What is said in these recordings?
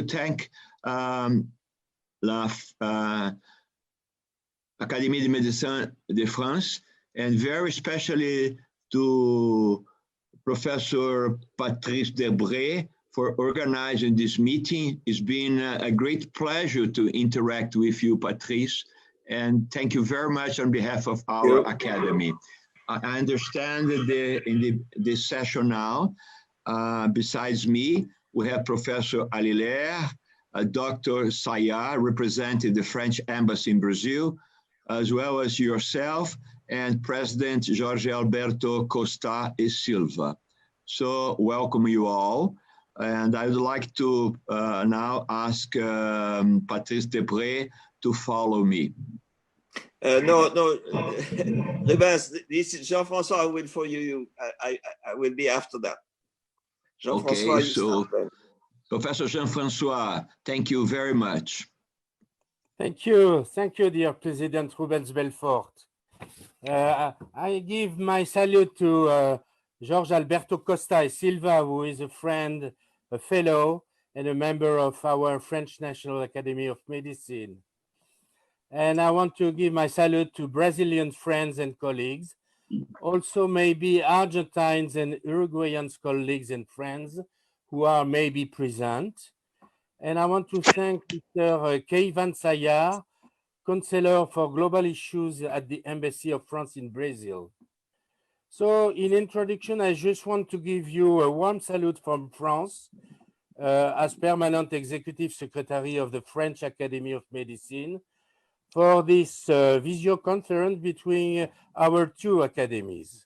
thank la Académie de Médecine de France, and very especially to Professor Patrice Debray for organizing this meeting. It's been a great pleasure to interact with you, Patrice, and thank you very much on behalf of our academy. I understand that in this session now, besides me, we have Professor Jarlier, Dr. Sayar, representing the French Embassy in Brazil, as well as yourself and President Jorge Alberto Costa e Silva. So welcome you all. And I would like to now ask Patrice Debray to follow me. No, Rubens, this is Jean-François. I will for you. I will be after that. Jean-François, okay, so Professor Jean-François, thank you very much. Thank you, dear President Rubens Belfort. I give my salute to Jorge Alberto Costa e Silva, who is a friend, a fellow, and a member of our French National Academy of Medicine. And I want to give my salute to Brazilian friends and colleagues, also maybe Argentines and Uruguayan colleagues and friends who are maybe present. And I want to thank Mr. Keivan Sayar, Counselor for Global Issues at the Embassy of France in Brazil. So in introduction, I just want to give you a warm salute from France as Permanent Executive Secretary of the French Academy of Medicine for this video conference between our two academies.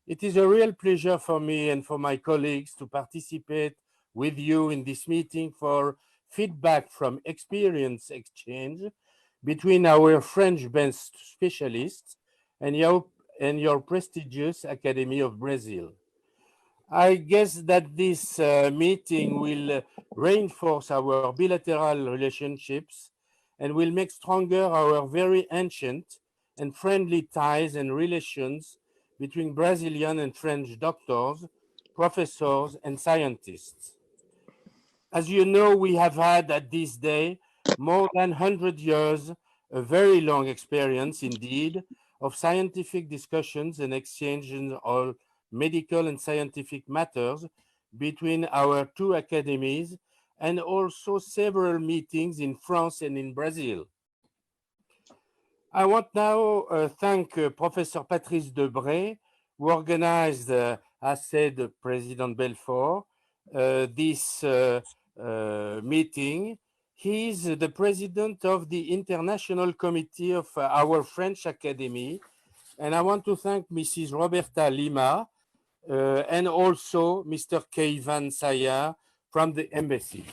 It is a real pleasure for me and for my colleagues to participate with you in this meeting for feedback from experience exchange between our French-based specialists and your prestigious Academy of Brazil. I guess that this meeting will reinforce our bilateral relationships and will make stronger our very ancient and friendly ties and relations between Brazilian and French doctors, professors, and scientists. As you know, we have had at this day more than 100 years, a very long experience indeed, of scientific discussions and exchanges on medical and scientific matters between our two academies, and also several meetings in France and in Brazil. I want now thank Professor Patrice Debray, who organized, as said President Belfort, this meeting. He is the president of the International Committee of our French Academy, and I want to thank Mrs. Roberta Lima and also Mr. Keivan Sayar from the embassy.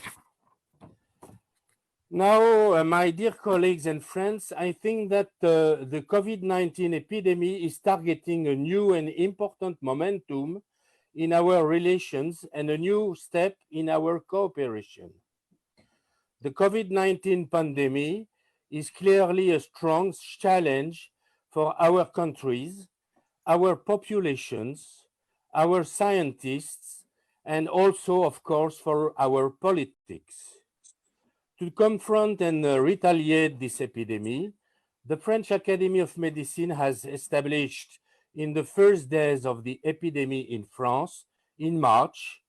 Now, my dear colleagues and friends, I think that the COVID-19 epidemic is targeting a new and important momentum in our relations and a new step in our cooperation. The COVID-19 pandemic is clearly a strong challenge for our countries, our populations, our scientists, and also, of course, for our politics. To confront and retaliate this epidemic, the French Academy of Medicine has established in the first days of the epidemic in France, in March,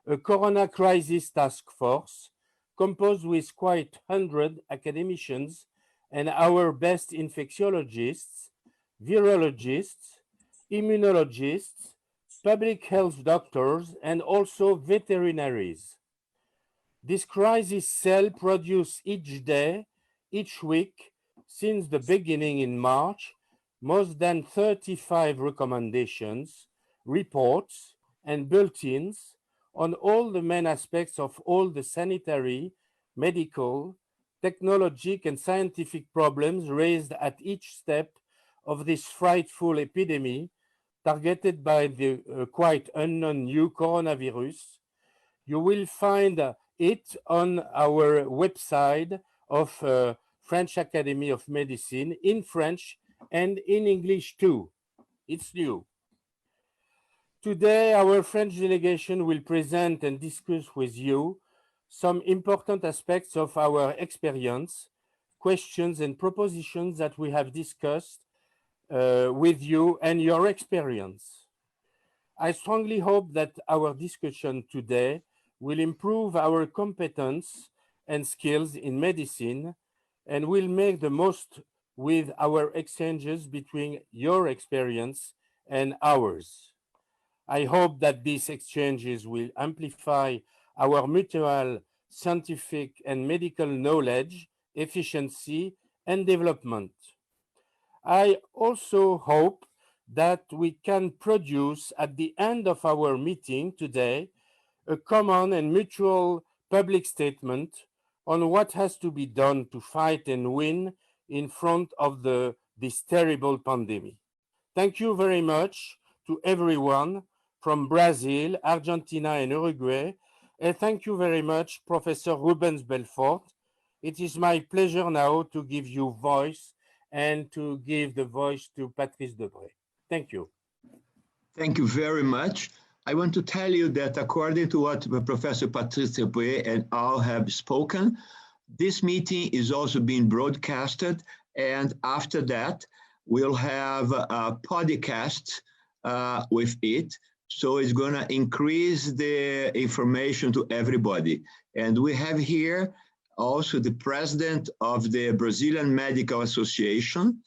a Corona Crisis Task Force composed with quite 100 academicians and our best infectiologists, virologists, immunologists, public health doctors, and also veterinaries. This crisis cell produced each day, each week, since the beginning in March, more than 35 recommendations, reports, and bulletins on all the main aspects of all the sanitary, medical, technological, and scientific problems raised at each step of this frightful epidemic targeted by the quite unknown new coronavirus. You will find it on our website of French Academy of Medicine in French and in English too. It's new. Today, our French delegation will present and discuss with you some important aspects of our experience, questions and propositions that we have discussed with you and your experience. I strongly hope that our discussion today will improve our competence and skills in medicine and will make the most with our exchanges between your experience and ours. I hope that these exchanges will amplify our mutual scientific and medical knowledge, efficiency, and development. I also hope that we can produce at the end of our meeting today a common and mutual public statement on what has to be done to fight and win in front of this terrible pandemic. Thank you very much to everyone from Brazil, Argentina, and Uruguay. And thank you very much, Professor Rubens Belfort. It is my pleasure now to give you voice and to give the voice to Patrice Debré. Thank you. Thank you very much. I want to tell you that according to what Professor Patrice Debré and all have spoken, this meeting is also being broadcasted, and after that, we'll have a podcast with it. So it's going to increase the information to everybody. And we have here also the president of the Brazilian Medical Association,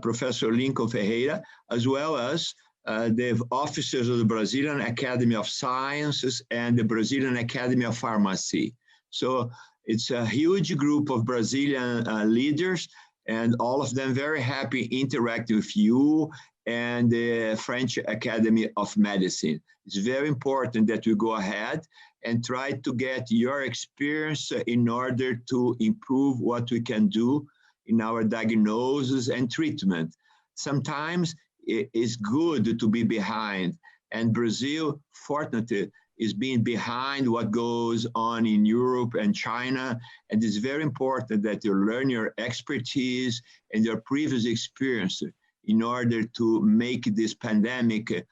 Professor Lincoln Ferreira, as well as the officers of the Brazilian Academy of Sciences and the Brazilian Academy of Pharmacy. So it's a huge group of Brazilian leaders, and all of them very happy interacting with you and the French Academy of Medicine. It's very important that we go ahead and try to get your experience in order to improve what we can do in our diagnosis and treatment. Sometimes it is good to be behind, and Brazil, fortunately, is being behind what goes on in Europe and China, and it's very important that you learn your expertise and your previous experience in order to make this pandemic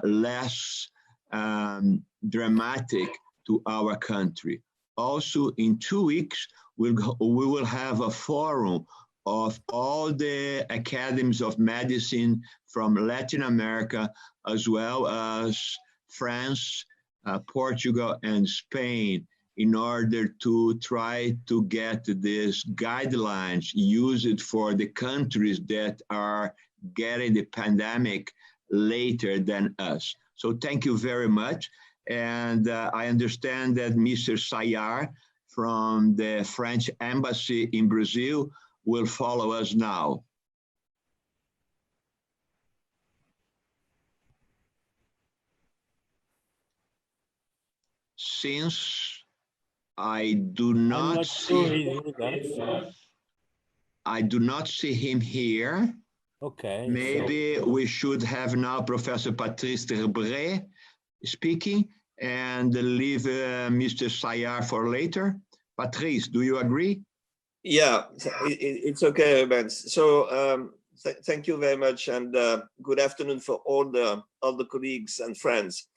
less dramatic to our country. Also, in 2 weeks, we will have a forum of all the academies of medicine from Latin America, as well as France, Portugal, and Spain, in order to try to get these guidelines used for the countries that are getting the pandemic later than us. So thank you very much. And I understand that Mr. Sayar from the French Embassy in Brazil will follow us now. Since I do not see him here. Okay. Maybe we should have now Professor Patrice Debré speaking and leave Mr. Sayar for later. Patrice, do you agree? Yeah, it's okay, Rubens. So thank you very much, and good afternoon for all the colleagues and friends.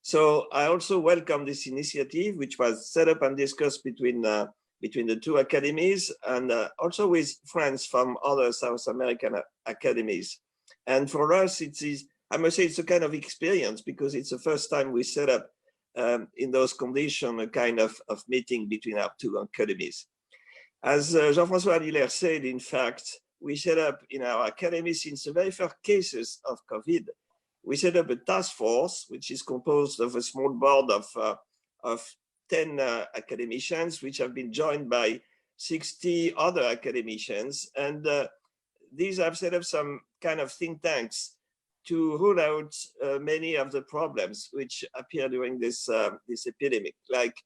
So I also welcome this initiative, which was set up and discussed between the two academies, and also with friends from other South American academies. And for us, I must say, it's a kind of experience, because it's the first time we set up in those conditions a kind of meeting between our two academies. As Jean-François Jarlier said, in fact, we set up in our academy, since the very first cases of COVID, we set up a task force, which is composed of a small board of 10 academicians, which have been joined by 60 other academicians. And these have set up some kind of think tanks to rule out many of the problems which appear during this epidemic, like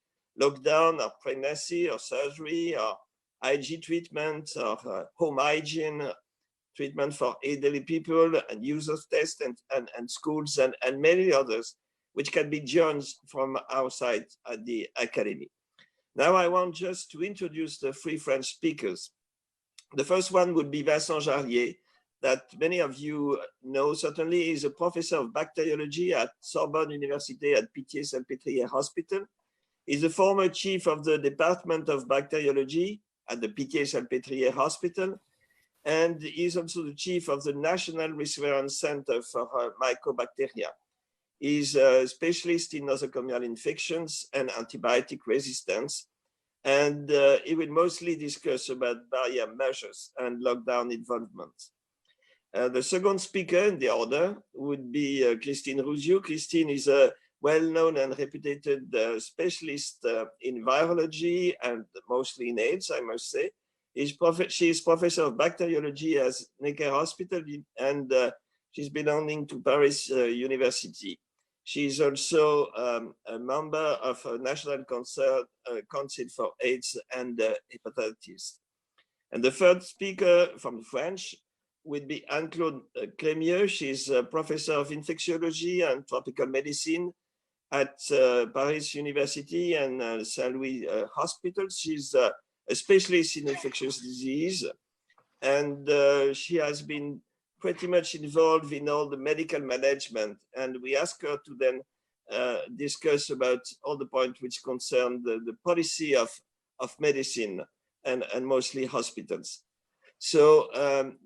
lockdown or pregnancy or surgery or IG treatment or home hygiene treatment for elderly people and use of tests and schools and many others, which can be joined from our side at the Academy. Now I want just to introduce the three French speakers. The first one would be Vincent Jarlier, that many of you know certainly. He is a professor of bacteriology at Sorbonne University at Pitié Salpêtrière Hospital. He's the former chief of the Department of Bacteriology at the Pitié Salpêtrière Hospital, and he's also the chief of the National Reference Center for Mycobacteria. He's a specialist in nosocomial infections and antibiotic resistance, and he will mostly discuss about barrier measures and lockdown involvement. The second speaker in the order would be Christine Rouzioux. Christine is a well-known and reputed specialist in virology and mostly in AIDS, I must say. She is professor of bacteriology at Necker Hospital, and she's belonging to Paris University. She is also a member of a National Council for AIDS and Hepatitis. And the third speaker from French would be Anne-Claude Crémieux. She's a professor of infectiology and tropical medicine at Paris University and Saint-Louis Hospital. She's a specialist in infectious disease, and she has been pretty much involved in all the medical management. And we asked her to then discuss about all the points which concern the policy of medicine and mostly hospitals. So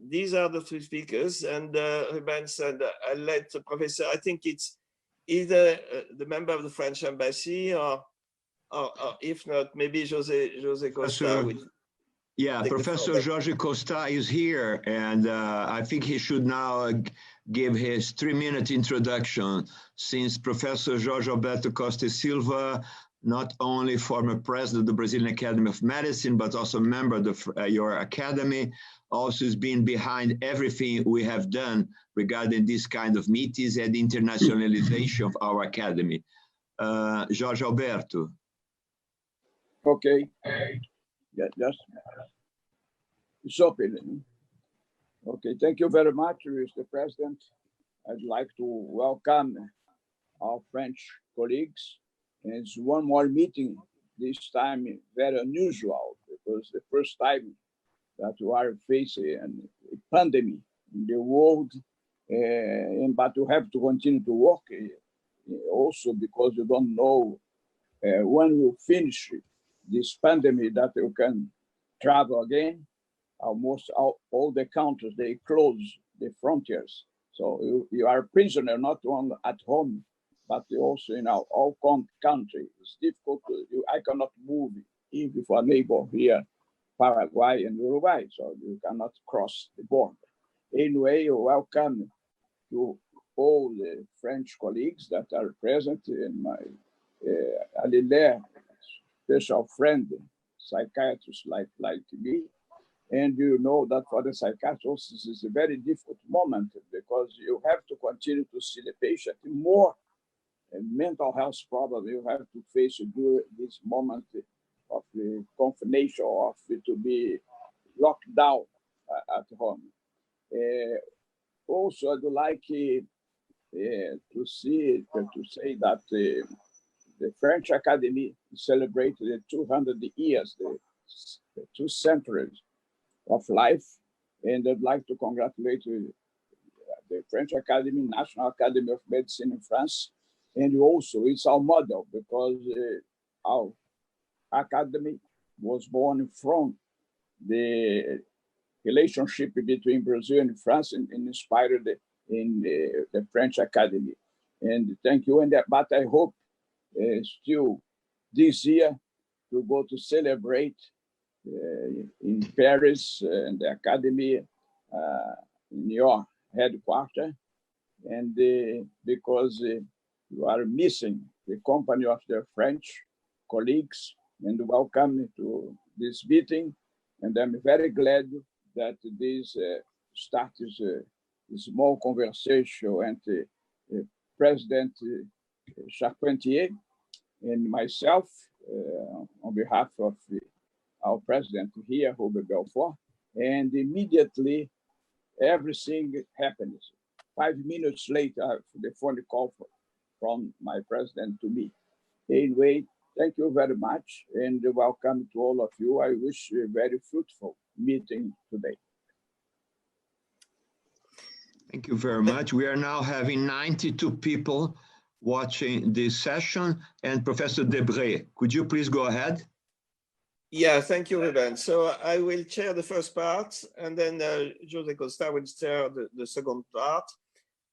these are the three speakers, and Rubens, and I'll let the professor, I think it's either the member of the French embassy or if not, maybe José Costa. Yeah, Professor Jorge Costa is here, and I think he should now give his 3-minute introduction, since Professor Jorge Alberto Costa Silva, not only former president of the Brazilian Academy of Medicine, but also a member of your academy, also has been behind everything we have done regarding this kind of meetings and internationalization of our academy. Jorge Alberto. Okay. Yeah, just open. Okay, thank you very much, Mr. President. I'd like to welcome our French colleagues. And it's one more meeting, this time very unusual, because the first time that we are facing a pandemic in the world, but we have to continue to work also because you don't know when we'll finish this pandemic that you can travel again. Almost all the countries, they close the frontiers. So you are a prisoner, not only at home, but also in our country. It's difficult. I cannot move even for a neighbor here, Paraguay and Uruguay, so you cannot cross the border. Anyway, welcome to all the French colleagues that are present, and my Jarlier, special friend, psychiatrist like me. And you know that for the psychiatrist, this is a very difficult moment because you have to continue to see the patient. More mental health problem you have to face during this moment of the confination, of to be locked down at home. Also, I'd like to say that the French Academy celebrated the 200 years, the 2 centuries of life, and I'd like to congratulate the French Academy, National Academy of Medicine in France, and also it's our model because our academy was born from the relationship between Brazil and France and inspired in the French Academy. And thank you. But I hope still this year to go to celebrate in Paris and the Academy in your headquarters, and because you are missing the company of the French colleagues, and welcome to this meeting. And I'm very glad that this starts a small conversation and President Charpentier and myself on behalf of our president here, Robert Belfort, and immediately everything happens. 5 minutes later, the phone call from my president to me. Anyway, thank you very much and welcome to all of you. I wish you a very fruitful meeting today. Thank you very much. We are now having 92 people watching this session. And Professor Debré, could you please go ahead? Yeah, thank you, Ruben. So I will chair the first part, and then José Costa will chair the second part.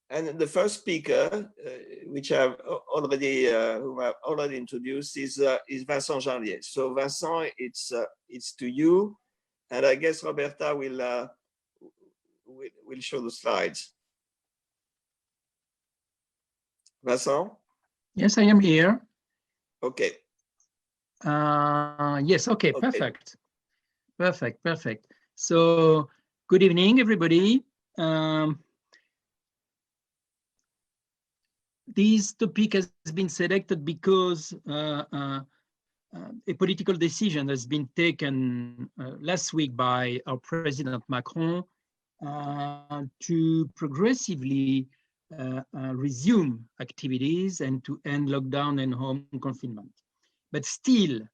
And the first speaker, which I've whom I've already introduced, is Vincent Jarlier. So Vincent, it's to you, and I guess Roberta will show the slides. Vincent? Yes, I am here. Okay. Yes, okay, perfect. Perfect. So good evening, everybody. This topic has been selected because a political decision has been taken last week by our President Macron to progressively resume activities and to end lockdown and home confinement. But still,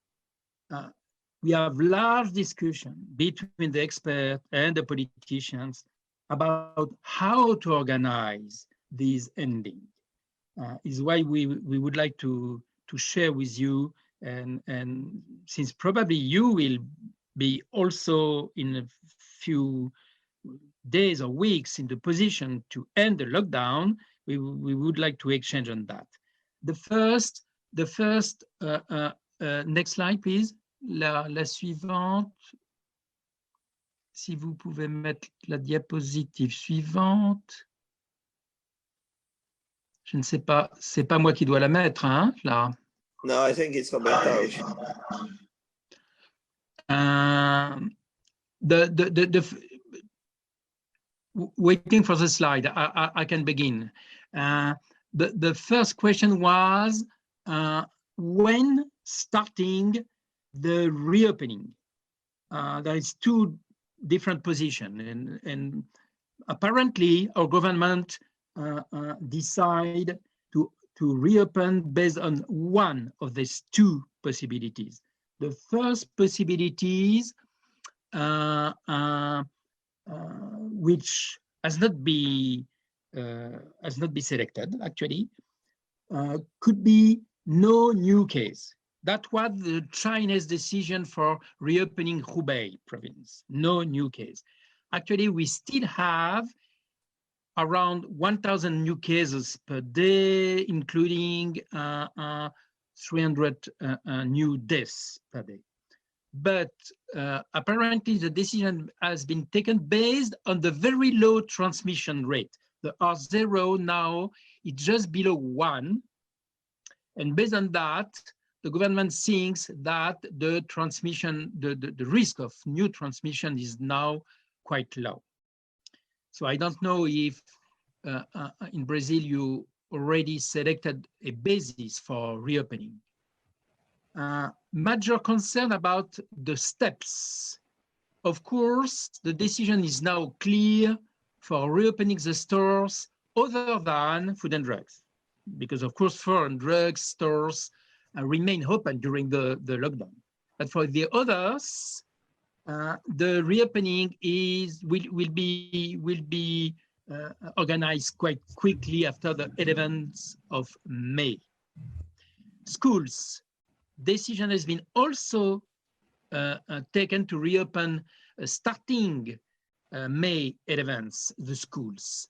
we have large discussion between the experts and the politicians about how to organize this ending. Is why we would like to share with you, and since probably you will be also in a few days or weeks in the position to end the lockdown, we would like to exchange on that. The first next slide, please. La suivante. Si vous pouvez mettre la diapositive suivante. Je ne sais pas, c'est pas moi qui dois la mettre, hein, là. No, I think it's Roberta. Waiting for the slide, I can begin. The first question was, when starting the reopening? There is two different positions, and apparently our government decide to reopen based on one of these two possibilities. The first possibilities, which has not been selected actually, could be no new case. That was the Chinese decision for reopening Hubei province, no new case. Actually, we still have around 1,000 new cases per day, including 300 new deaths per day. But apparently the decision has been taken based on the very low transmission rate. The R0 now is just below 1. And based on that, the government thinks that the transmission, the risk of new transmission is now quite low. So I don't know if in Brazil you already selected a basis for reopening. Major concern about the steps. Of course, the decision is now clear for reopening the stores other than food and drugs, because of course food and drugs stores remain open during the lockdown. But for the others, the reopening will be organized quite quickly after the 11th of May. Schools, decision has been also taken to reopen starting May 11th, the schools.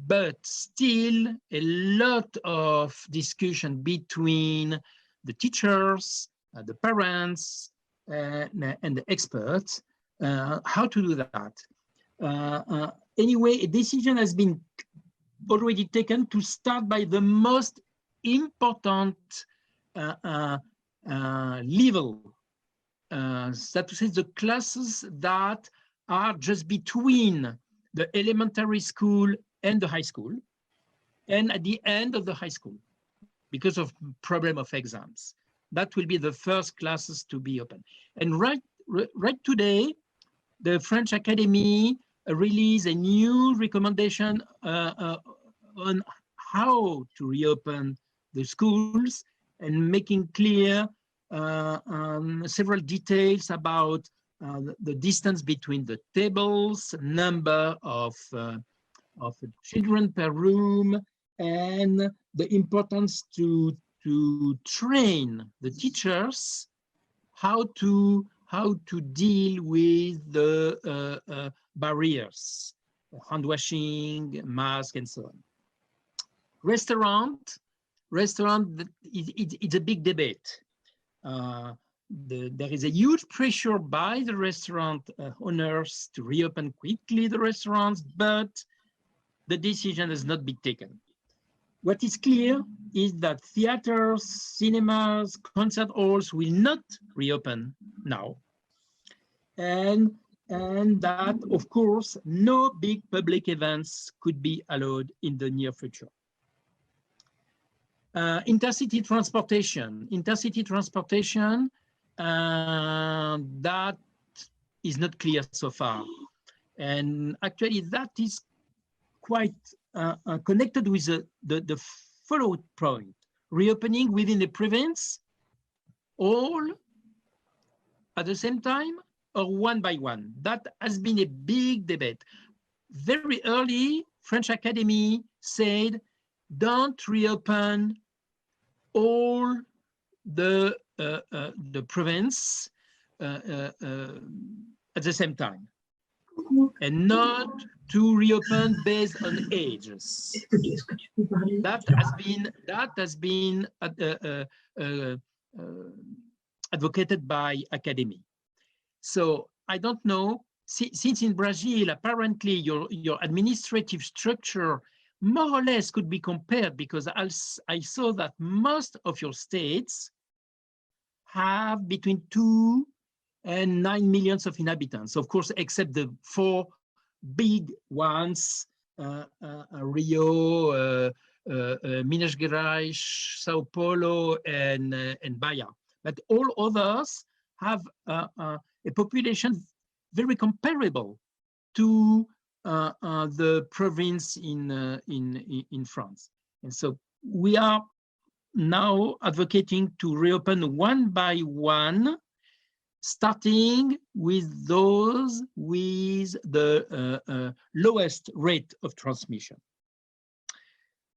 But still a lot of discussion between the teachers, the parents, and the experts, how to do that. Anyway, a decision has been already taken to start by the most important level, that to say the classes that are just between the elementary school and the high school, and at the end of the high school, because of problem of exams. That will be the first classes to be open. And right today, the French Academy released a new recommendation on how to reopen the schools and making clear several details about the distance between the tables, number of children per room, and the importance to train the teachers how to deal with the barriers, hand washing, mask, and so on. Restaurant, it's a big debate. There is a huge pressure by the restaurant owners to reopen quickly the restaurants, but the decision has not been taken. What is clear is that theaters, cinemas, concert halls will not reopen now. And that, of course, no big public events could be allowed in the near future. Intercity transportation, that is not clear so far. And actually that is quite connected with the follow-up point. Reopening within the province, all at the same time or one by one. That has been a big debate. Very early, French Academy said, don't reopen all the province at the same time, and not to reopen based on ages. That has been advocated by Academy. So I don't know, since in Brazil, apparently your administrative structure more or less could be compared, because I saw that most of your states have between 2 and 9 million of inhabitants, of course, except the 4 big ones, Rio, Minas Gerais, Sao Paulo, and Bahia. But all others have a population very comparable to the province in France. And so we are now advocating to reopen one by one, starting with those with the lowest rate of transmission.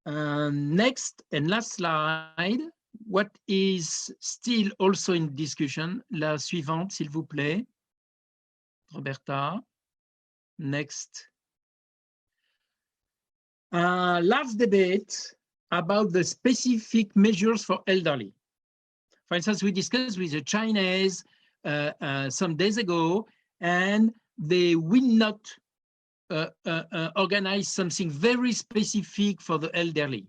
Next and last slide, what is still also in discussion, la suivante, s'il vous plaît, Roberta. Next. Large debate about the specific measures for elderly. For instance, we discussed with the Chinese some days ago, and they will not organize something very specific for the elderly.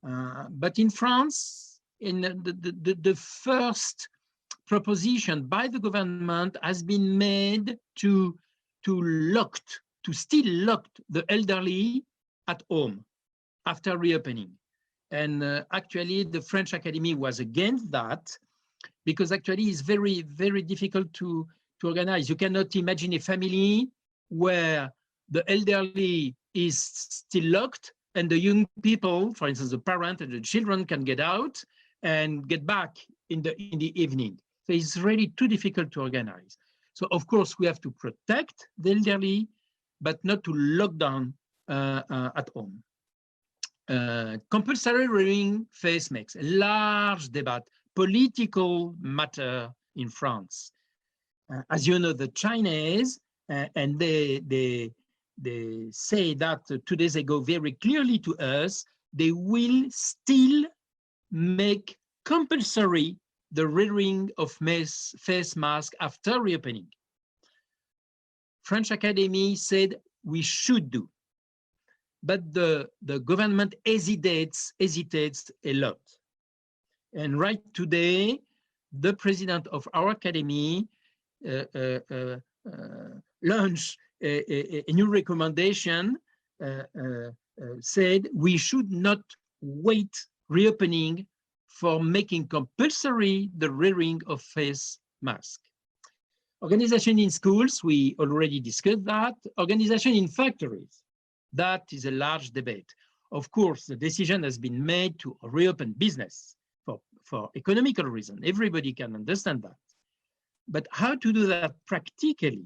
But in France, in the first proposition by the government has been made to still lock the elderly at home after reopening. And actually the French Academy was against that, because actually it's very, very difficult to organize. You cannot imagine a family where the elderly is still locked and the young people, for instance, the parent and the children, can get out and get back in the evening. So it's really too difficult to organize. So of course we have to protect the elderly, but not to lock down at home. Compulsory wearing face masks, a large debate, political matter in France. As you know, the Chinese, and they say that 2 days ago very clearly to us, they will still make compulsory the wearing of face mask after reopening. French Academy said we should do, but the government hesitates a lot. And right today, the president of our academy launched a new recommendation, said we should not wait reopening for making compulsory the wearing of face mask. Organization in schools, we already discussed that. Organization in factories, that is a large debate. Of course, the decision has been made to reopen business for economical reasons. Everybody can understand that. But how to do that practically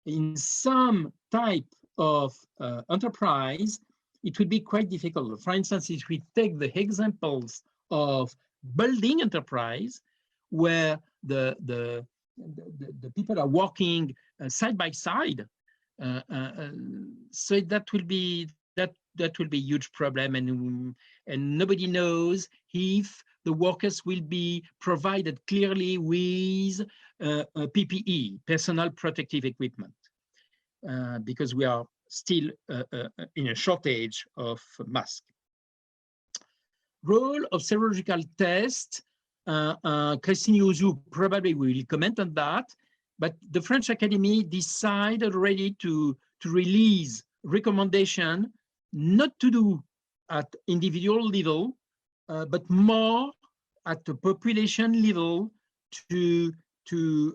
in some type of enterprise it would be quite difficult. For instance, if we take the examples of building enterprise, where the people are working side by side, so that will be a huge problem, and nobody knows if the workers will be provided clearly with PPE, personal protective equipment, because we are still in a shortage of masks. Role of serological tests. Christine Rouzioux probably will comment on that, but the French Academy decided already to release recommendation not to do at individual level, but more at the population level to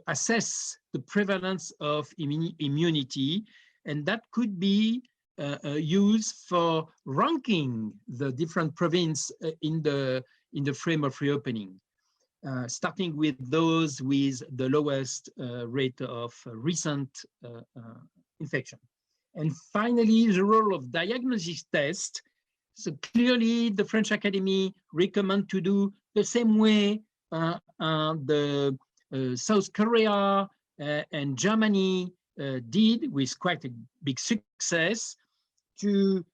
assess the prevalence of immunity, and that could be used for ranking the different provinces in the frame of reopening, starting with those with the lowest rate of recent infection. And finally, the role of diagnostic tests. So clearly, the French Academy recommend to do the same way the South Korea and Germany did, with quite a big success, to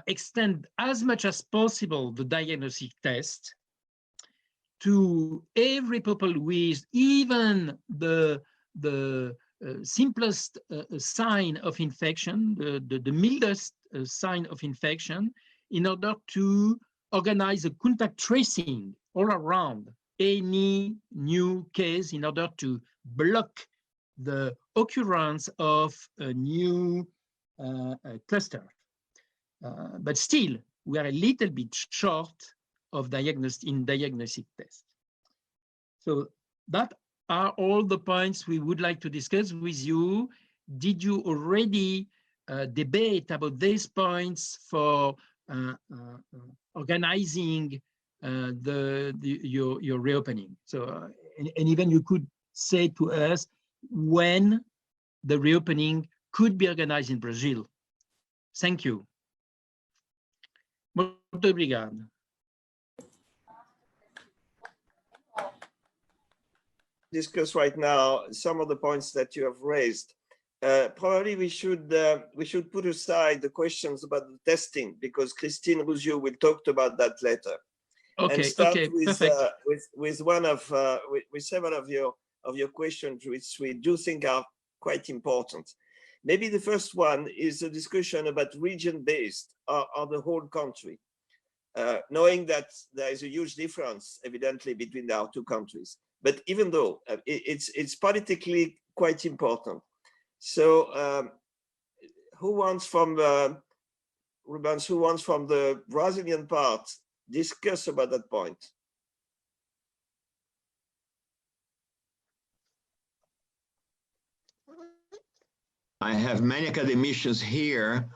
extend as much as possible the diagnostic test to every people with even the simplest sign of infection, the mildest sign of infection, in order to organize a contact tracing all around any new case, in order to block the occurrence of a new cluster. But still, we are a little bit short of diagnostic tests. So that are all the points we would like to discuss with you. Did you already debate about these points for organizing your reopening? So, and even you could say to us when the reopening could be organized in Brazil. Thank you. Muito obrigado. Discuss right now some of the points that you have raised. Probably we should put aside the questions about the testing, because Christine Rouzioux will talk about that later. Okay. And start Okay. with one of with several of your questions, which we do think are quite important. Maybe the first one is a discussion about region-based or the whole country, knowing that there is a huge difference, evidently, between our two countries. But even though it's politically quite important. So who wants from Rubens, who wants from the Brazilian part discuss about that point? I have many academicians here,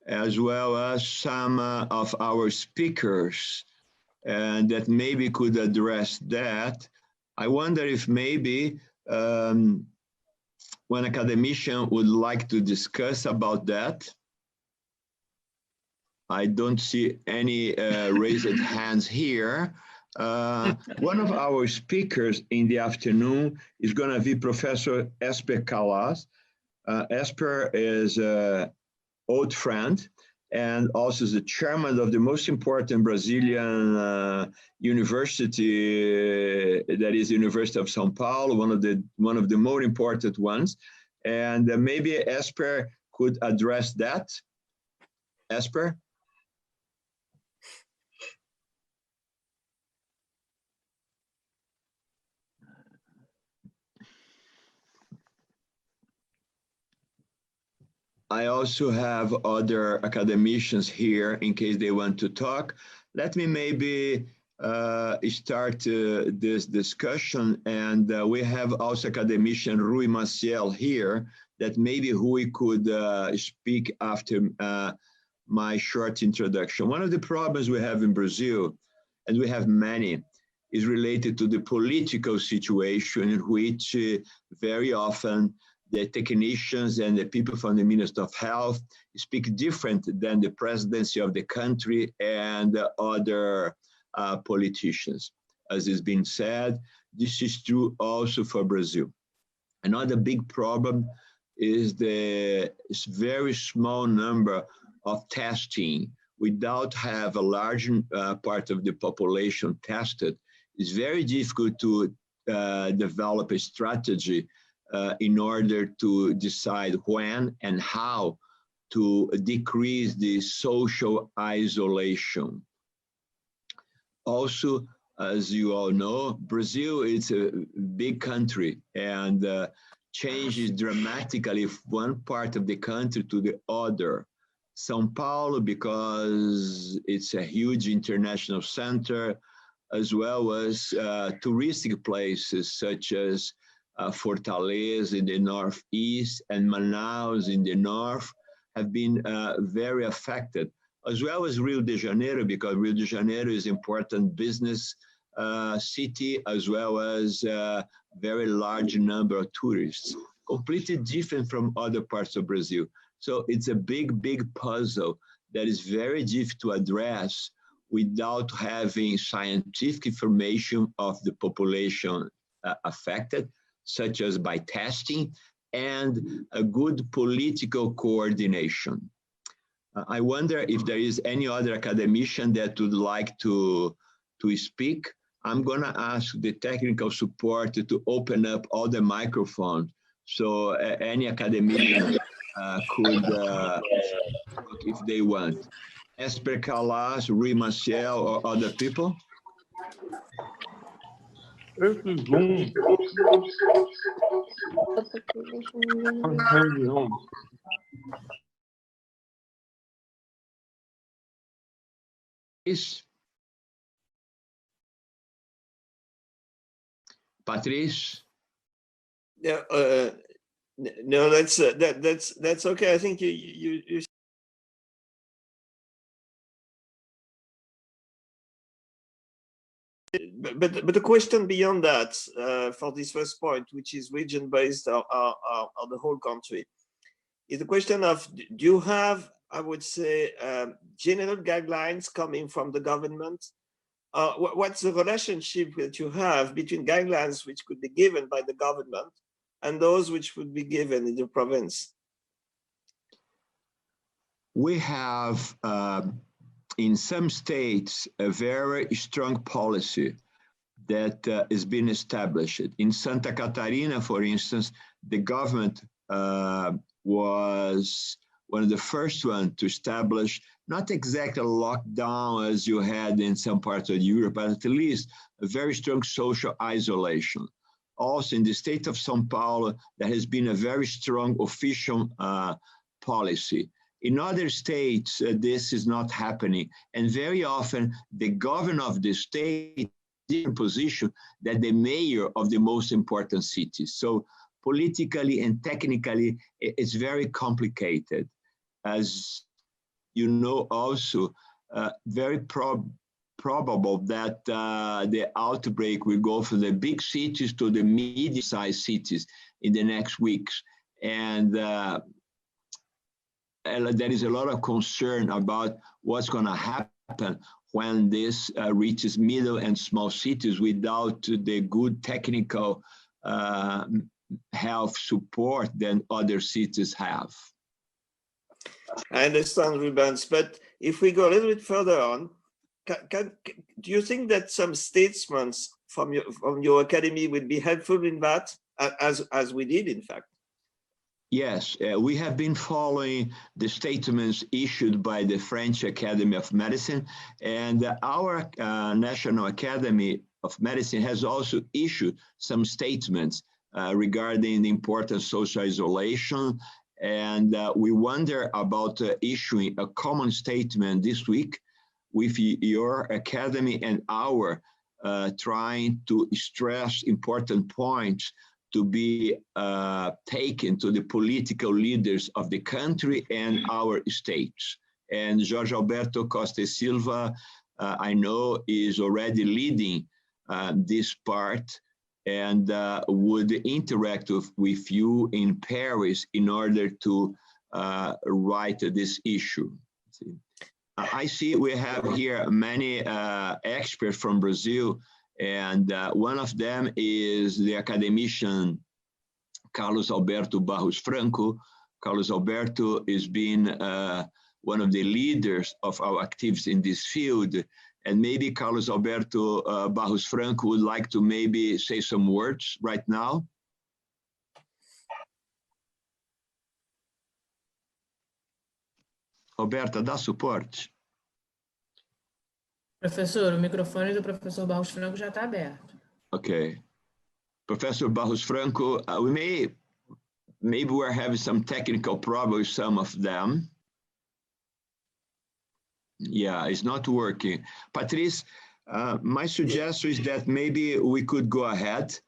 as well as some of our speakers, and that maybe could address that. I wonder if maybe one academician would like to discuss about that. I don't see any raised hands here. One of our speakers in the afternoon is going to be Professor Esper Calas. Esper is an old friend, and also is the chairman of the most important Brazilian university, that is the University of São Paulo, one of the more important ones. And maybe Esper could address that. Esper? I also have other academicians here in case they want to talk. Let me maybe start this discussion, and we have also academician Rui Maciel here, that maybe Rui could speak after my short introduction. One of the problems we have in Brazil, and we have many, is related to the political situation, in which very often the technicians and the people from the Ministry of Health speak different than the presidency of the country and other politicians. As has been said, this is true also for Brazil. Another big problem is the very small number of testing. Without have a large part of the population tested, it's very difficult to develop a strategy in order to decide when and how to decrease the social isolation. Also, as you all know, Brazil is a big country and changes dramatically from one part of the country to the other. São Paulo, because it's a huge international center, as well as touristic places such as Fortaleza in the northeast and Manaus in the north have been very affected, as well as Rio de Janeiro, because Rio de Janeiro is an important business city, as well as a very large number of tourists, completely different from other parts of Brazil. So it's a big, big puzzle that is very difficult to address without having scientific information of the population affected, such as by testing, and a good political coordination. I wonder if there is any other academician that would like to speak. I'm gonna ask the technical support to open up all the microphones so any academician could talk if they want. Esper Calas, Rui Maciel, or other people? Patrice? Patrice? Yeah, no, that's okay. I think you but the question beyond that for this first point, which is region-based or the whole country, is the question of, do you have, I would say, general guidelines coming from the government? What's the relationship that you have between guidelines which could be given by the government and those which would be given in the province? We have in some states a very strong policy that is being established. In Santa Catarina, for instance, the government was one of the first ones to establish not exactly a lockdown as you had in some parts of Europe, but at least a very strong social isolation. Also in the state of São Paulo, there has been a very strong official policy. In other states, this is not happening. And very often, the governor of the state is in a position that the mayor of the most important cities. So politically and technically, it's very complicated. As you know also, very probable that the outbreak will go from the big cities to the medium-sized cities in the next weeks. And there is a lot of concern about what's going to happen when this reaches middle and small cities without the good technical health support that other cities have. I understand, Rubens, but if we go a little bit further on, do you think that some statements from your academy would be helpful in that, as we did, in fact? Yes, we have been following the statements issued by the French Academy of Medicine, and our National Academy of Medicine has also issued some statements regarding the importance of social isolation, and we wonder about issuing a common statement this week with your academy and our trying to stress important points to be taken to the political leaders of the country and our states. And Jorge Alberto Costa Silva, I know, is already leading this part and would interact with you in Paris in order to write this issue. See? I see we have here many experts from Brazil, and one of them is the academician Carlos Alberto Barros Franco. Carlos Alberto is being one of the leaders of our activities in this field. And maybe Carlos Alberto Barros Franco would like to maybe say some words right now. Alberto, dá suporte. Professor, o microfone do professor Barros Franco já está aberto. Okay. Professor Barros Franco, maybe we're having some technical problems with some of them. Yeah, it's not working. Patrice, my suggestion is that maybe we could go ahead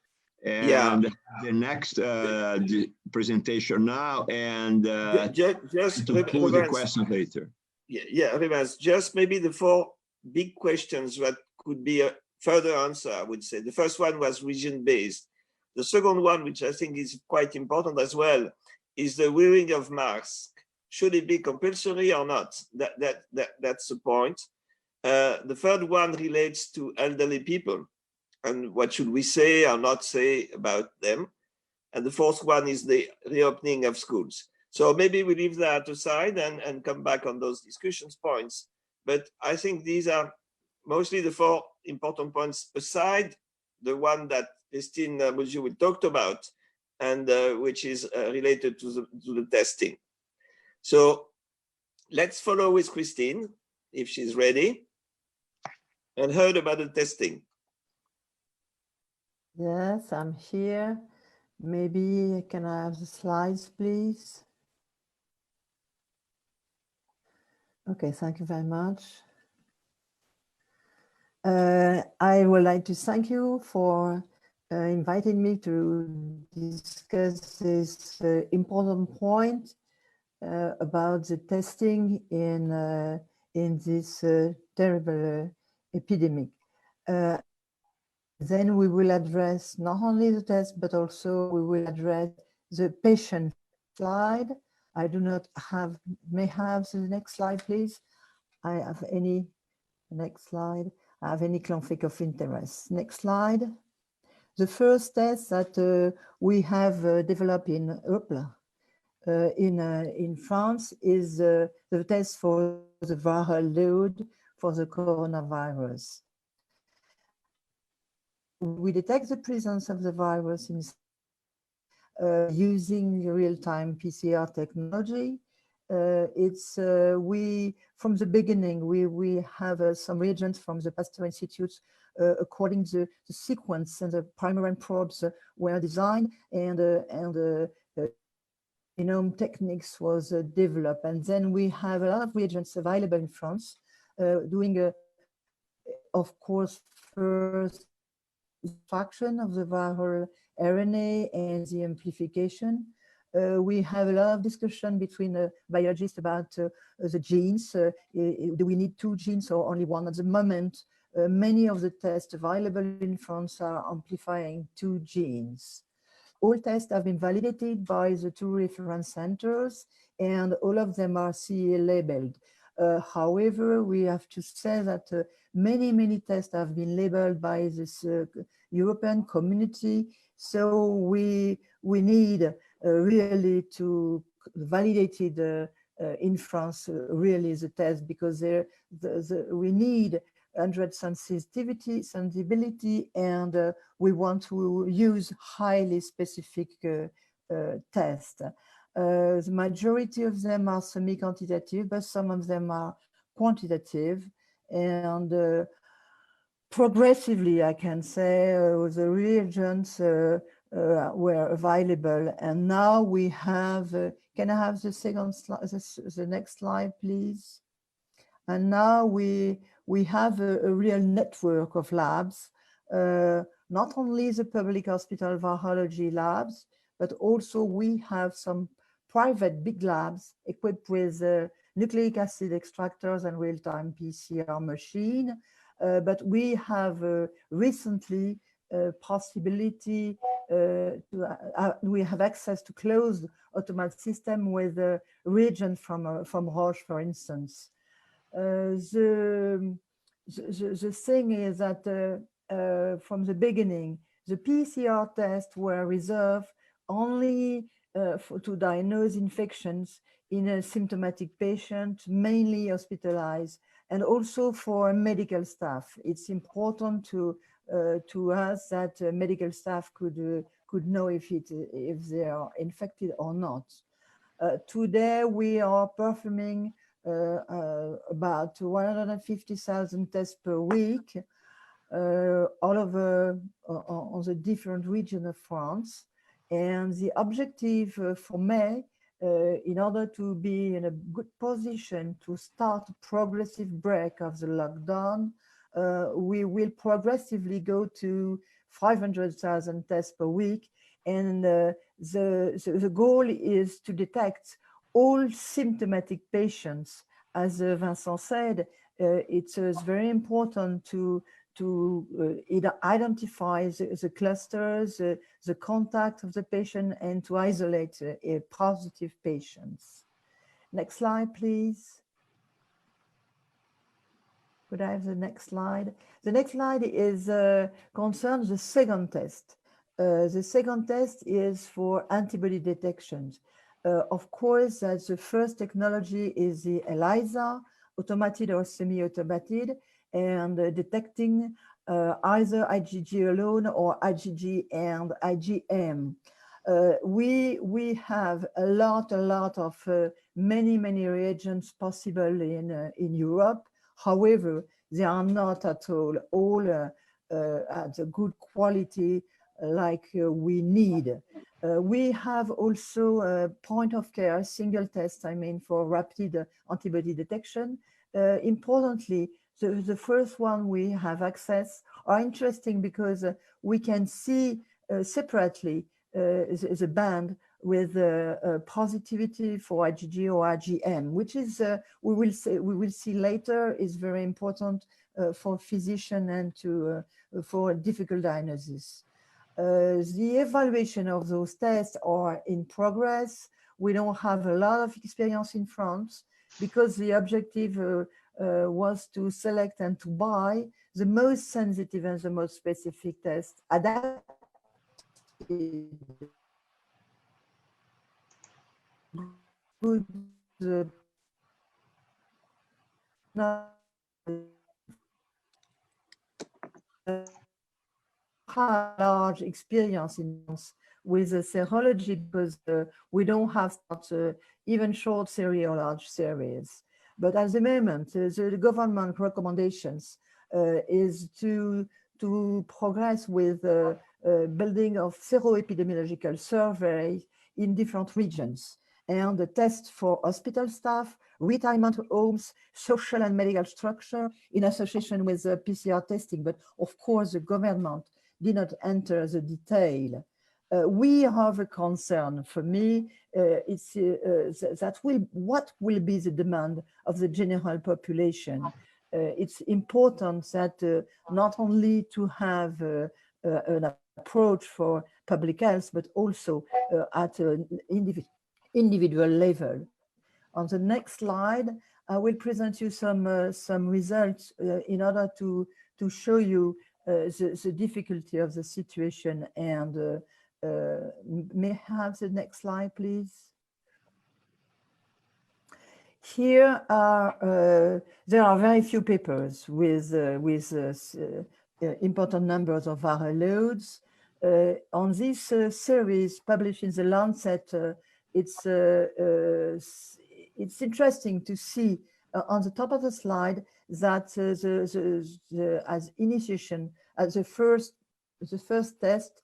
and the next presentation now and just to pull the question later. Yeah, Rivers, just maybe the 4 big questions that could be a further answer, I would say. The first one was region-based. The second one, which I think is quite important as well, is the wearing of masks. Should it be compulsory or not? That's the point. The third one relates to elderly people and what should we say or not say about them. And the fourth one is the reopening of schools. So maybe we leave that aside and come back on those discussions points. But I think these are mostly the 4 important points aside the one that Christine Rouzioux will talk about and which is related to the testing. So let's follow with Christine, if she's ready, and heard about the testing. Yes, I'm here. Maybe can I have the slides, please? Okay, thank you very much. I would like to thank you for inviting me to discuss this important point about the testing in this terrible epidemic. Then we will address not only the test, but also we will address the patient slide. I do not have, may have the next slide, please. I have any, next slide. I have any conflict of interest. Next slide. The first test that we have developed in France is the test for the viral load for the coronavirus. We detect the presence of the virus in, using real-time PCR technology. From the beginning, we have some reagents from the Pasteur Institute according to the sequence, and the primary probes were designed, and genome techniques was developed. And then we have a lot of reagents available in France, doing, of course, first extraction of the viral RNA and the amplification. We have a lot of discussion between biologists about the genes. Do we need 2 genes or only 1 at the moment? Many of the tests available in France are amplifying 2 genes. All tests have been validated by the 2 reference centers, and all of them are CE labeled. However, we have to say that many tests have been labeled by this European community. So we need really to validate it in France, really the test, because we need 100% sensibility, and we want to use highly specific tests. The majority of them are semi-quantitative, but some of them are quantitative, and progressively, I can say, the reagents were available, and now we have, can I have the second slide, the next slide, please? And now we have a real network of labs, not only the public hospital virology labs, but also we have some private big labs equipped with nucleic acid extractors and real-time PCR machine. But we have recently possibility we have access to closed automated system with a reagent from Roche, for instance. The thing is that from the beginning, the PCR tests were reserved only to diagnose infections in a symptomatic patient, mainly hospitalized, and also for medical staff. It's important to us that medical staff could know if they are infected or not. Today, we are performing about 150,000 tests per week, all over on the different regions of France. And the objective for May, in order to be in a good position to start a progressive break of the lockdown, we will progressively go to 500,000 tests per week. And the goal is to detect all symptomatic patients. As Vincent said, it's very important to identify the clusters, the contact of the patient, and to isolate positive patients. Next slide, please. Could I have the next slide? The next slide is concerns the second test. The second test is for antibody detections. Of course, that's the first technology is the ELISA, automated or semi-automated, and detecting either IgG alone or IgG and IgM. We have a lot of many reagents possible in Europe. However, they are not at all at a good quality like we need. We have also a point of care single test, for rapid antibody detection. Importantly, the first one we have access are interesting because we can see separately the band with positivity for IgG or IgM, which is we will see later is very important for physician and for difficult diagnosis. The evaluation of those tests are in progress. We don't have a lot of experience in France because the objective was to select and to buy the most sensitive and the most specific tests adapted good large experience with the serology because we don't have even short series or large series. But at the moment, the government recommendations is to progress with building of sero-epidemiological surveys in different regions, and the test for hospital staff, retirement homes, social and medical structure in association with PCR testing. But of course, the government did not enter the detail. We have a concern for me, it's what will be the demand of the general population. It's important that not only to have an approach for public health, but also at an individual level. On the next slide, I will present you some results in order to show you the difficulty of the situation. And may I have the next slide, please? Here are there are very few papers with important numbers of viral loads. On this series published in the Lancet, it's interesting to see on the top of the slide that as initiation, as the first test,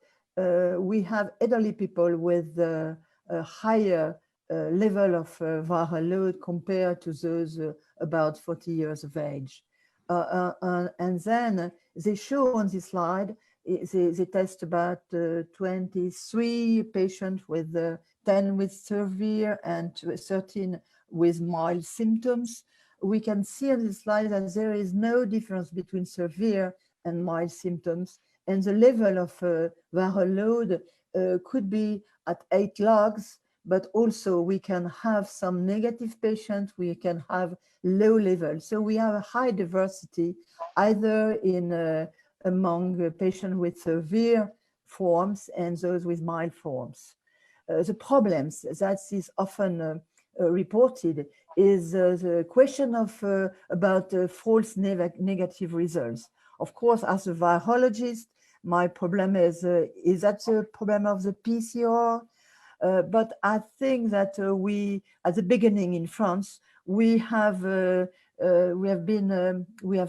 we have elderly people with a higher level of viral load compared to those about 40 years of age. And then they show on this slide, they test about 23 patients with 10 with severe and 13 with mild symptoms. We can see on this slide that there is no difference between severe and mild symptoms. and the level of viral load could be at 8 logs, but also we can have some negative patients, we can have low level. So we have a high diversity, either in among patients with severe forms and those with mild forms. The problems that is often reported is the question of about false negative results. Of course, as a virologist, my problem is that the problem of the PCR? But I think that we, at the beginning in France, we have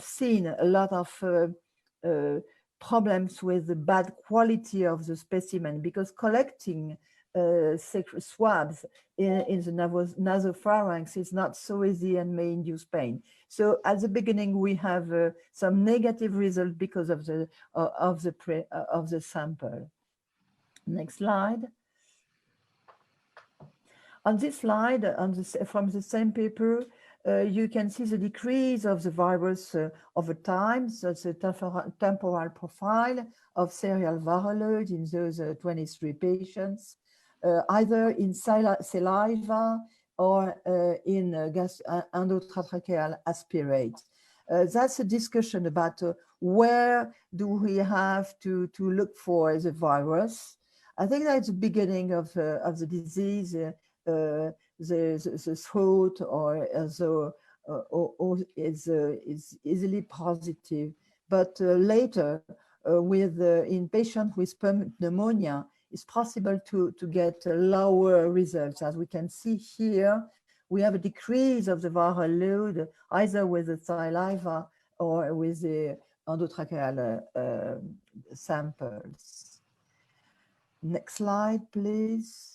seen a lot of problems with the bad quality of the specimen, because collecting swabs in the nasopharynx is not so easy and may induce pain. So at the beginning, we have some negative results because of the sample. Next slide. On this slide, from the same paper, you can see the decrease of the virus over time. So it's a temporal profile of serial viral load in those 23 patients, either in saliva or in endotracheal aspirate. That's a discussion about where do we have to look for the virus. I think that's the beginning of the disease. The throat or is easily positive, but later in patients with pneumonia, it's possible to get lower results. As we can see here, we have a decrease of the viral load either with the saliva or with the endotracheal samples. Next slide, please.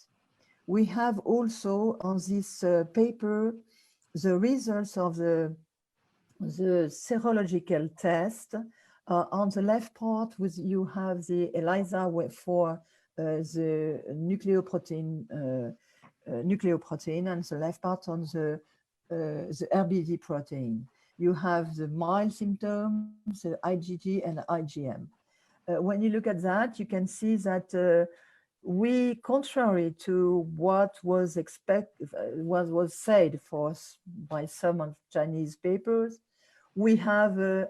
We have also on this paper the results of the serological test. On the left part, you have the ELISA for the nucleoprotein, and the left part on the RBD protein. You have the mild symptoms, the IgG and IgM. When you look at that, you can see that we, contrary to what was said by some of Chinese papers, we have a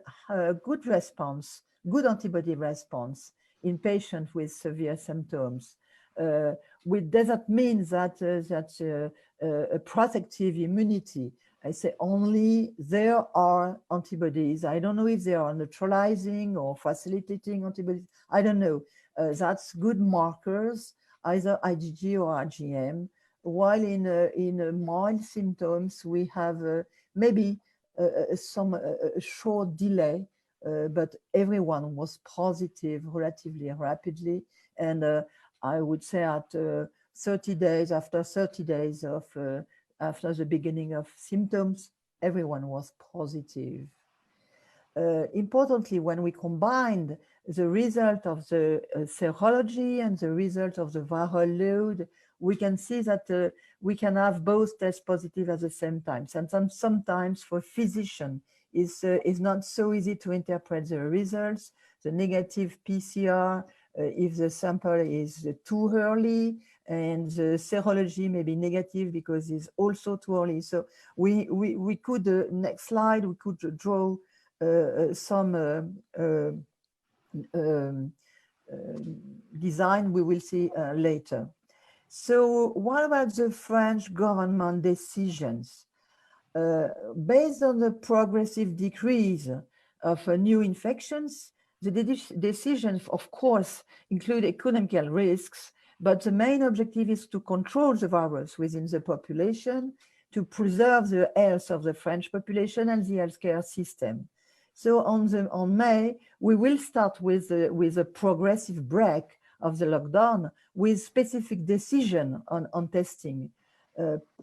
good response, good antibody response in patients with severe symptoms. Which doesn't mean that a protective immunity. I say only there are antibodies. I don't know if they are neutralizing or facilitating antibodies. I don't know. That's good markers, either IgG or IgM. While in mild symptoms, we have maybe some short delay, but everyone was positive relatively rapidly. And I would say at 30 days, after 30 days of after the beginning of symptoms, everyone was positive. Importantly, when we combined the result of the serology and the result of the viral load, we can see that we can have both tests positive at the same time. And sometimes for physician, it's not so easy to interpret the results. The negative PCR, if the sample is too early, and the serology may be negative because it's also too early. So we could, next slide, we could draw some design we will see later. So what about the French government decisions? Based on the progressive decrease of new infections, the decisions, of course, include economical risks, but the main objective is to control the virus within the population, to preserve the health of the French population and the healthcare system. So on May, we will start with a progressive break of the lockdown with specific decision on testing,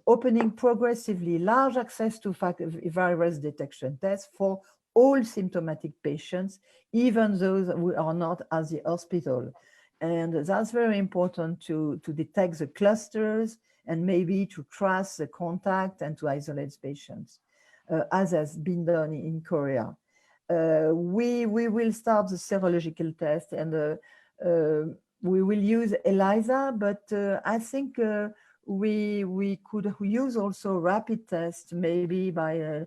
opening progressively large access to virus detection tests for all symptomatic patients, even those who are not at the hospital. And that's very important to detect the clusters and maybe to trace the contact and to isolate patients, as has been done in Korea. we will start the serological test, and we will use ELISA, but I think we could use also rapid tests, maybe by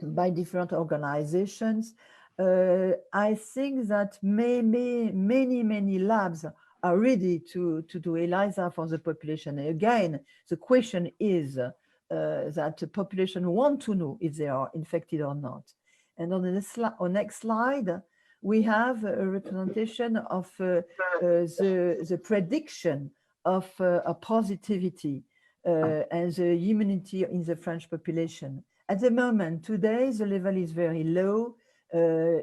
by different organizations. I think that many labs are ready to do ELISA for the population. And again, the question is that the population want to know if they are infected or not. And on the next slide, we have a representation of the prediction of a positivity and the immunity in the French population. At the moment, today, the level is very low.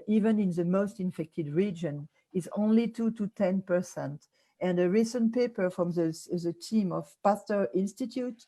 Even in the most infected region, is only 2 to 10%. And a recent paper from the team of Pasteur Institute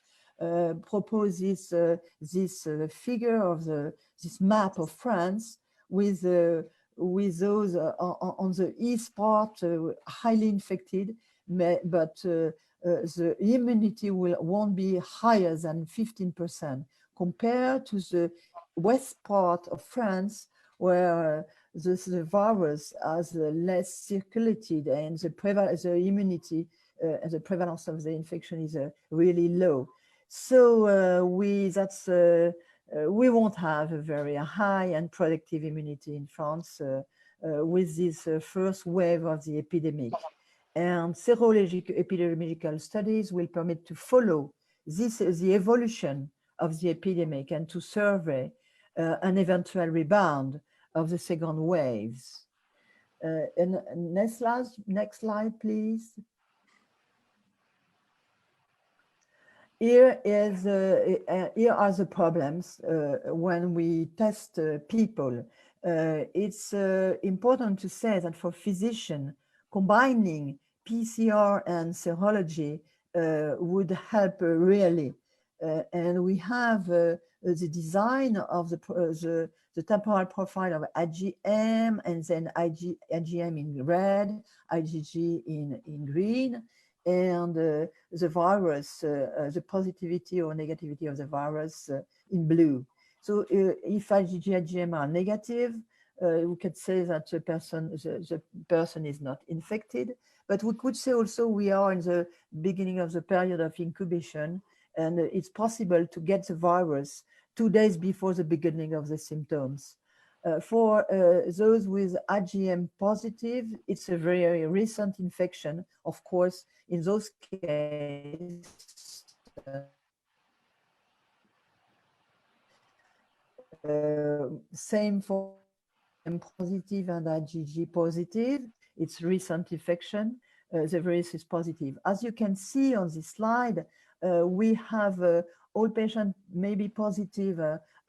proposes this figure of this map of France with those on the east part highly infected, but the immunity won't be higher than 15% compared to the west part of France, where the virus has less circulated and the immunity and the prevalence of the infection is really low. So we won't have a very high and productive immunity in France with this first wave of the epidemic. And serological epidemiological studies will permit to follow the evolution of the epidemic and to survey an eventual rebound of the second waves. And next slide, please. Here are the problems when we test people. It's important to say that for physicians, combining PCR and serology would help really. And we have the design of the temporal profile of IgM, and then IgM in red, IgG in green, and the virus, the positivity or negativity of the virus in blue. So if IgG, IgM are negative, we could say that the person is not infected, but we could say also we are in the beginning of the period of incubation, and it's possible to get the virus 2 days before the beginning of the symptoms. For those with IgM positive, it's a very recent infection. Of course, in those cases, same for IgM positive and IgG positive. It's recent infection. The virus is positive. As you can see on this slide, we have all patients may be positive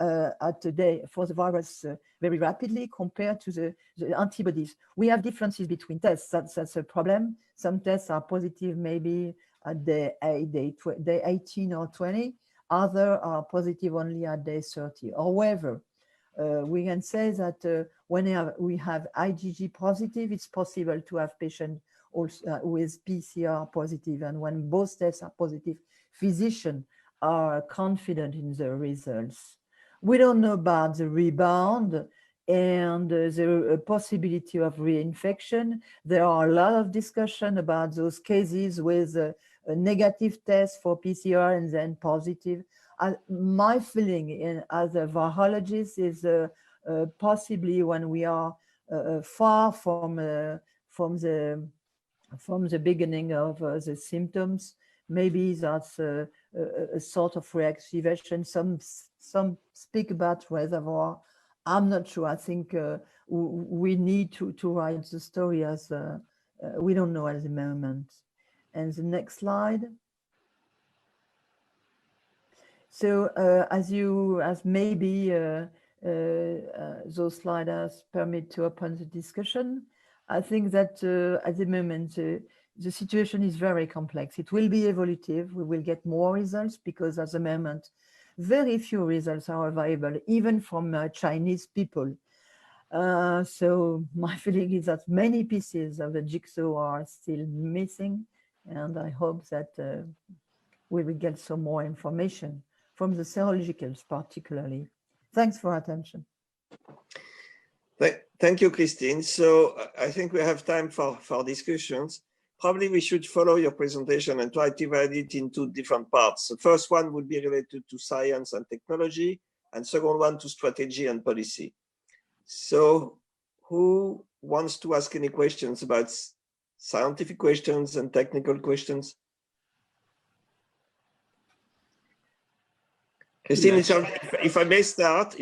at today for the virus very rapidly compared to the antibodies. We have differences between tests. That's a problem. Some tests are positive maybe at day 18 or 20. Others are positive only at day 30. However, we can say that when we have IgG positive, it's possible to have patients also with PCR positive. And when both tests are positive, physicians are confident in the results. We don't know about the rebound and the possibility of reinfection. There are a lot of discussion about those cases with a negative test for PCR and then positive. My feeling as a virologist is possibly when we are far from the beginning of the symptoms, maybe that's a sort of reactivation. Some speak about reservoir. I'm not sure. I think we need to write the story as we don't know at the moment. And the next slide. So as maybe those sliders permit to open the discussion, I think that at the moment the situation is very complex. It will be evolutive. We will get more results because at the moment very few results are available, even from Chinese people. So my feeling is that many pieces of the jigsaw are still missing, and I hope that we will get some more information from the serologicals particularly. Thanks for attention. Thank you, Christine. So I think we have time for discussions. Probably we should follow your presentation and try to divide it into different parts. The first one would be related to science and technology, and second one to strategy and policy. So who wants to ask any questions about scientific questions and technical questions? Christine, if I may start,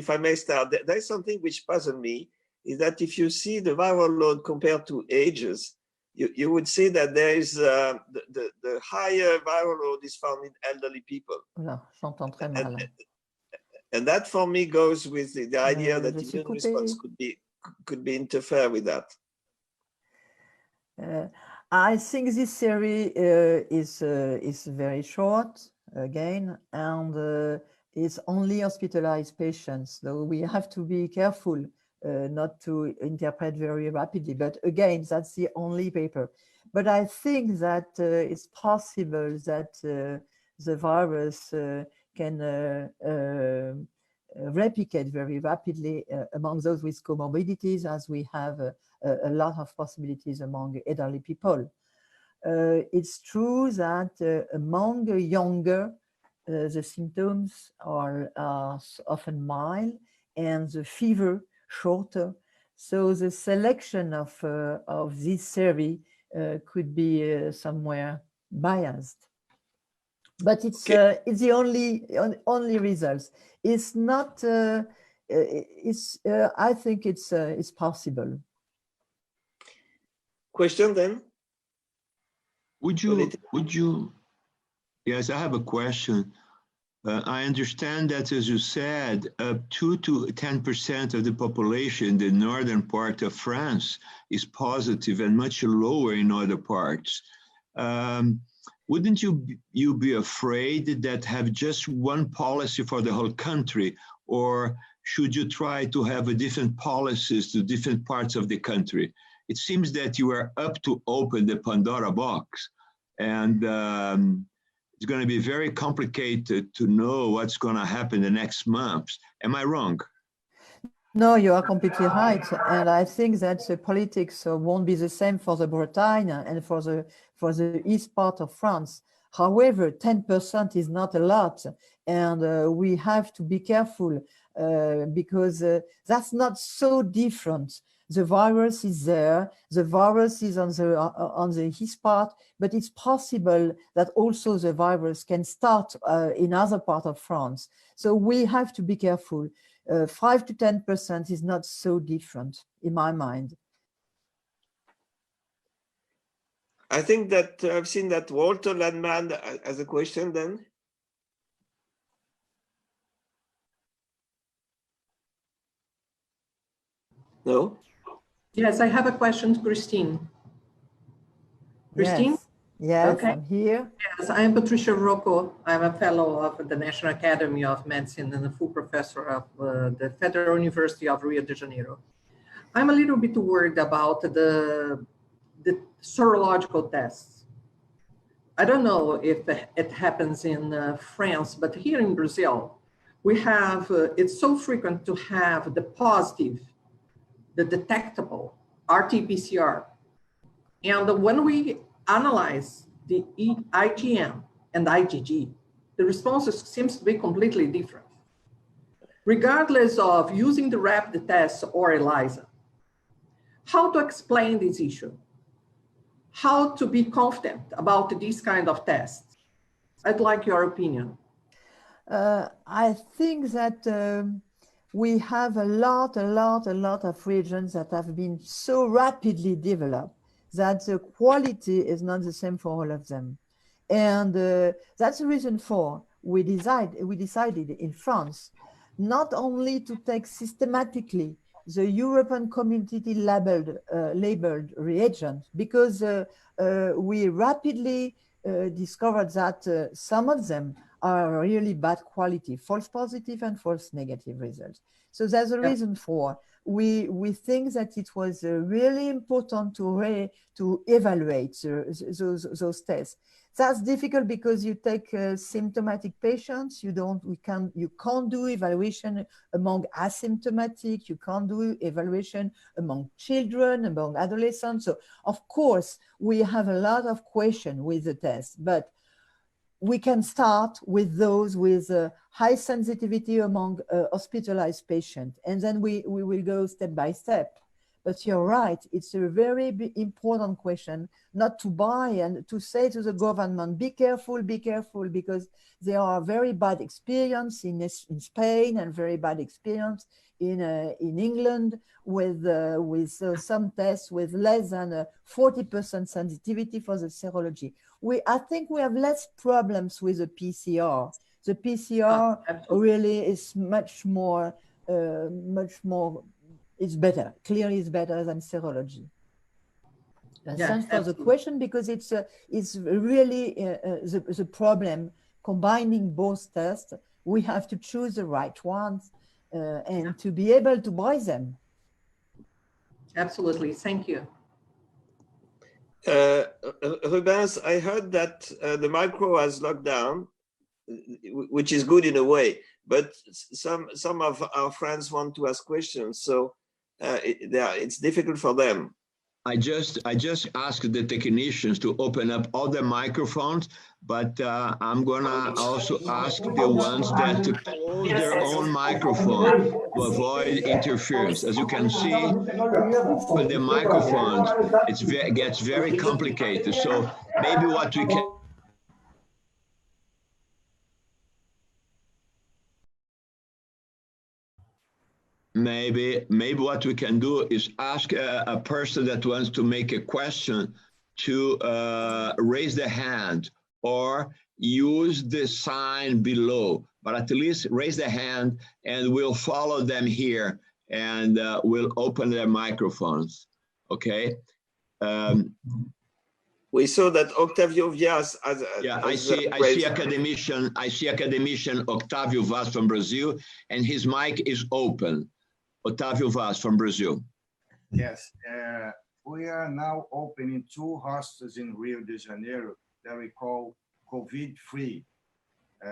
there's something which puzzles me, is that if you see the viral load compared to ages, you would see that there is the higher viral load is found in elderly people. Voilà, j'entends très mal. And that for me goes with the idea that the immune response could be interfere with that. I think this theory is very short again, and it's only hospitalized patients. So we have to be careful not to interpret very rapidly. But again, that's the only paper. But I think that it's possible that the virus can replicate very rapidly among those with comorbidities, as we have a lot of possibilities among elderly people. It's true that among younger, the symptoms are often mild and the fever shorter. So the selection of this theory could be somewhere biased. But it's the only results. It's not. I think it's possible. Question then? Would you? Yes, I have a question. I understand that, as you said, 2 to 10% of the population in the northern part of France is positive and much lower in other parts. Wouldn't you be afraid that have just one policy for the whole country, or should you try to have a different policies to different parts of the country? It seems that you are up to open the Pandora box, and it's going to be very complicated to know what's going to happen the next months. Am I wrong? No, you are completely right. And I think that the politics won't be the same for the Bretagne and for the east part of France. However, 10% is not a lot. And we have to be careful because that's not so different. The virus is there, the virus is on the east part, but it's possible that also the virus can start in other part of France. So we have to be careful. 5 to 10% is not so different in my mind. I think that I've seen that Walter Landman has a question then. No? Yes, I have a question to Christine. Christine? Yes, okay. I'm here. Yes, I'm Patricia Rocco. I'm a fellow of the National Academy of Medicine and a full professor of the Federal University of Rio de Janeiro. I'm a little bit worried about the serological tests. I don't know if it happens in France, but here in Brazil, we have, it's so frequent to have the positive, the detectable RT-PCR. And when we analyze the IgM and IgG, the responses seems to be completely different, regardless of using the rapid test or ELISA. How to explain this issue? How to be confident about this kind of tests? I'd like your opinion. I think that we have a lot of regions that have been so rapidly developed that the quality is not the same for all of them. And that's the reason for we decided in France not only to take systematically the European community labeled reagent, because we rapidly discovered that some of them are really bad quality, false positive and false negative results. So there's a reason for we think that it was really important to evaluate those tests. That's difficult because you take symptomatic patients. You can't do evaluation among asymptomatic. You can't do evaluation among children, among adolescents. So of course we have a lot of questions with the test, but we can start with those with high sensitivity among hospitalized patients, and then we will go step by step. But you're right, it's a very important question not to buy and to say to the government, be careful, because there are very bad experience in Spain and very bad experience in England with some tests with less than 40% sensitivity for the serology. I think we have less problems with the PCR. The PCR really is much more, it's better, clearly it's better than serology. Thanks for the question, because it's really the problem combining both tests. We have to choose the right ones and to be able to buy them. Absolutely, thank you. Rubens, I heard that the micro has locked down, which is good in a way, but some of our friends want to ask questions, so it's difficult for them. I just asked the technicians to open up all the microphones, but I'm gonna also ask the ones that to close their own microphone to avoid interference. As you can see, with the microphones, it gets very complicated. So maybe what we can Maybe what we can do is ask a person that wants to make a question to raise the hand or use the sign below, but at least raise the hand and we'll follow them here and we'll open their microphones, okay? We saw that Octavio Vaz I see academician Octavio Vaz from Brazil, and his mic is open. Otávio Vaz from Brazil. Yes, we are now opening 2 hospitals in Rio de Janeiro that we call COVID-free.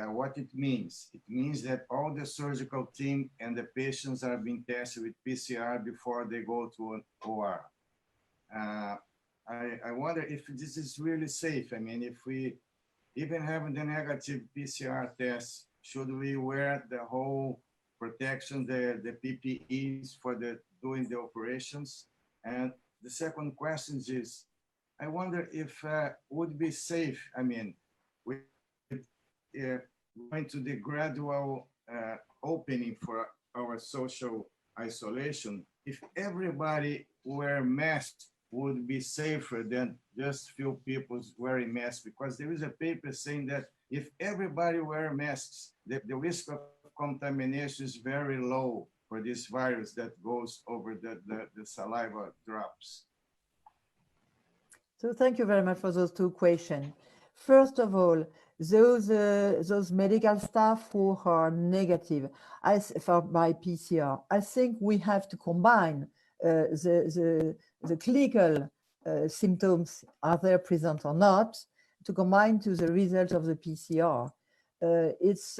What it means? It means that all the surgical team and the patients are being tested with PCR before they go to an OR. I wonder if this is really safe. I mean, if we even have the negative PCR test, should we wear the whole protection, the PPEs for doing the operations? And the second question is, I wonder if would be safe, I mean, with going to the gradual opening for our social isolation, if everybody wear masks, would be safer than just few people wearing masks, because there is a paper saying that if everybody wear masks, the risk of contamination is very low for this virus that goes over the saliva drops. So thank you very much for those 2 questions. First of all, those medical staff who are negative by PCR, I think we have to combine the clinical symptoms, are they present or not, to combine to the result of the PCR. It's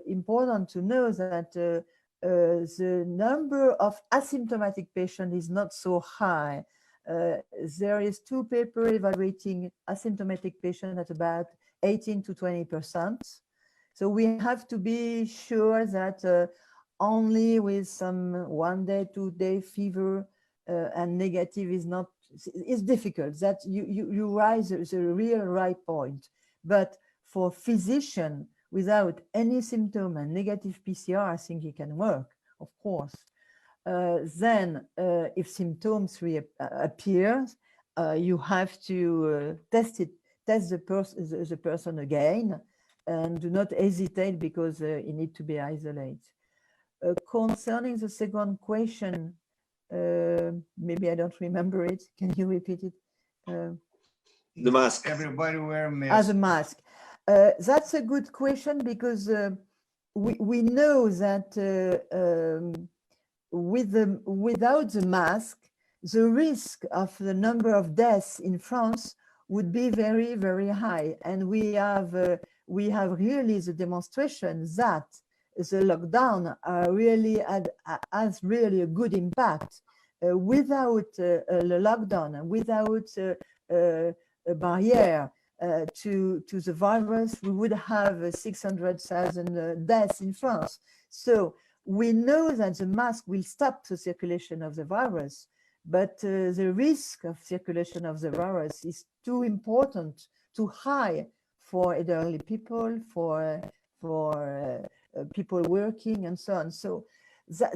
important to know that the number of asymptomatic patients is not so high. There is 2 papers evaluating asymptomatic patients at about 18 to 20%. So we have to be sure that only with some 1 day, 2 day fever and negative is difficult, that you rise the real right point. But for physician without any symptom and negative PCR, I think it can work, of course. Then if symptoms appear, you have to test the person again, and do not hesitate, because you need to be isolated. Concerning the second question, maybe I don't remember it. Can you repeat it? The mask. Everybody wear masks. As a mask. That's a good question, because we know that without the mask, the risk of the number of deaths in France would be very, very high. And we have really the demonstration that the lockdown really has really a good impact. Without the lockdown, without a barrier to the virus, we would have 600,000 deaths in France. So we know that the mask will stop the circulation of the virus, but the risk of circulation of the virus is too important, too high for elderly people, for people working and so on. So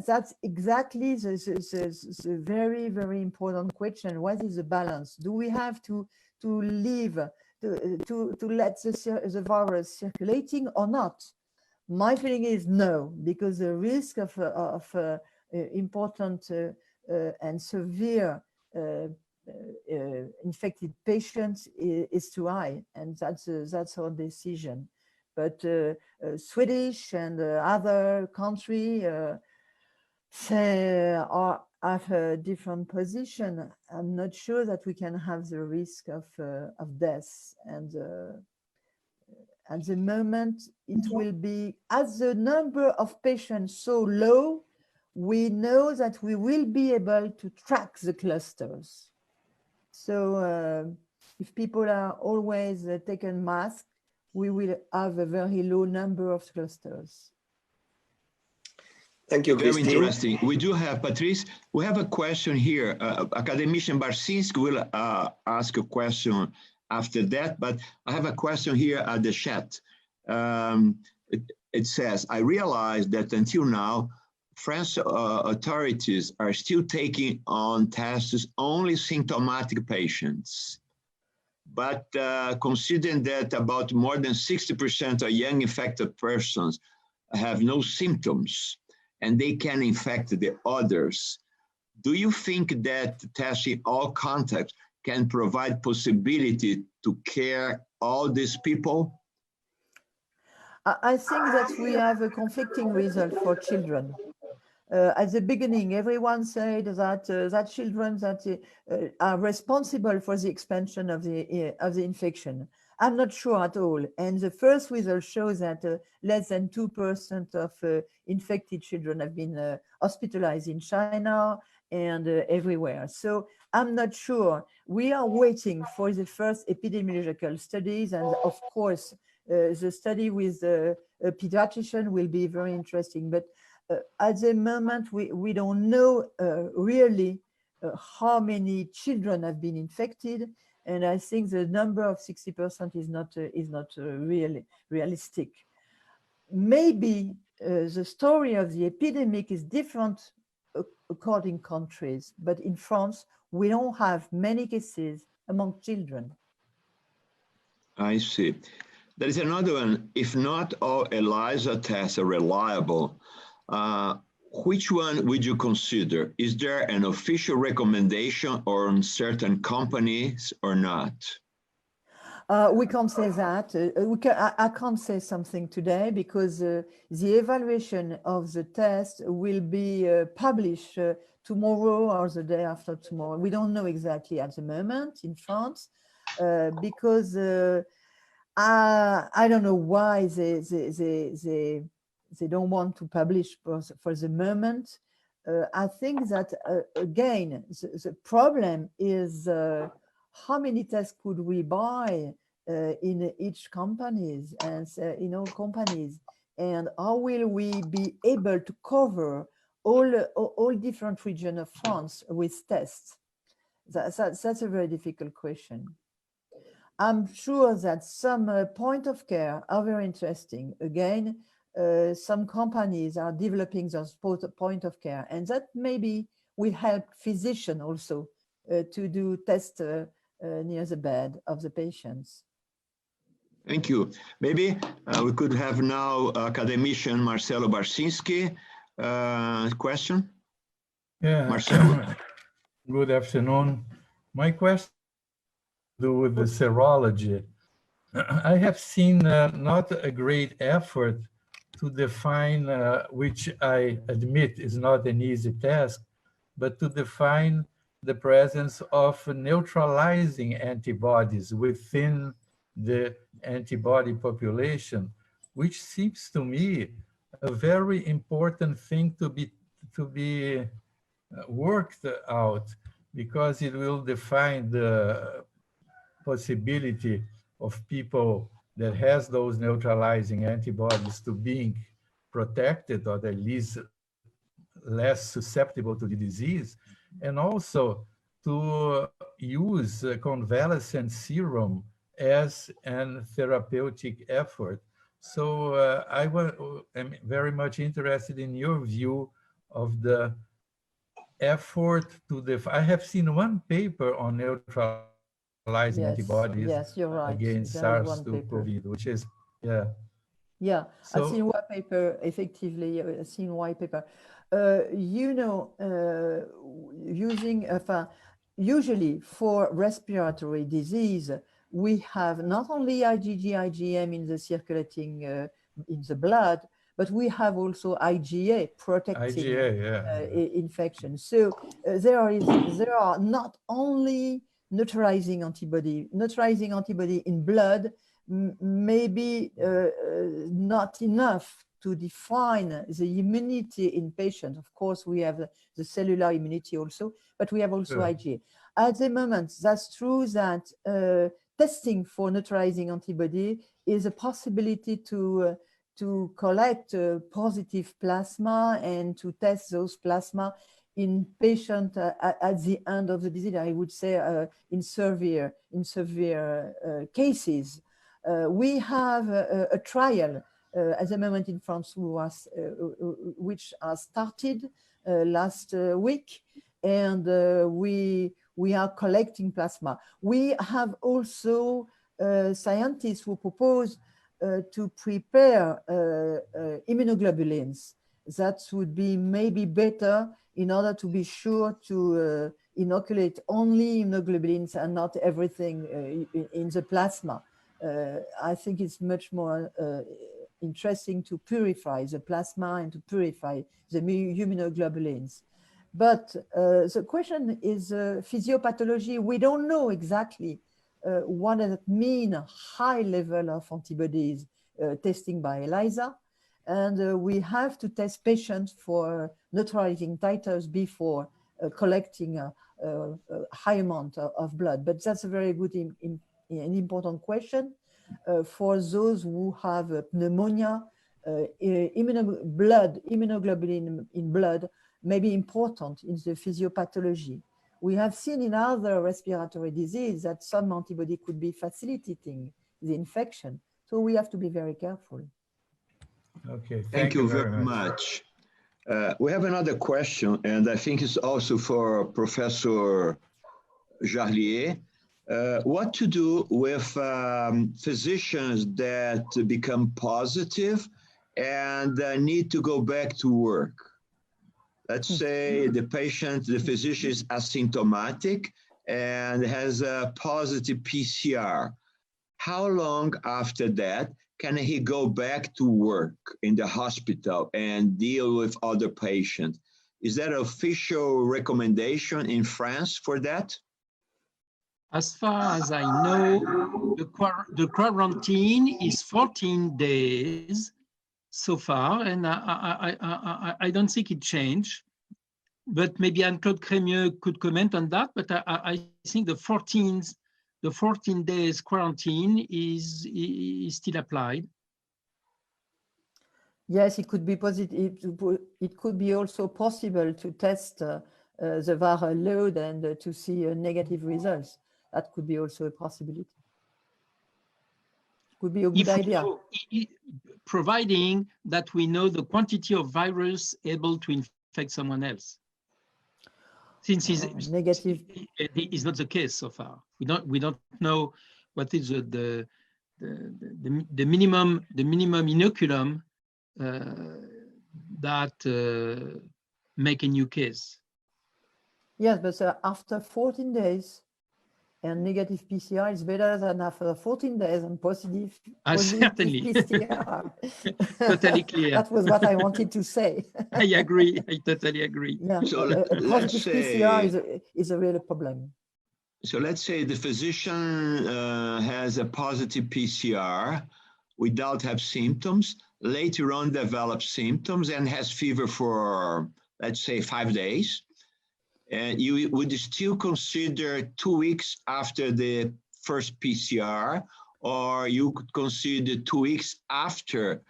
that's exactly the very, very important question. What is the balance? Do we have to leave, to let the virus circulating or not? My feeling is no, because the risk of important and severe infected patients is too high, and that's our decision. But Swedish and other country have a different position. I'm not sure that we can have the risk of death, and at the moment it will be, as the number of patients so low, we know that we will be able to track the clusters. So if people are always taken masks, we will have a very low number of clusters. Thank you, Very Christine. interesting. We do have, Patrice, we have a question here. Academician Barsinski will ask a question after that, but I have a question here at the chat. It says, I realize that until now, French authorities are still taking on tests only symptomatic patients. But considering that about more than 60% of young infected persons have no symptoms and they can infect the others, do you think that testing all contacts can provide possibility to care all these people? I think that we have a conflicting result for children. At the beginning, everyone said that children that are responsible for the expansion of the infection. I'm not sure at all. And the first result shows that less than 2% of infected children have been hospitalized in China and everywhere. So I'm not sure. We are waiting for the first epidemiological studies, and of course, the study with a pediatrician will be very interesting. But at the moment, we don't know really how many children have been infected, and I think the number of 60% is not really realistic. Maybe the story of the epidemic is different according to countries, but in France, we don't have many cases among children. I see. There is another one. If not all ELISA tests are reliable, which one would you consider? Is there an official recommendation on certain companies or not? We can't say that. I can't say something today because the evaluation of the test will be published tomorrow or the day after tomorrow. We don't know exactly at the moment in France because I don't know why they don't want to publish for the moment. I think that, again, the problem is how many tests could we buy in each companies and in all companies, and how will we be able to cover all different regions of France with tests? That's a very difficult question. I'm sure that some point of care are very interesting. Again, some companies are developing those point of care, and that maybe will help physicians also to do tests near the bed of the patients. Thank you. Maybe we could have now academician Marcelo Barsinski question. Yeah, Marcelo. Good afternoon. My question has to do with the serology. I have seen not a great effort to define, which I admit is not an easy task, but to define the presence of neutralizing antibodies within the antibody population, which seems to me a very important thing to be worked out, because it will define the possibility of people that has those neutralizing antibodies to being protected, or at least less susceptible to the disease, and also to use convalescent serum as a therapeutic effort. So I'm very much interested in your view of the effort to I have seen one paper on neutralizing antibodies yes, you're right. against SARS-CoV, which is, yeah. Yeah, So, I've seen one paper, effectively, I've seen one paper. You know, using, usually for respiratory disease, we have not only IgG, IgM in the circulating, in the blood, but we have also IgA protecting infection. So there are not only neutralizing antibody in blood, maybe not enough to define the immunity in patients. Of course, we have the cellular immunity also, but we have also IgA. At the moment, that's true that testing for neutralizing antibody is a possibility to collect positive plasma and to test those plasma in patients at the end of the disease. I would say in severe cases. We have a trial at the moment in France which has started last week, and we are collecting plasma. We have also scientists who propose to prepare immunoglobulins that would be maybe better in order to be sure to inoculate only immunoglobulins and not everything in the plasma. I think it's much more interesting to purify the plasma and to purify the immunoglobulins. But the question is physiopathology. We don't know exactly what does it mean, high level of antibodies testing by ELISA. And we have to test patients for neutralizing titers before collecting a high amount of blood. But that's a very good an important question for those who have pneumonia. Immunoglobulin in blood may be important in the physiopathology. We have seen in other respiratory disease that some antibody could be facilitating the infection. So we have to be very careful. Okay, thank you very much. We have another question, and I think it's also for Professor Jarlier. What to do with physicians that become positive and need to go back to work? Let's say the physician is asymptomatic and has a positive PCR. How long after that can he go back to work in the hospital and deal with other patients? Is there an official recommendation in France for that? As far as I know, the quarantine is 14 days so far, and I don't think it changed. But maybe Anne-Claude Crémieux could comment on that. But I think the 14 days quarantine is still applied. Yes, it could be positive. It could be also possible to test the viral load and to see negative results. That could be also a possibility. Could be a good idea. Providing that we know the quantity of virus able to infect someone else. Since negative is not the case so far. We don't know what is the minimum inoculum that make a new case. Yes, but after 14 days, And negative PCR is better than after 14 days and positive Certainly. PCR. Totally clear. That was what I wanted to say. I agree. I totally agree. Yeah, So positive let's PCR say, is a real problem. so let's say the physician has a positive PCR without have symptoms, later on develops symptoms and has fever for, let's say, 5 days. And you would still consider 2 weeks after the first PCR, or you could consider 2 weeks after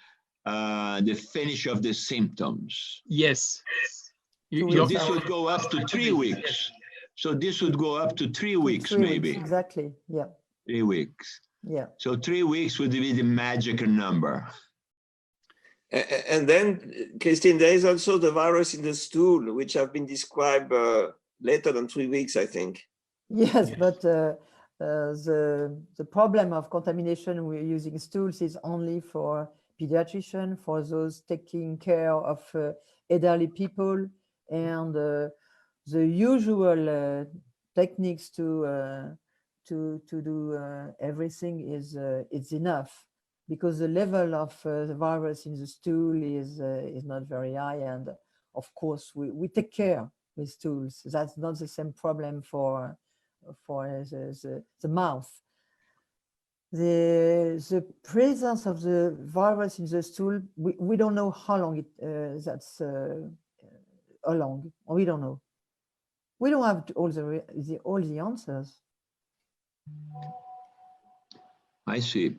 the finish of the symptoms. Yes. So this would go up to 3 weeks. So this would go up to 3 weeks, 3 maybe. weeks, exactly. Yeah. 3 weeks. Yeah. So 3 weeks would be the magic number. And then, Christine, there is also the virus in the stool, which have been described later than 3 weeks, I think. Yes, but the problem of contamination we're using stools is only for pediatricians, for those taking care of elderly people, and the usual techniques to do everything is enough, because the level of the virus in the stool is not very high, and of course we take care with stools. That's not the same problem for the mouth. The presence of the virus in the stool, we don't know how long how long. We don't know. We don't have all the answers. I see.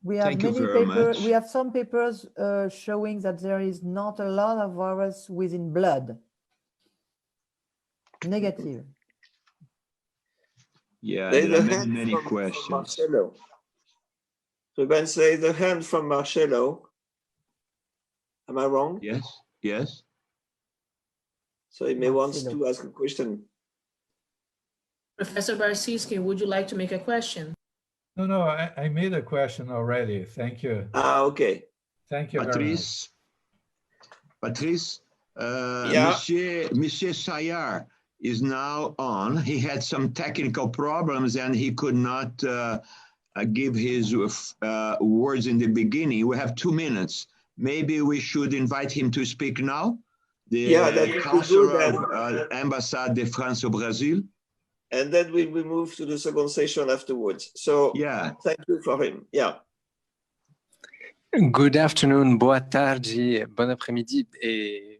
We have Thank you many very papers. much. We have some papers showing that there is not a lot of virus within blood. Negative. Yeah, There's there a are hand many from questions. Marcelo. So Ben say the hand from Marcelo. Am I wrong? Yes, yes. So he may want Marcelo. to ask a question. Professor Barsiski, would you like to make a question? No, I made a question already. Thank you. Ah, okay. Thank you very much. Patrice, Yeah. Monsieur Sayar is now on. He had some technical problems and he could not give his words in the beginning. We have 2 minutes. Maybe we should invite him to speak now. Yeah, that would be Counselor good, of Ambassade de France au Brésil. And then we will move to the second session afterwards. So Yeah. thank you for him. Yeah. Good afternoon, boa tarde, bon après-midi, et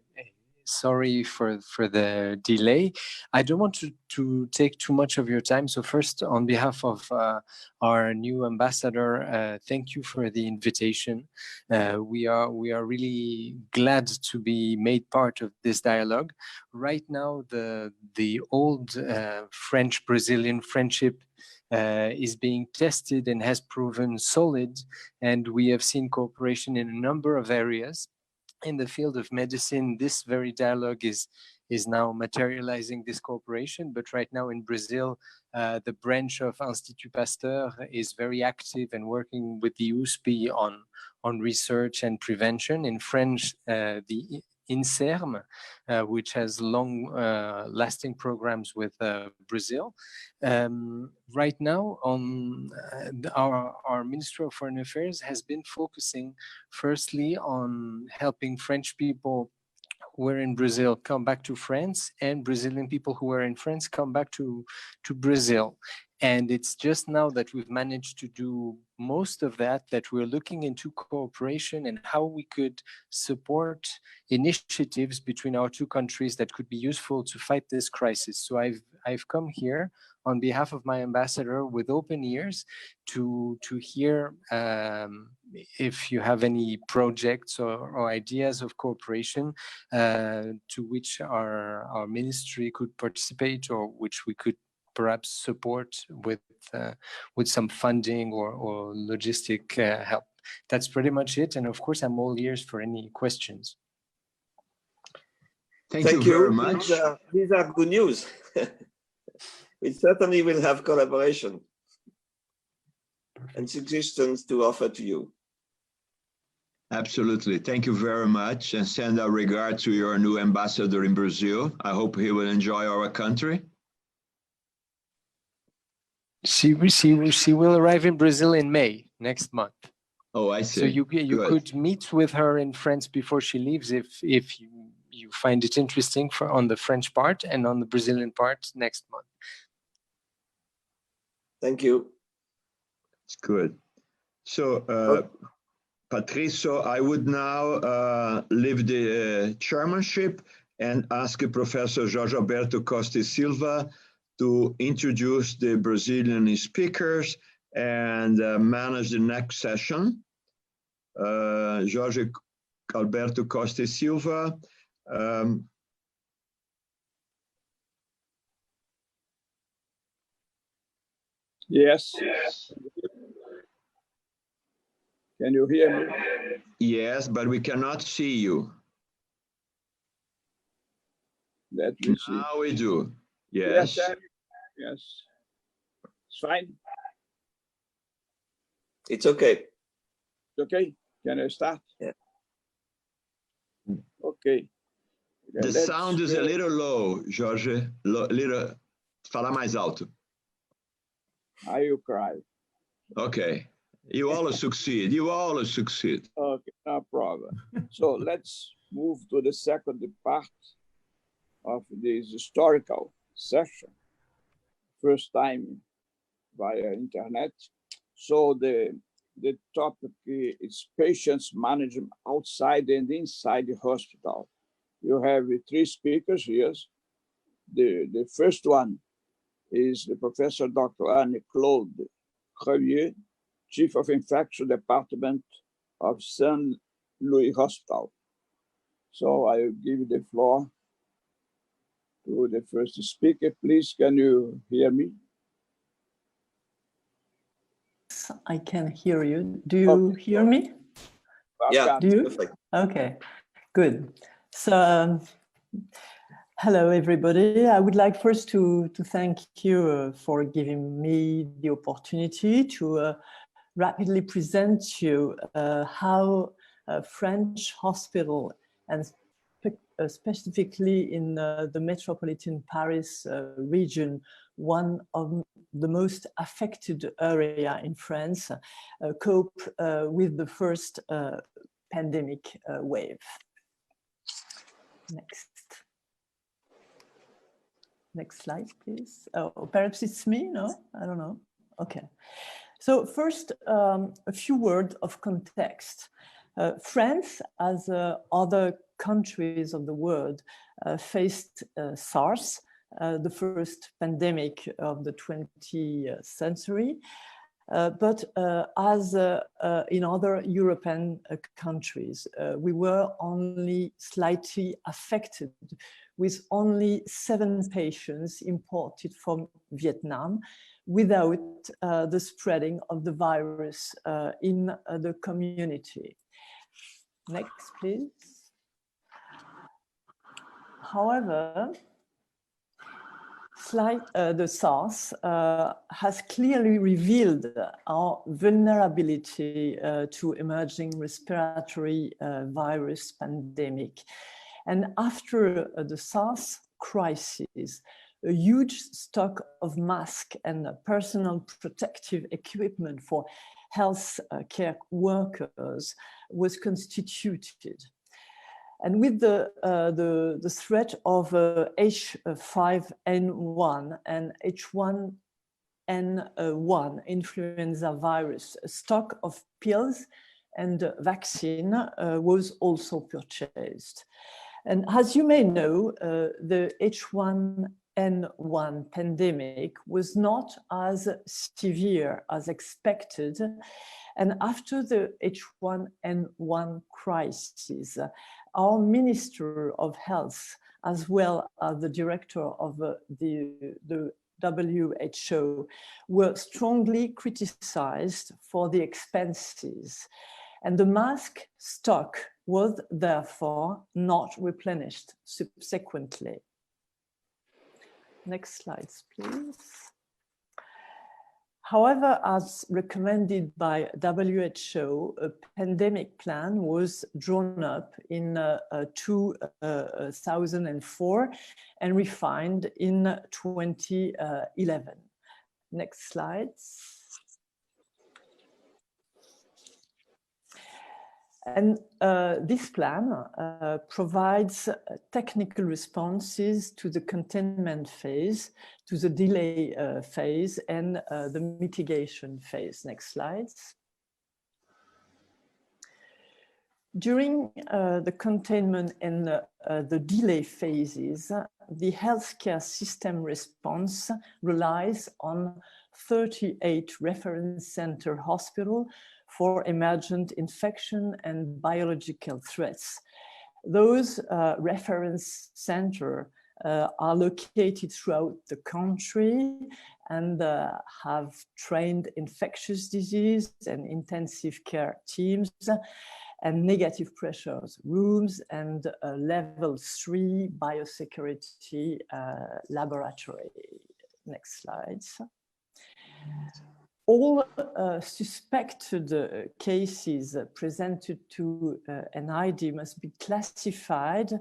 sorry for the delay. I don't want to take too much of your time. So first, on behalf of our new ambassador, thank you for the invitation. We are really glad to be made part of this dialogue. Right now, the old French-Brazilian friendship is being tested and has proven solid, and we have seen cooperation in a number of areas. In the field of medicine, this very dialogue is now materializing this cooperation, but right now in Brazil, the branch of Institut Pasteur is very active and working with the USP on research and prevention. In French, the INSERM, which has long-lasting programs with Brazil. Right now, our Ministry of Foreign Affairs has been focusing firstly on helping French people who are in Brazil come back to France, and Brazilian people who are in France come back to Brazil. And it's just now that we've managed to do most of that we're looking into cooperation and how we could support initiatives between our two countries that could be useful to fight this crisis. So I've come here on behalf of my ambassador with open ears to hear if you have any projects or ideas of cooperation to which our ministry could participate, or which we could perhaps support with some funding or logistic help. That's pretty much it. And of course, I'm all ears for any questions. Thank you very much. These are good news. We certainly will have collaboration and suggestions to offer to you. Absolutely. Thank you very much, and send our regard to your new ambassador in Brazil. I hope he will enjoy our country. She will arrive in Brazil in May next month. Oh, I see. So you Good. could meet with her in France before she leaves if you find it interesting on the French part, and on the Brazilian part next month. Thank you. It's good. So, Patrice, so I would now leave the chairmanship and ask Professor Jorge Alberto Costa Silva to introduce the Brazilian speakers and manage the next session. Jorge Alberto Costa Silva. Yes. Can you hear me? Yes, but we cannot see you. Let me see. Now we do. Yes. Yes. Yes. It's fine. It's okay. It's okay. Can I start? Yeah. Okay. The sound is a little low, Jorge. Little. Fala mais alto. I will cry. Okay. You always succeed. You always succeed. Okay, no problem. So let's move to the second part of this historical session. First time via internet. So the topic is patients management outside and inside the hospital. You have 3 speakers here. The first one is the Professor Dr. Anne-Claude Jarlier, Chief of Infection Department of St. Louis Hospital. So I will give the floor to the first speaker. Please, can you hear me? I can hear you. Do you hear me? Yeah, Do you? perfect. Okay, good. So, hello, everybody. I would like first to thank you for giving me the opportunity to rapidly present you how French hospital, and specifically in the metropolitan Paris region, one of the most affected area in France, cope with the first pandemic wave. Next slide, please. Oh, perhaps it's me, no? I don't know. Okay. So first, a few words of context. France, as other countries of the world, faced SARS, the first pandemic of the 20th century. But as in other European countries, we were only slightly affected, with only 7 patients imported from Vietnam, without the spreading of the virus in the community. Next, please. However, the SARS has clearly revealed our vulnerability to emerging respiratory virus pandemic. And after the SARS crisis, a huge stock of masks and personal protective equipment for health care workers was constituted. And with the threat of H5N1 and H1N1 influenza virus, a stock of pills and vaccine was also purchased. And as you may know, the H1N1 pandemic was not as severe as expected. And after the H1N1 crisis, our Minister of Health, as well as the director of the WHO, were strongly criticized for the expenses. And the mask stock was therefore not replenished subsequently. Next slides, please. However, as recommended by WHO, a pandemic plan was drawn up in 2004 and refined in 2011. Next slides. And this plan provides technical responses to the containment phase, to the delay phase, and the mitigation phase. Next slides. During the containment and the delay phases, the healthcare system response relies on 38 reference center hospitals for emergent infection and biological threats. Those reference centers are located throughout the country and have trained infectious disease and intensive care teams and negative pressures rooms and level 3 biosecurity laboratory. Next slides. All suspected cases presented to an ID must be classified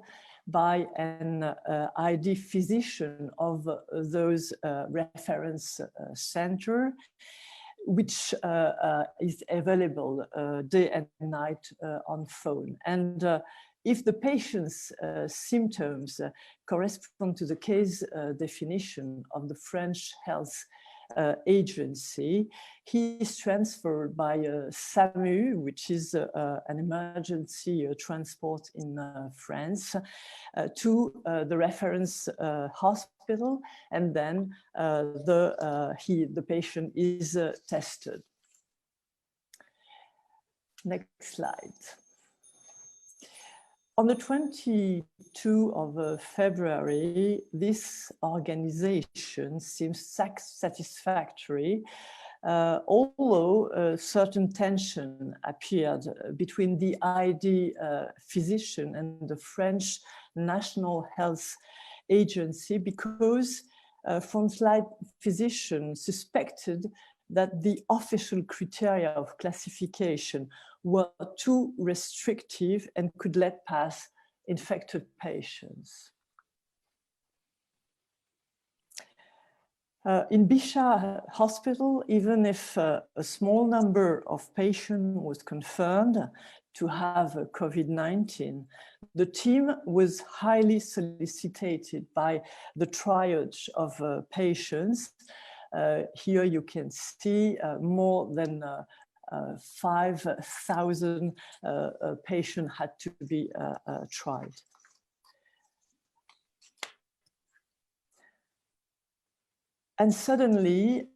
by an ID physician of those reference center, which is available day and night on phone. And if the patient's symptoms correspond to the case definition of the French health agency, he is transferred by SAMU, which is an emergency transport in France, to the reference hospital, and then the patient is tested. Next slide. On the 22nd of February, this organization seems satisfactory, although a certain tension appeared between the ID physician and the French National Health Agency, because frontline physicians suspected that the official criteria of classification were too restrictive and could let pass infected patients. In Bichat Hospital, even if a small number of patients was confirmed to have COVID-19, the team was highly solicited by the triage of patients. Here you can see more than 5,000 patients had to be tried. And suddenly,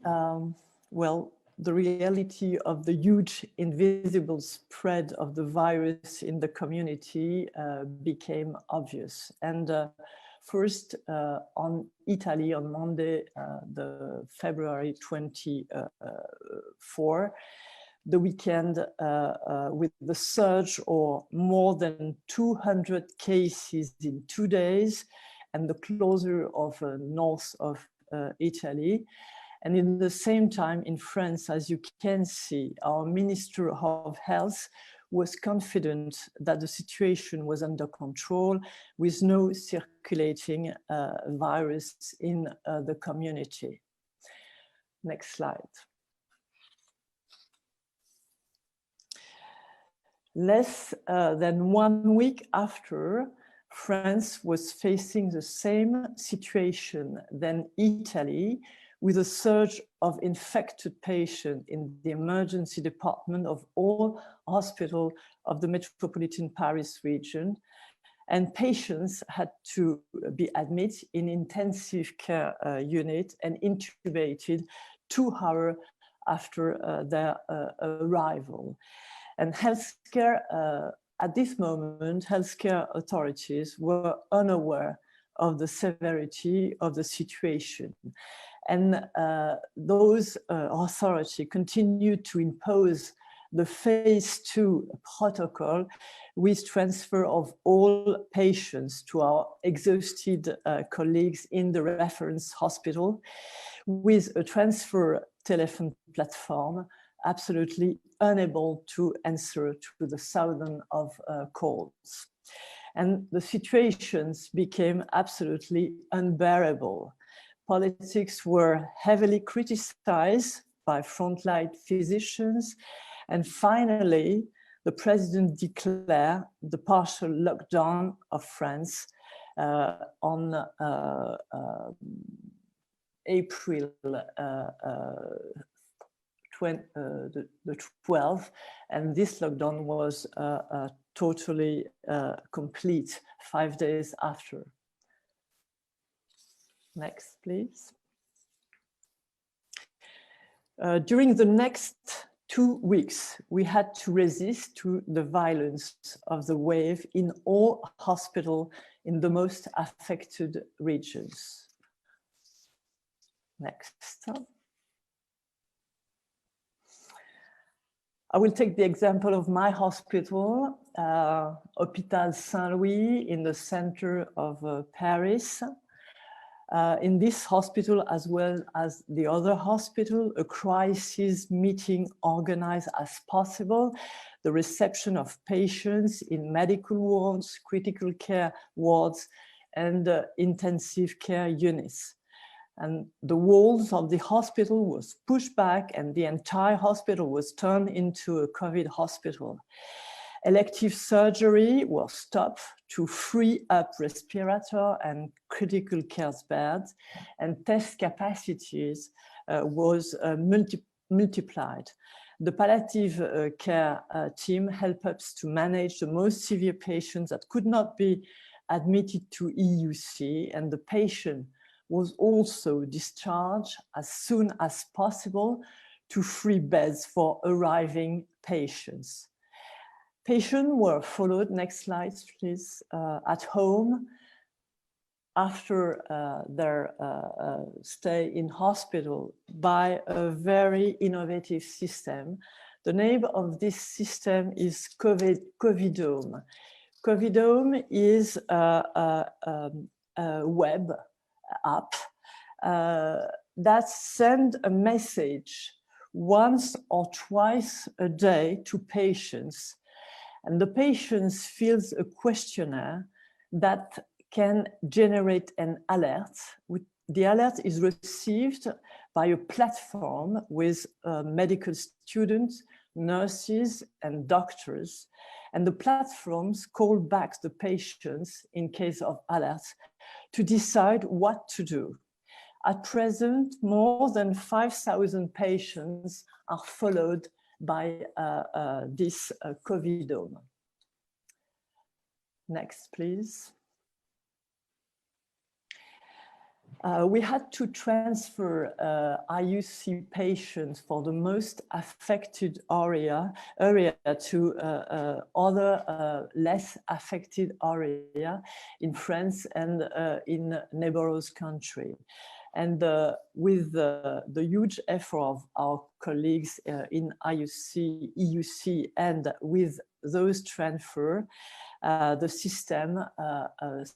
well, the reality of the huge invisible spread of the virus in the community became obvious. And first, on Italy, on Monday, the February 24, the weekend with the surge or more than 200 cases in 2 days and the closure of north of Italy. And in the same time in France, as you can see, our Minister of Health was confident that the situation was under control with no circulating virus in the community. Next slide. Less than 1 week after, France was facing the same situation than Italy, with a surge of infected patients in the emergency department of all hospitals of the metropolitan Paris region. And patients had to be admitted in intensive care unit and intubated 2 hours after their arrival. And healthcare, at this moment, healthcare authorities were unaware of the severity of the situation. And those authorities continued to impose the phase 2 protocol with transfer of all patients to our exhausted colleagues in the reference hospital, with a transfer telephone platform absolutely unable to answer to the thousands of calls. And the situations became absolutely unbearable. politics were heavily criticized by frontline physicians. And finally, the president declared the partial lockdown of France on April the 12th, and this lockdown was totally complete 5 days after. Next, please. During the next 2 weeks, we had to resist to the violence of the wave in all hospitals in the most affected regions. Next. I will take the example of my hospital, Hôpital Saint-Louis, in the center of Paris. In this hospital, as well as the other hospital, a crisis meeting organized as possible, the reception of patients in medical wards, critical care wards, and intensive care units. And the walls of the hospital was pushed back and the entire hospital was turned into a COVID hospital. Elective surgery was stopped to free up respirator and critical care beds, and test capacities was multiplied. The palliative care team helped us to manage the most severe patients that could not be admitted to EUC, and the patient was also discharged as soon as possible to free beds for arriving patients. Patients were followed, next slide please, at home after their stay in hospital by a very innovative system. The name of this system is COVIDome. COVIDome is a web app that sends a message once or twice a day to patients, and the patients fills a questionnaire that can generate an alert. The alert is received by a platform with medical students, nurses, and doctors, and the platforms call back the patients in case of alerts to decide what to do. At present, more than 5,000 patients are followed by this COVIDome. Next, please. We had to transfer IUC patients for the most affected area to other less affected area in France and in neighboring country. And with the huge effort of our colleagues in EUC, and with those transfer, the system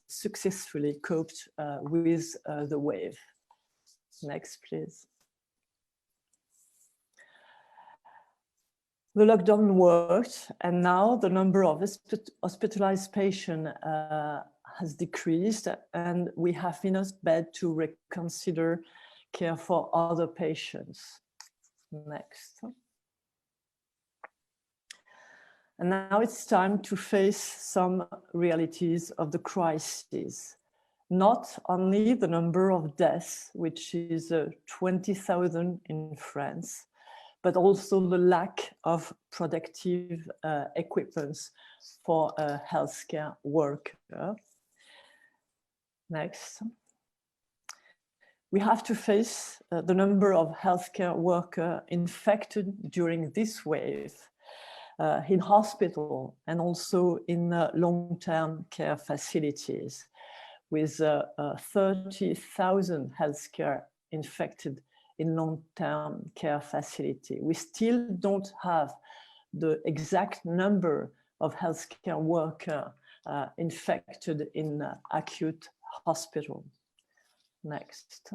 successfully coped with the wave. Next, please. The lockdown worked, and now the number of hospitalized patients has decreased, and we have enough beds to reconsider care for other patients. Next. And now it's time to face some realities of the crisis. Not only the number of deaths, which is 20,000 in France, but also the lack of productive equipment for a healthcare worker. Next. We have to face the number of healthcare workers infected during this wave in hospital and also in long-term care facilities, with 30,000 healthcare infected in long-term care facility. We still don't have the exact number of healthcare workers infected in acute hospital. Next.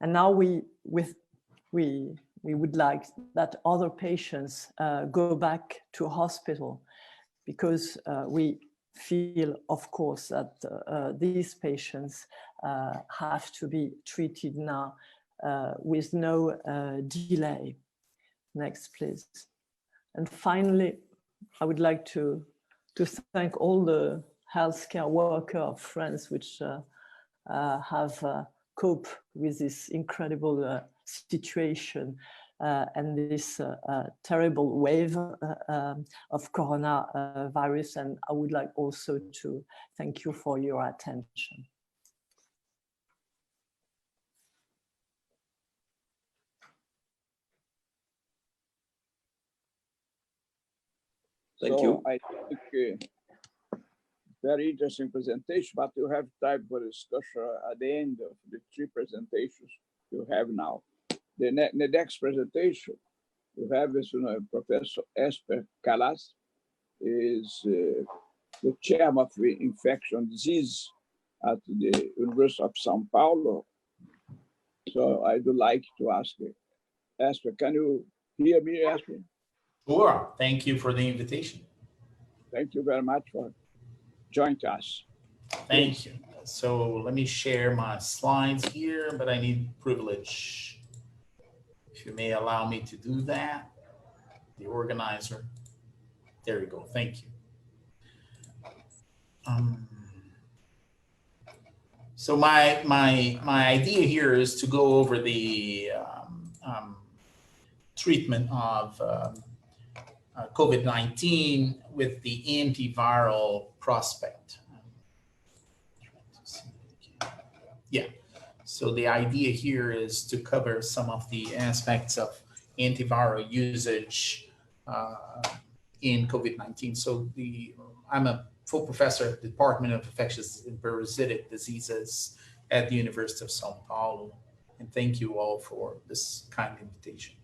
And now we would like that other patients go back to hospital, because we feel, of course, that these patients have to be treated now with no delay. Next, please. And finally, I would like to thank all the healthcare workers of France which have coped with this incredible situation and this terrible wave of coronavirus. And I would like also to thank you for your attention. Thank you. I think very interesting presentation, but you have time for discussion at the end of the 3 presentations you have now. The next presentation you have is Professor Esper Calas, is the chairman of infection disease at the University of São Paulo. So I would like to ask you, Esper, can you hear me, Esper? Sure. Thank you for the invitation. Thank you very much for joining us. Thank you. So let me share my slides here, but I need privilege. If you may allow me to do that, the organizer. There you go. Thank you. So my idea here is to go over the treatment of COVID-19 with the antiviral prospect. Yeah, so the idea here is to cover some of the aspects of antiviral usage in COVID-19. So I'm a full professor at the Department of Infectious and Parasitic Diseases at the University of São Paulo. And thank you all for this kind invitation.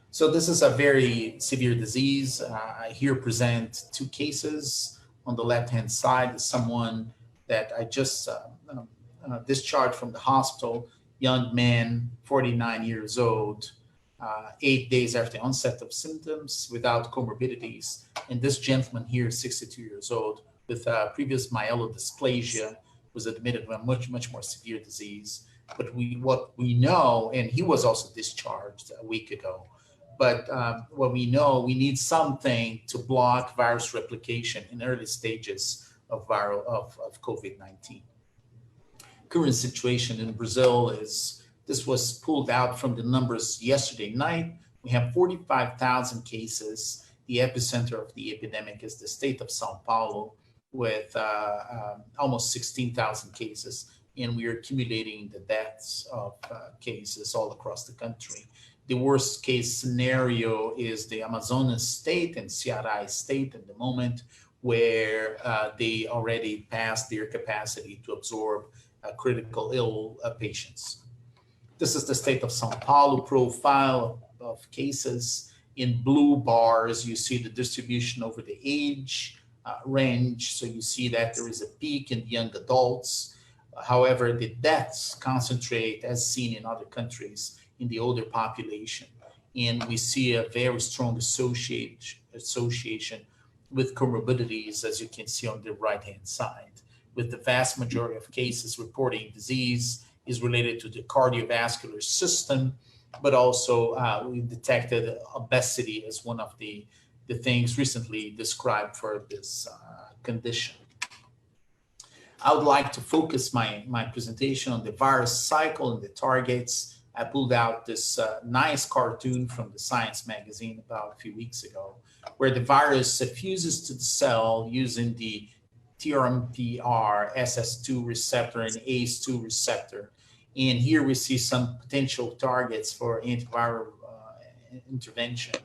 So this is a very severe disease. I here present 2 cases. On the left-hand side is someone that I just discharged from the hospital, young man, 49 years old, 8 days after onset of symptoms without comorbidities. And this gentleman here, 62 years old, with previous myelodysplasia, was admitted with a much more severe disease. But what we know, and he was also discharged a week ago, but what we know, we need something to block virus replication in early stages of COVID-19. Current situation in Brazil is, this was pulled out from the numbers yesterday night. We have 45,000 cases. The epicenter of the epidemic is the state of São Paulo with almost 16,000 cases. And we are accumulating the deaths of cases all across the country. The worst case scenario is the Amazonas state and Ceará state at the moment, where they already passed their capacity to absorb critical ill patients. This is the state of São Paulo profile of cases. In blue bars, you see the distribution over the age range. So you see that there is a peak in young adults. However, the deaths concentrate, as seen in other countries, in the older population. And we see a very strong association with comorbidities, as you can see on the right-hand side, with the vast majority of cases reporting disease is related to the cardiovascular system, but also we detected obesity as one of the things recently described for this condition. I would like to focus my presentation on the virus cycle and the targets. I pulled out this nice cartoon from the Science magazine about a few weeks ago, where the virus fuses to the cell using the TRMPR, SS2 receptor, and ACE2 receptor. And here we see some potential targets for antiviral intervention.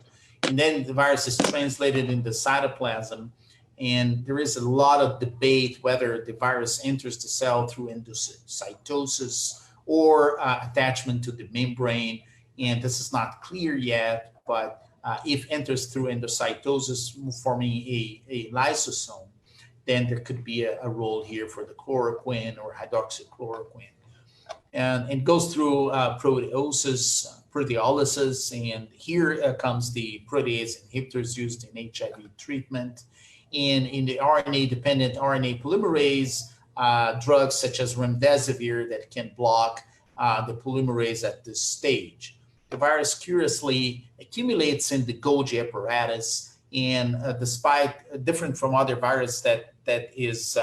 And then the virus is translated into cytoplasm. And there is a lot of debate whether the virus enters the cell through endocytosis or attachment to the membrane. And this is not clear yet, but if enters through endocytosis forming a lysosome, then there could be a role here for the chloroquine or hydroxychloroquine. And it goes through proteolysis, and here comes the protease inhibitors used in HIV treatment. in the RNA-dependent RNA polymerase, drugs such as remdesivir that can block the polymerase at this stage. The virus curiously accumulates in the Golgi apparatus, and despite different from other viruses that is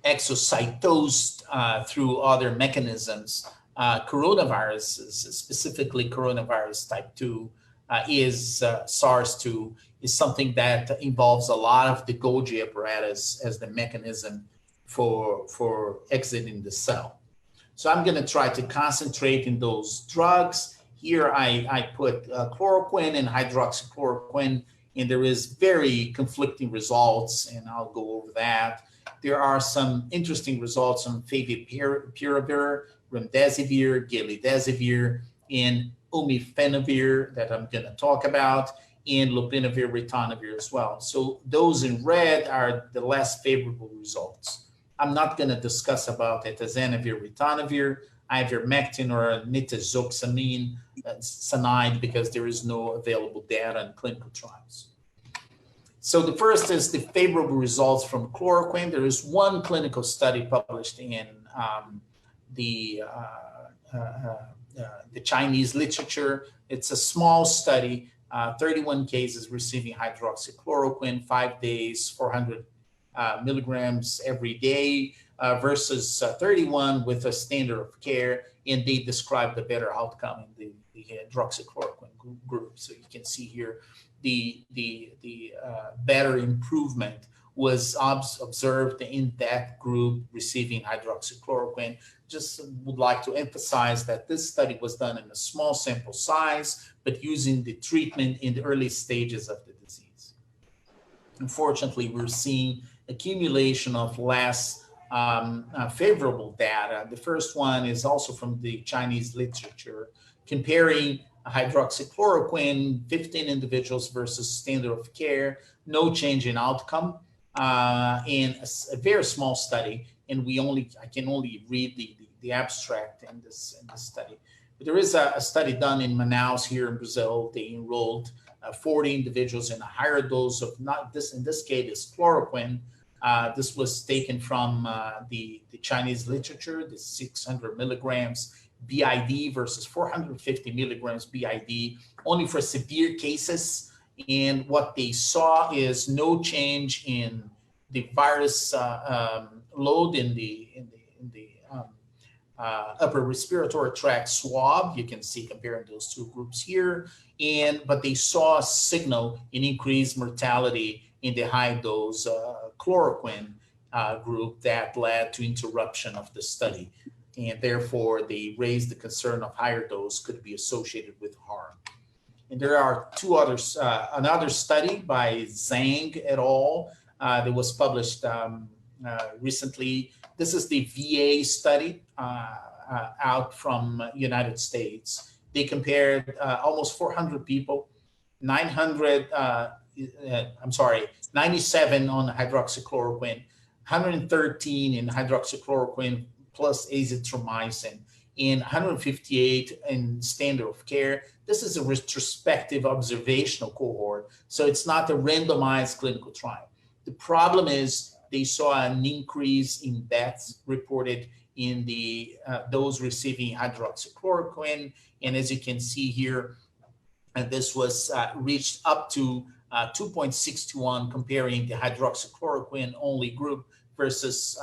exocytosed through other mechanisms, coronaviruses, specifically coronavirus type 2, SARS-2, is something that involves a lot of the Golgi apparatus as the mechanism for exiting the cell. So I'm going to try to concentrate in those drugs. Here I put chloroquine and hydroxychloroquine, and there is very conflicting results, and I'll go over that. There are some interesting results on favipiravir, remdesivir, galidesivir, and omifenavir that I'm going to talk about, and lopinavir, ritonavir as well. So those in red are the less favorable results. I'm not going to discuss about atazanavir, ritonavir, ivermectin, or nitazoxamine cyanide because there is no available data in clinical trials. So the first is the favorable results from chloroquine. There is one clinical study published in the Chinese literature. It's a small study, 31 cases receiving hydroxychloroquine, 5 days, 400 milligrams every day versus 31 with a standard of care, and they described a better outcome in the hydroxychloroquine group. So you can see here the better improvement was observed in that group receiving hydroxychloroquine. Just would like to emphasize that this study was done in a small sample size, but using the treatment in the early stages of the disease. Unfortunately, we're seeing accumulation of less favorable data. The first one is also from the Chinese literature, comparing hydroxychloroquine, 15 individuals versus standard of care, no change in outcome, in a very small study, and I can only read the abstract in this study. But there is a study done in Manaus here in Brazil. They enrolled 40 individuals in a higher dose of in this case is chloroquine. This was taken from the Chinese literature, the 600 milligrams BID versus 450 milligrams BID, only for severe cases. And what they saw is no change in the virus load in the upper respiratory tract swab. You can see comparing those two groups here. But they saw a signal in increased mortality in the high dose chloroquine group that led to interruption of the study. And therefore, they raised the concern of higher dose could be associated with harm. And there are two others, another study by Zhang et al. That was published recently. This is the VA study out from United States. They compared almost 400 people, 97 on hydroxychloroquine, 113 in hydroxychloroquine plus azithromycin, and 158 in standard of care. This is a retrospective observational cohort, so it's not a randomized clinical trial. The problem is they saw an increase in deaths reported in the those receiving hydroxychloroquine, and as you can see here, this was reached up to 2.6 to 1, comparing the hydroxychloroquine only group versus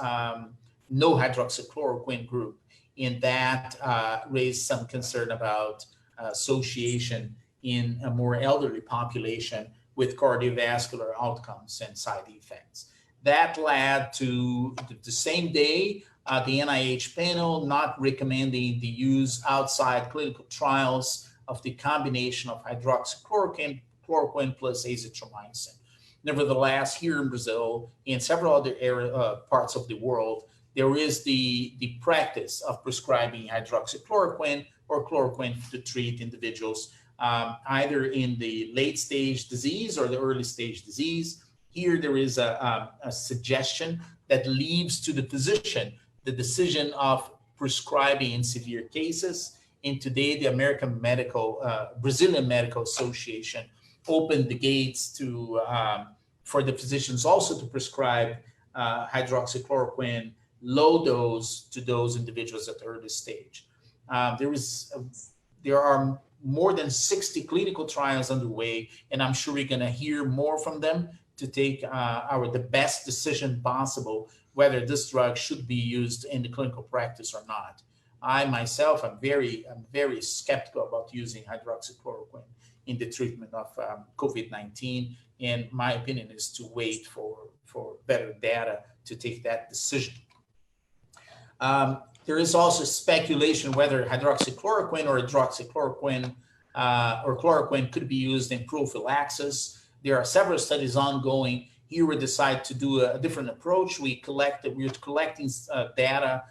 no hydroxychloroquine group. And that raised some concern about association in a more elderly population with cardiovascular outcomes and side effects. That led to the same day, the NIH panel not recommending the use outside clinical trials of the combination of hydroxychloroquine plus azithromycin. Nevertheless, here in Brazil and several other parts of the world, there is the practice of prescribing hydroxychloroquine or chloroquine to treat individuals either in the late stage disease or the early stage disease. Here there is a suggestion that leaves to the physician the decision of prescribing in severe cases. And today the Brazilian Medical Association opened the gates to for the physicians also to prescribe hydroxychloroquine low dose to those individuals at the early stage. There are more than 60 clinical trials underway, and I'm sure we're going to hear more from them to take the best decision possible whether this drug should be used in the clinical practice or not. I myself am very skeptical about using hydroxychloroquine in the treatment of COVID-19, and my opinion is to wait for better data to take that decision. There is also speculation whether hydroxychloroquine or hydroxychloroquine or chloroquine could be used in prophylaxis. There are several studies ongoing. Here we decide to do a different approach. We're collecting data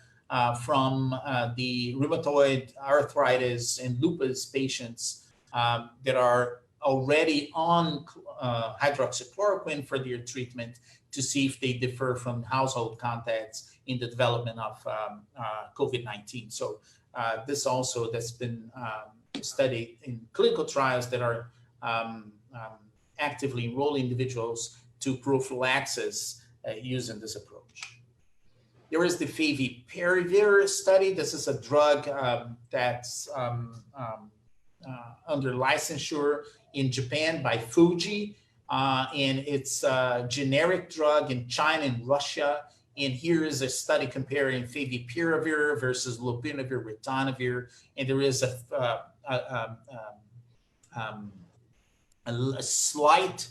from the rheumatoid arthritis and lupus patients that are already on hydroxychloroquine for their treatment to see if they differ from household contacts in the development of COVID-19. So this also that's been studied in clinical trials that are actively enrolling individuals to prophylaxis using this approach. There is the favipiravir study. This is a drug that's under licensure in Japan by Fuji, and it's a generic drug in China and Russia. And here is a study comparing favipiravir versus lopinavir ritonavir, and there is a slight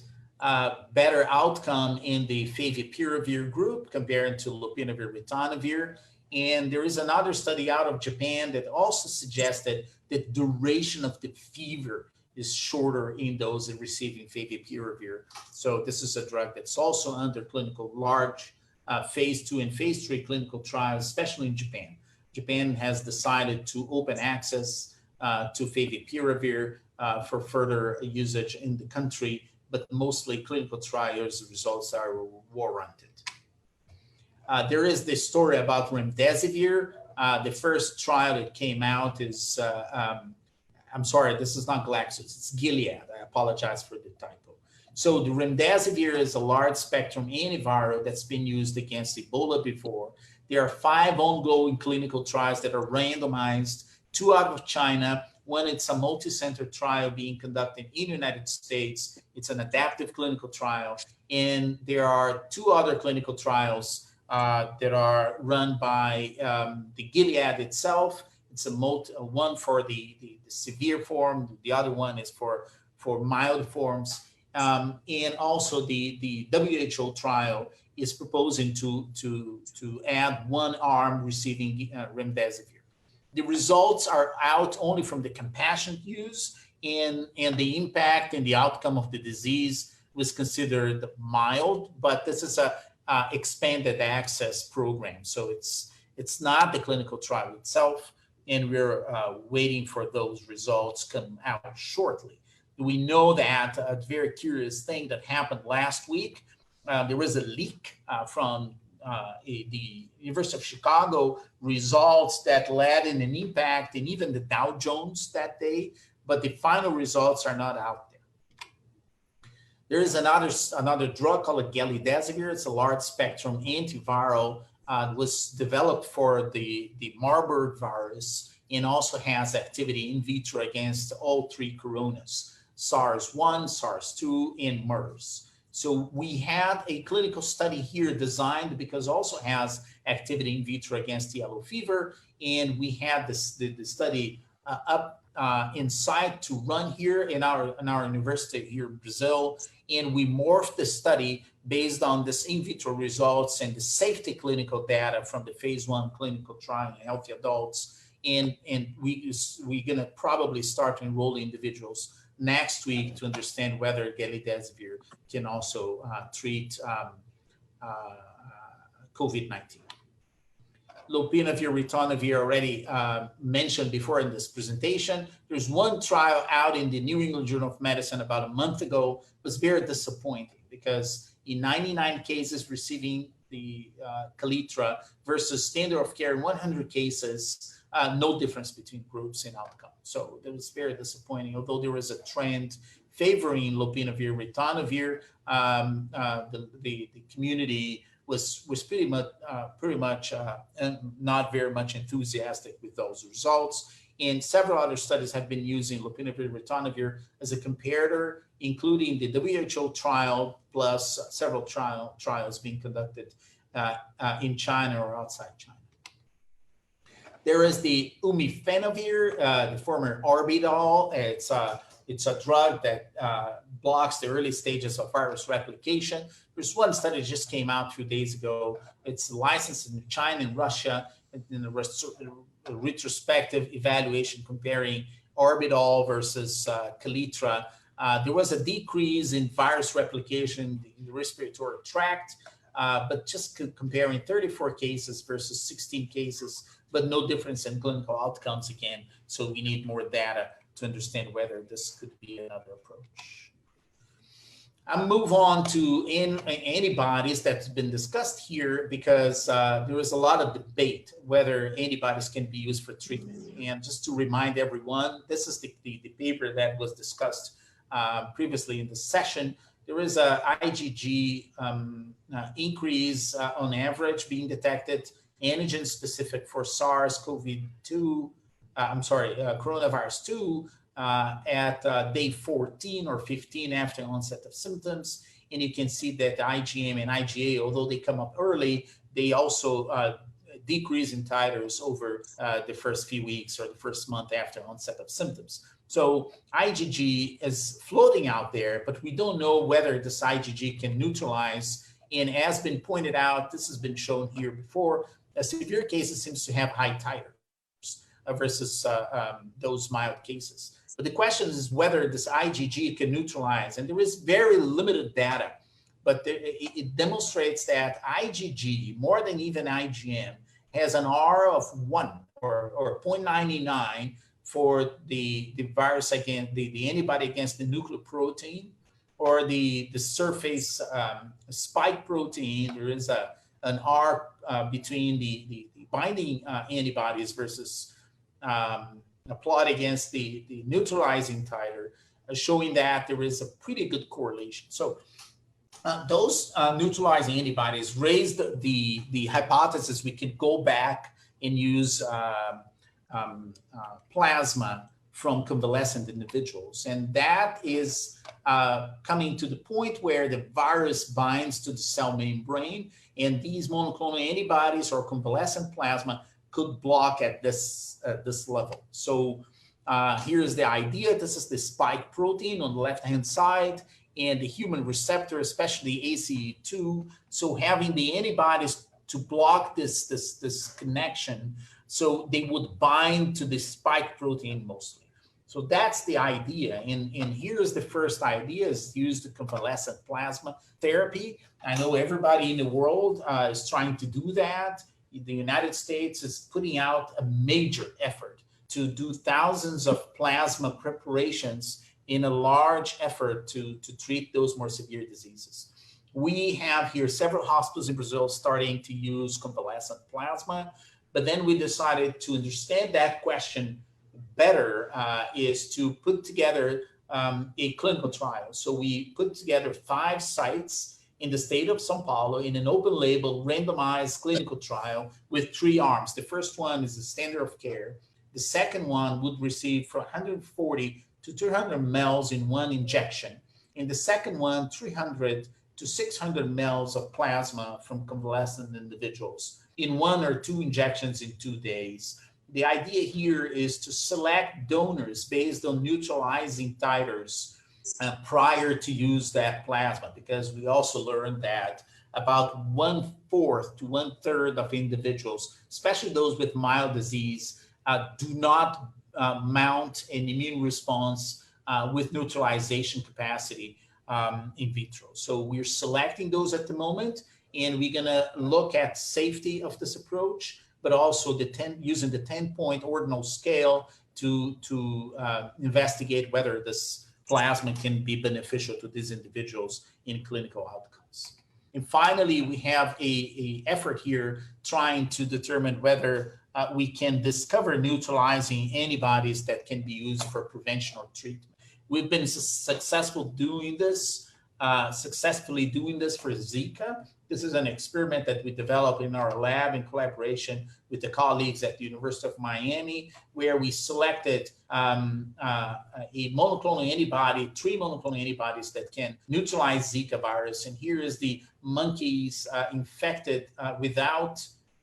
better outcome in the favipiravir group compared to lopinavir ritonavir. And there is another study out of Japan that also suggested that duration of the fever is shorter in those receiving favipiravir. So this is a drug that's also under large phase 2 and phase 3 clinical trials, especially in Japan. Japan has decided to open access to favipiravir for further usage in the country, but mostly clinical trials results are warranted. There is this story about remdesivir. The first trial that came out is, I'm sorry, this is not Glaxo, it's Gilead. I apologize for the typo. So the remdesivir is a large spectrum antiviral that's been used against Ebola before. There are 5 ongoing clinical trials that are randomized, 2 out of China. One, it's a multi-center trial being conducted in the United States. It's an adaptive clinical trial. And there are 2 other clinical trials that are run by the Gilead itself. It's one for the severe form. The other one is for mild forms. And also the WHO trial is proposing to add 1 arm receiving remdesivir. The results are out only from the compassionate use, and the impact and the outcome of the disease was considered mild, but this is a expanded access program. So it's not the clinical trial itself, and we're waiting for those results come out shortly. We know that a very curious thing that happened last week, there was a leak from the University of Chicago results that led in an impact in even the Dow Jones that day, but the final results are not out there. There is another drug called galidesivir. It's a large spectrum antiviral. Was developed for the Marburg virus and also has activity in vitro against all 3 coronas, SARS-1, SARS-2, and MERS. So we had a clinical study here designed because also has activity in vitro against yellow fever, and we had the study inside to run here in our university here in Brazil, and we morphed the study based on this in vitro results and the safety clinical data from the phase 1 clinical trial in healthy adults, and we're gonna probably start enrolling individuals next week to understand whether galidesivir can also treat COVID-19. Lopinavir, ritonavir already mentioned before in this presentation. There's 1 trial out in the New England Journal of Medicine about a month ago. It was very disappointing because in 99 cases receiving the Calitra versus standard of care in 100 cases, no difference between groups in outcome. So it was very disappointing, although there was a trend favoring lopinavir ritonavir, the community was pretty much not very much enthusiastic with those results. And several other studies have been using lopinavir ritonavir as a comparator, including the WHO trial plus several trials being conducted in China or outside China. There is the umifenavir, the former Arbidol. It's a drug that blocks the early stages of virus replication. There's one study that just came out a few days ago. It's licensed in China and Russia in a retrospective evaluation comparing Arbidol versus Kaletra. There was a decrease in virus replication in the respiratory tract, but just comparing 34 cases versus 16 cases, but no difference in clinical outcomes again. So we need more data to understand whether this could be another approach. I'll move on to antibodies that's been discussed here because there was a lot of debate whether antibodies can be used for treatment. And just to remind everyone, this is the paper that was discussed previously in the session. There is a IgG increase on average being detected, antigen specific for SARS-CoV-2, coronavirus 2 at day 14 or 15 after onset of symptoms. And you can see that the IgM and IgA, although they come up early, they also decrease in titers over the first few weeks or the first month after onset of symptoms. So IgG is floating out there, but we don't know whether this IgG can neutralize. And as been pointed out, this has been shown here before, severe cases seems to have high titers versus those mild cases. But the question is whether this IgG can neutralize, and there is very limited data, but it demonstrates that IgG, more than even IgM, has an R of 1 or 0.99 for the virus against the antibody against the nucleoprotein, or the surface spike protein. There is an R between the binding antibodies versus a plot against the neutralizing titer, showing that there is a pretty good correlation. So those neutralizing antibodies raised the hypothesis we could go back and use plasma from convalescent individuals. And that is coming to the point where the virus binds to the cell membrane, and these monoclonal antibodies or convalescent plasma could block at this level. So here's the idea. This is the spike protein on the left-hand side, and the human receptor, especially ACE2. So having the antibodies to block this connection, so they would bind to the spike protein mostly. So that's the idea. And here's the first idea, is use the convalescent plasma therapy. I know everybody in the world is trying to do that. The United States is putting out a major effort to do thousands of plasma preparations in a large effort to treat those more severe diseases. We have here several hospitals in Brazil starting to use convalescent plasma, but then we decided to understand that question better is to put together a clinical trial. So we put together 5 sites in the state of São Paulo in an open label randomized clinical trial with 3 arms. The first one is the standard of care. The second one would receive from 140 to 200 mL in 1 injection. In the second one, 300 to 600 mL of plasma from convalescent individuals in 1 or 2 injections in 2 days. The idea here is to select donors based on neutralizing titers prior to use that plasma, because we also learned that about 1/4 to 1/3 of individuals, especially those with mild disease, do not mount an immune response with neutralization capacity in vitro. So we're selecting those at the moment, and we're gonna look at safety of this approach, but also using the 10-point ordinal scale to investigate whether this plasma can be beneficial to these individuals in clinical outcomes. And finally, we have a effort here trying to determine whether we can discover neutralizing antibodies that can be used for prevention or treatment. We've been successfully doing this for Zika. This is an experiment that we developed in our lab in collaboration with the colleagues at the University of Miami, where we selected a monoclonal antibody, 3 monoclonal antibodies that can neutralize Zika virus. And here is the monkeys infected without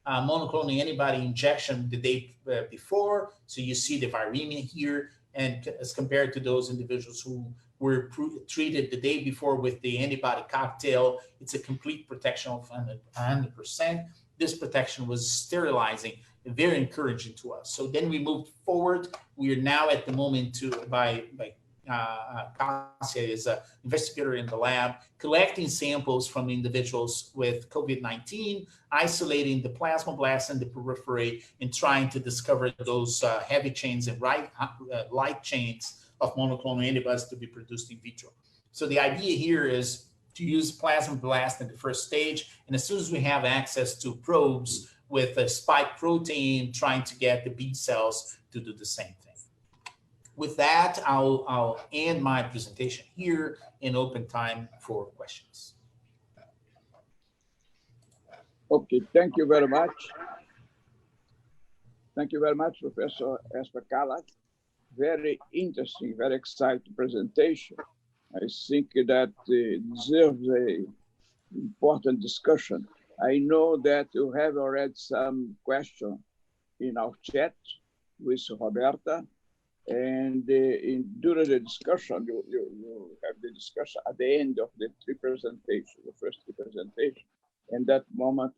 monoclonal antibody injection the day before. So you see the viremia here, and as compared to those individuals who were treated the day before with the antibody cocktail, it's a complete protection of 100%. This protection was sterilizing and very encouraging to us. So then we moved forward. We are now at the moment Cassia is an investigator in the lab, collecting samples from individuals with COVID-19, isolating the plasmablasts and the periphery, and trying to discover those heavy chains and light chains of monoclonal antibodies to be produced in vitro. So the idea here is to use plasmablast in the first stage, and as soon as we have access to probes with a spike protein, trying to get the B cells to do the same thing. With that, I'll end my presentation here and open time for questions. Okay, thank you very much. Thank you very much, Professor Espacala. Very interesting, very exciting presentation. I think that deserves an important discussion. I know that you have already some questions in our chat with Roberta, and during the discussion, you have the discussion at the end of the the first three presentations. And that moment,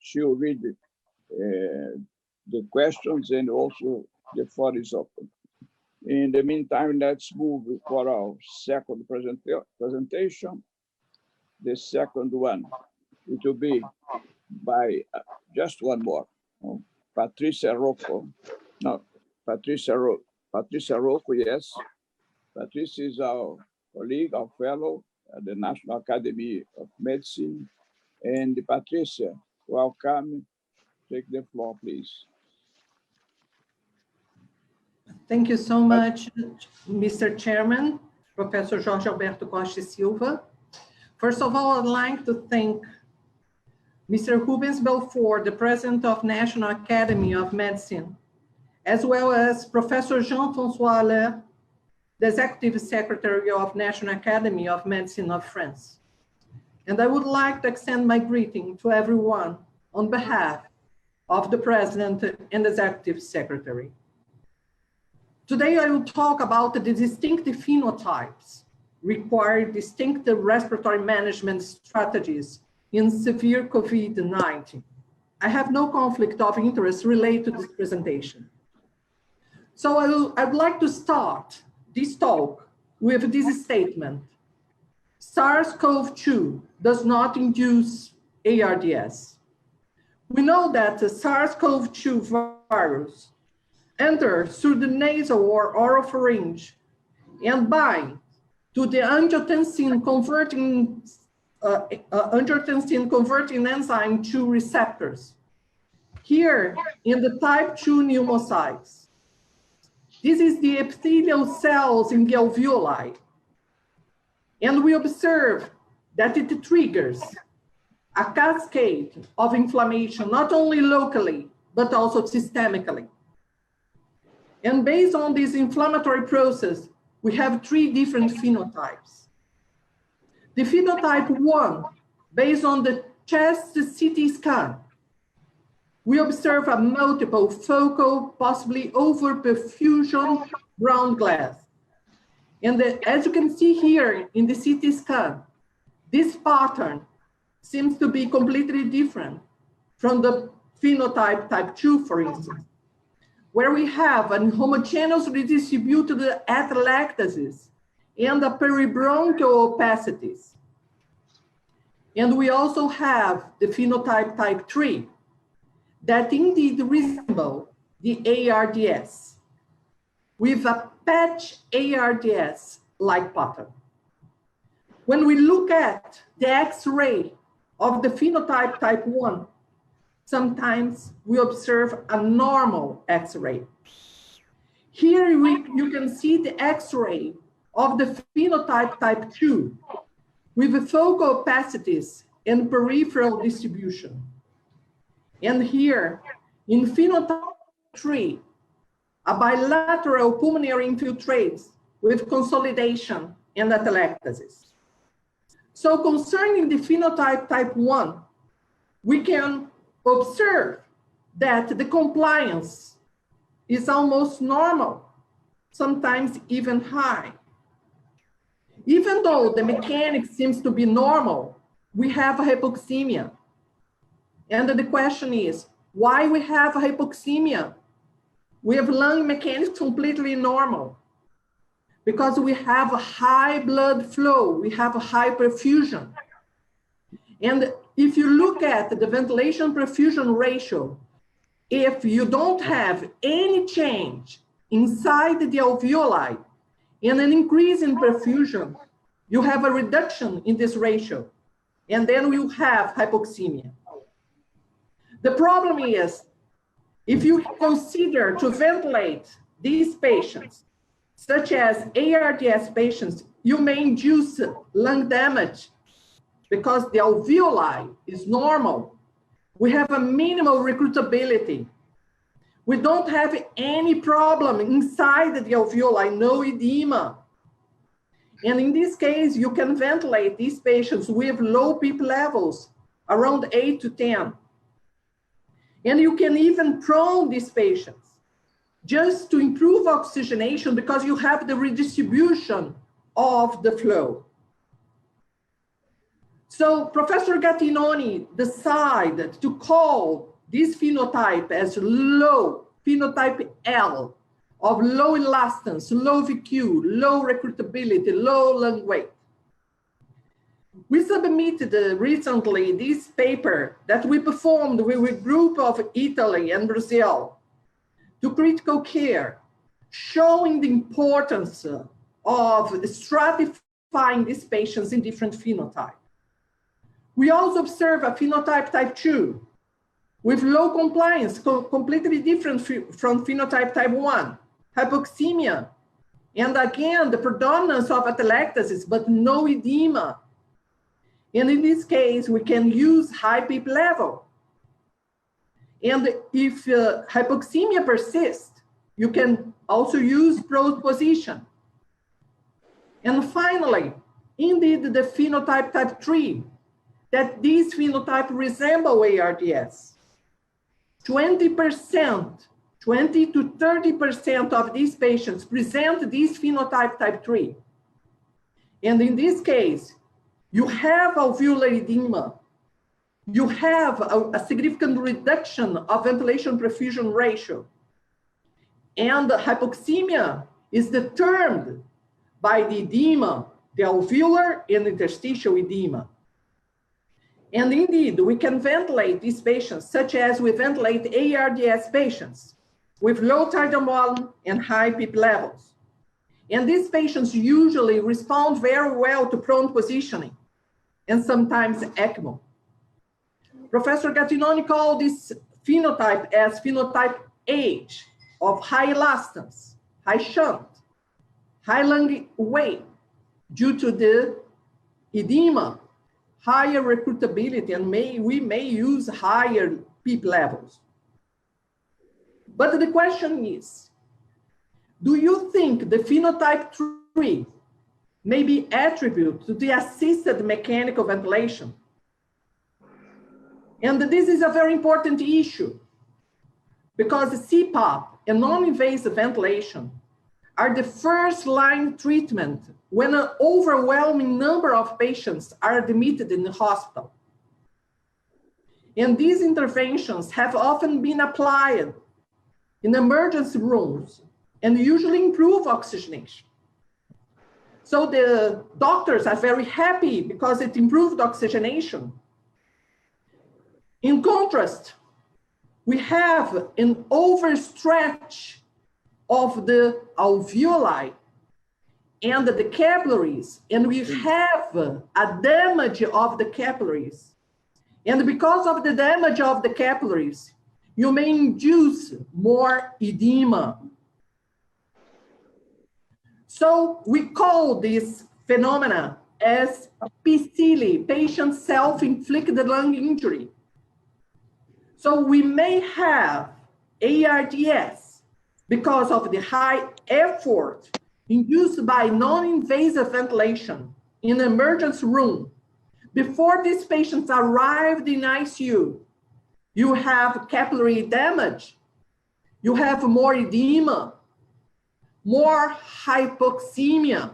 she'll read the questions, and also the floor is open. In the meantime, let's move for our second presentation. The second one, it will be by just one more, Patricia Rocco. No, Patricia Rocco, yes. Patricia is our colleague, our fellow at the National Academy of Medicine. And Patricia, welcome. Take the floor, please. Thank you so much, Mr. Chairman, Professor Jorge Alberto Costa Silva. First of all, I'd like to thank Mr. Rubens Belfort, the President of National Academy of Medicine, as well as Professor Jean-François Allaire, the Executive Secretary of National Academy of Medicine of France. And I would like to extend my greeting to everyone on behalf of the President and Executive Secretary. Today, I will talk about the distinctive phenotypes required distinctive respiratory management strategies in severe COVID-19. I have no conflict of interest related to this presentation. So I'd like to start this talk with this statement. SARS-CoV-2 does not induce ARDS. We know that the SARS-CoV-2 virus enters through the nasal or oropharynx and binds to the angiotensin converting enzyme 2 receptors. Here in the type 2 pneumocytes. This is the epithelial cells in the alveoli. And we observe that it triggers a cascade of inflammation, not only locally, but also systemically. And based on this inflammatory process, we have 3 different phenotypes. The phenotype 1, based on the chest CT scan, we observe a multiple focal, possibly overperfusion ground glass. And as you can see here in the CT scan, this pattern seems to be completely different from the phenotype type 2, for instance, where we have an homogeneously distributed atelectasis and the peribronchial opacities. And we also have the phenotype type 3 that indeed resemble the ARDS with a patch ARDS-like pattern. When we look at the X-ray of the phenotype type 1, sometimes we observe a normal X-ray. Here you can see the X-ray of the phenotype type 2 with focal opacities and peripheral distribution. And here, in phenotype 3, a bilateral pulmonary infiltrates with consolidation and atelectasis. So concerning the phenotype type 1, we can observe that the compliance is almost normal, sometimes even high. Even though the mechanics seems to be normal, we have hypoxemia. And the question is, why we have hypoxemia? We have lung mechanics completely normal. Because we have a high blood flow, we have a high perfusion. And if you look at the ventilation perfusion ratio, if you don't have any change inside the alveoli and an increase in perfusion, you have a reduction in this ratio, and then you have hypoxemia. The problem is, if you consider to ventilate these patients, such as ARDS patients, you may induce lung damage because the alveoli is normal. We have a minimal recruitability. We don't have any problem inside the alveoli, no edema. And in this case, you can ventilate these patients with low PEEP levels, around 8 to 10. And you can even prone these patients just to improve oxygenation because you have the redistribution of the flow. So Professor Gattinoni decided to call this phenotype as low, phenotype L, of low elastance, low VQ, low recruitability, low lung weight. We submitted recently this paper that we performed with a group of Italy and Brazil to critical care, showing the importance of stratifying these patients in different phenotypes. We also observe a phenotype type 2 with low compliance, completely different from phenotype type 1, hypoxemia, and again, the predominance of atelectasis, but no edema. And in this case, we can use high PEEP level. And if hypoxemia persists, you can also use probe position. And finally, indeed, the phenotype type 3, that these phenotype resemble ARDS. 20%, 20 to 30% of these patients present this phenotype type 3. And in this case, you have alveolar edema. You have a significant reduction of ventilation perfusion ratio. And the hypoxemia is determined by the edema, the alveolar and interstitial edema. And indeed, we can ventilate these patients, such as we ventilate ARDS patients with low tidal volume and high PEEP levels. And these patients usually respond very well to prone positioning and sometimes ECMO. Professor Gattinoni called this phenotype as phenotype H, of high elastance, high shunt, high lung weight due to the edema, higher recruitability, and we may use higher PEEP levels. But the question is, do you think the phenotype 3 may be attributed to the assisted mechanical ventilation? And this is a very important issue because CPAP and non-invasive ventilation are the first line treatment when an overwhelming number of patients are admitted in the hospital. And these interventions have often been applied in emergency rooms and usually improve oxygenation. So the doctors are very happy because it improved oxygenation. In contrast, we have an overstretch of the alveoli and the capillaries, and we have a damage of the capillaries. And because of the damage of the capillaries, you may induce more edema. So we call this phenomena as PCLI, patient self-inflicted lung injury. So we may have ARDS because of the high effort induced by non-invasive ventilation in the emergency room. Before these patients arrived in ICU, you have capillary damage, you have more edema, more hypoxemia,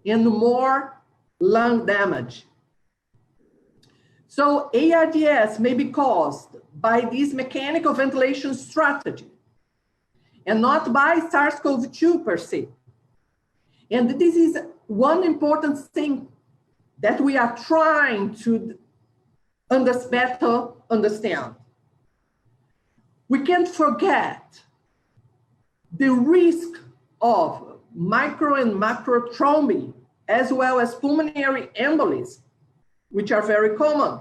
and more lung damage. So ARDS may be caused by this mechanical ventilation strategy and not by SARS-CoV-2 per se. And this is one important thing that we are trying to better understand. We can't forget the risk of micro and macro thrombi, as well as pulmonary embolism, which are very common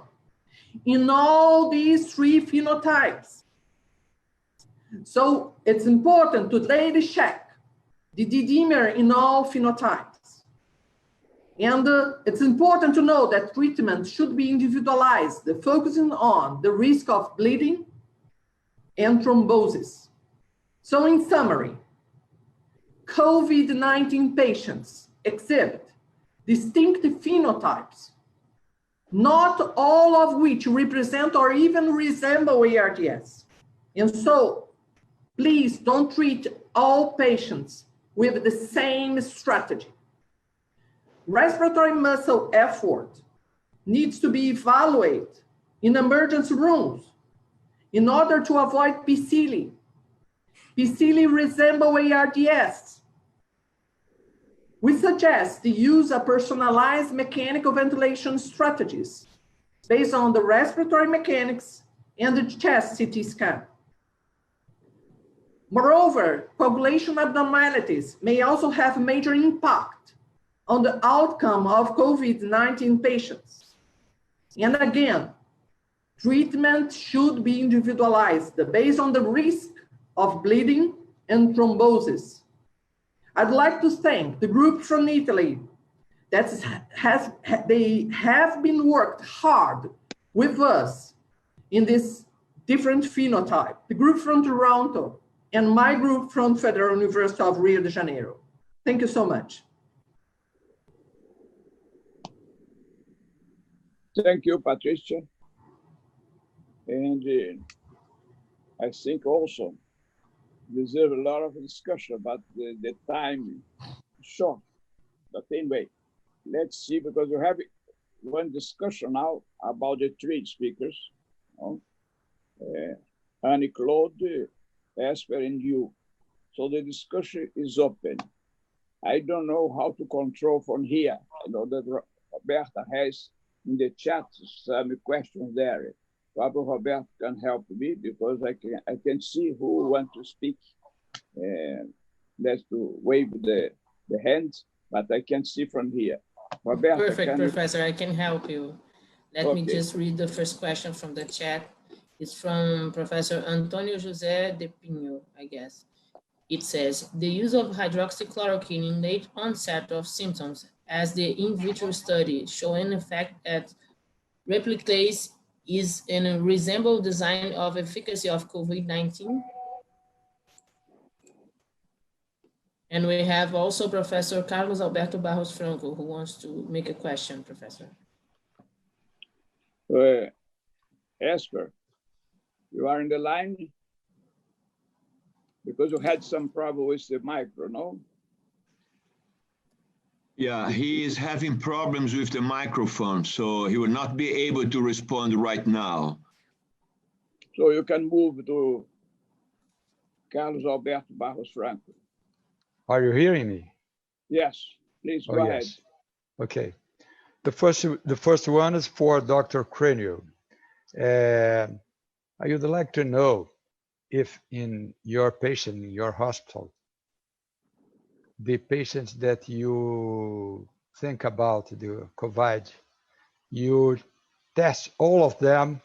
in all these three phenotypes. So it's important to daily check the D-dimer in all phenotypes. And it's important to know that treatment should be individualized, focusing on the risk of bleeding and thrombosis. So in summary, COVID-19 patients exhibit distinct phenotypes, not all of which represent or even resemble ARDS. And so, please don't treat all patients with the same strategy. Respiratory muscle effort needs to be evaluated in emergency rooms in order to avoid PCLI. PCLI resemble ARDS. We suggest the use of personalized mechanical ventilation strategies based on the respiratory mechanics and the chest CT scan. Moreover, coagulation abnormalities may also have major impact on the outcome of COVID-19 patients. And again, treatment should be individualized based on the risk of bleeding and thrombosis. I'd like to thank the group from Italy that they have been worked hard with us in this different phenotype, the group from Toronto and my group from Federal University of Rio de Janeiro. Thank you so much. Thank you, Patricia. And I think also deserve a lot of discussion about the time short. But anyway, let's see, because we have one discussion now about the three speakers, Annie-Claude, Esper, and you. So the discussion is open. I don't know how to control from here. I know that Roberta has in the chat some questions there. Pablo Roberto can help me because I can see who wants to speak. That's to wave the hand, but I can see from here. Roberto, perfect, Professor. I can help you. Let me Okay. just read the first question from the chat. It's from Professor Antonio José de Pinho, I guess. It says, the use of hydroxychloroquine in late onset of symptoms as the in vitro study show an effect at replicase is a resemble design of efficacy of COVID-19. And we have also Professor Carlos Alberto Barros Franco who wants to make a question, Professor. Esper, you are in the line? Because you had some problem with the micro, no? Yeah, he is having problems with the microphone, so he will not be able to respond right now. So you can move to Carlos Alberto Barros Franco. Are you hearing me? Yes, please go ahead. Yes. Okay. The first one is for Dr. Cranio. I would like to know if in your patient, in your hospital, the patients that you think about the COVID, you test all of them,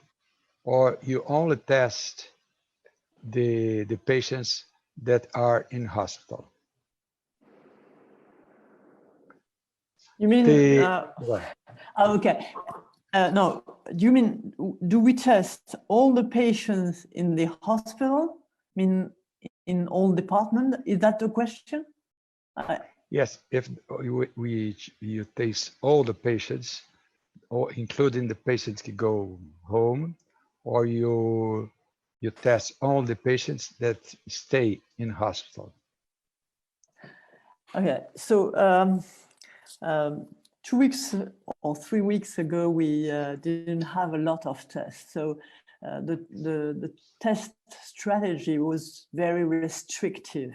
or you only test the patients that are in hospital? You mean? Okay. No, do you mean, do we test all the patients in the hospital? I mean, in all departments? Is that the question? Yes, if you test all the patients, or including the patients who go home, or you test all the patients that stay in hospital. Okay, so 2 weeks or 3 weeks ago, we didn't have a lot of tests. So the test strategy was very restrictive.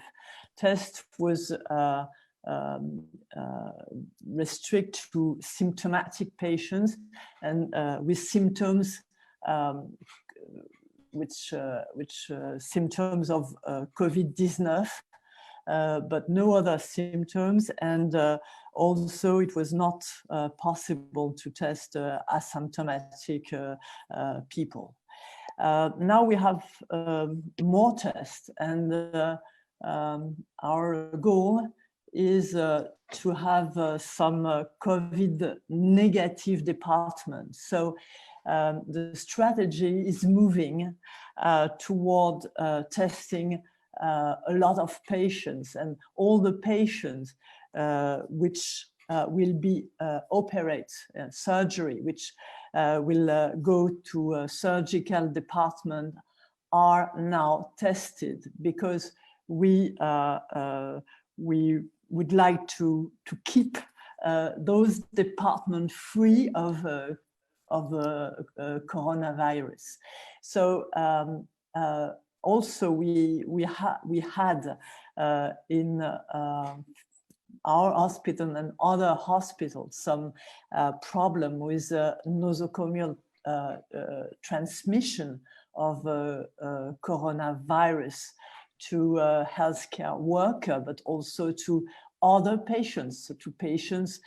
Test was restrict to symptomatic patients and with symptoms, which symptoms of COVID-19, but no other symptoms. And also it was not possible to test asymptomatic people. Now we have more tests, and our goal is to have some COVID negative departments. So the strategy is moving toward testing a lot of patients, and all the patients which will be operate surgery, which will go to a surgical department, are now tested, because we would like to keep those departments free of coronavirus. So also we had in our hospital and other hospitals some problem with nosocomial transmission of coronavirus to healthcare worker, but also to other patients, so to patients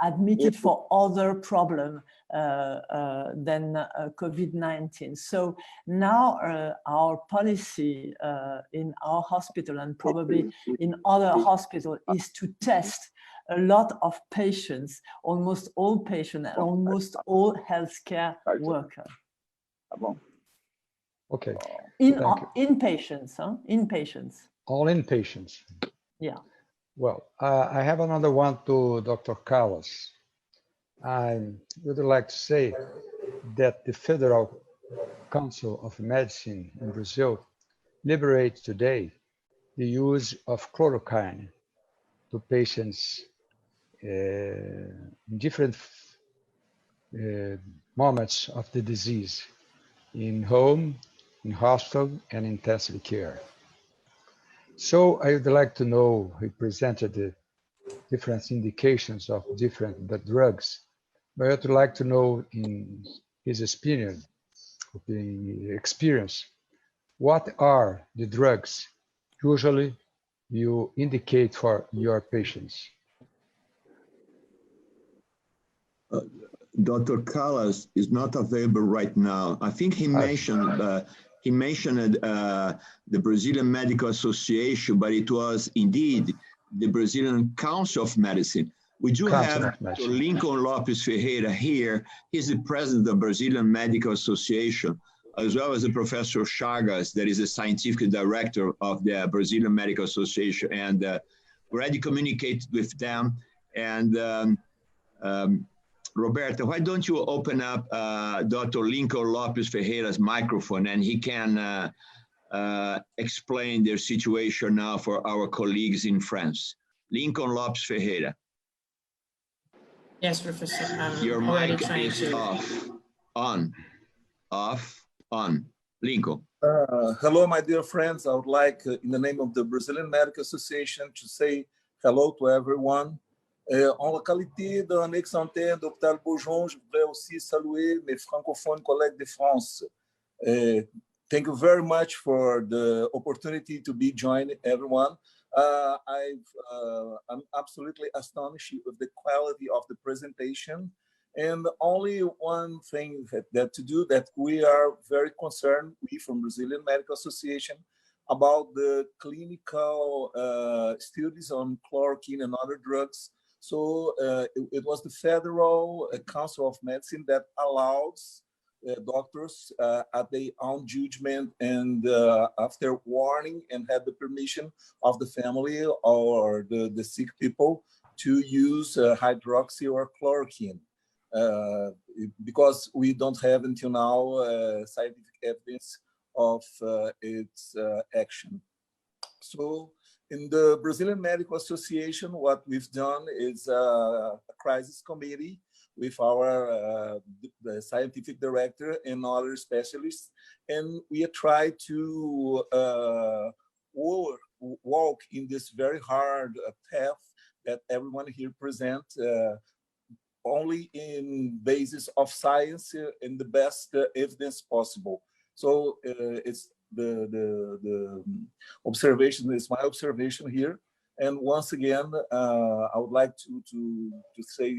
admitted for other problem than COVID-19. So now our policy in our hospital, and probably in other hospitals, is to test a lot of patients, almost all patients, and almost all healthcare workers. Okay. Inpatients, huh? Inpatients. All inpatients. Yeah. Well, I have another one to Dr. Carlos. I would like to say that the Federal Council of Medicine in Brazil liberates today the use of chloroquine to patients in different moments of the disease, in home, in hospital, and intensive care. So I would like to know, he presented the different indications of different drugs, but I would like to know, in his experience, what are the drugs usually you indicate for your patients? Dr. Callas is not available right now. I think he mentioned the Brazilian Medical Association, but it was indeed the Brazilian Council of Medicine. We do have Lincoln Lopes Ferreira here. He's the president of the Brazilian Medical Association, as well as the Professor Chagas, that is the scientific director of the Brazilian Medical Association, and already communicated with them. And Roberta, why don't you open up Dr. Lincoln Lopes Ferreira's microphone, and he can explain their situation now for our colleagues in France. Lincoln Lopes Ferreira. Yes, Professor. Your mic is off, on, off, on. Lincoln. Hello, my dear friends. I would like, in the name of the Brazilian Medical Association, to say hello to everyone. En localité d'un ex-santé d'hôpital Beaujon, je voudrais aussi saluer mes francophones collègues de France. Thank you very much for the opportunity to be joined, everyone. I'm absolutely astonished with the quality of the presentation. And only one thing that to do, that we are very concerned, we from Brazilian Medical Association, about the clinical studies on chloroquine and other drugs. So it was the Federal Council of Medicine that allows doctors at their own judgment and after warning and had the permission of the family or the sick people to use hydroxy or chloroquine. Because we don't have until now scientific evidence of its action. So in the Brazilian Medical Association, what we've done is a crisis committee with our the scientific director and other specialists, and we try to walk in this very hard path that everyone here presents, only in basis of science and the best evidence possible. So it's the observation is my observation here. And once again, I would like to say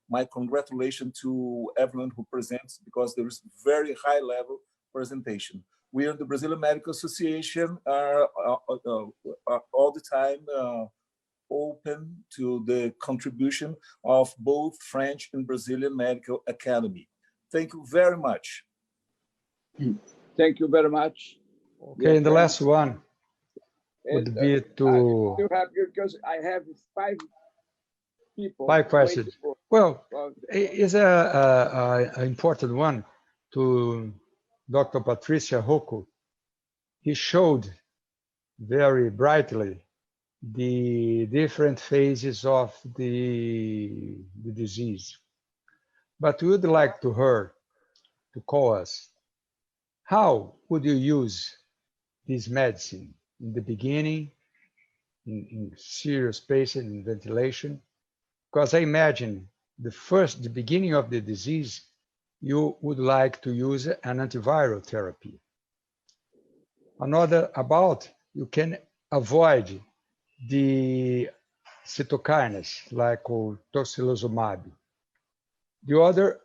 my congratulations to everyone who presents, because there is very high level presentation. We in the Brazilian Medical Association are all the time open to the contribution of both French and Brazilian Medical Academy. Thank you very much. Thank you very much. Okay, and the last one would be to... Because I have 5 people. 5 questions. Well, it's an important one to Dr. Patricia Rocco. He showed very brightly the different phases of the disease. But we would like to her to call us. How would you use this medicine in the beginning, in serious patient, in ventilation? Because I imagine the beginning of the disease, you would like to use an antiviral therapy. Another about you can avoid the cytokines like tocilizumab. The other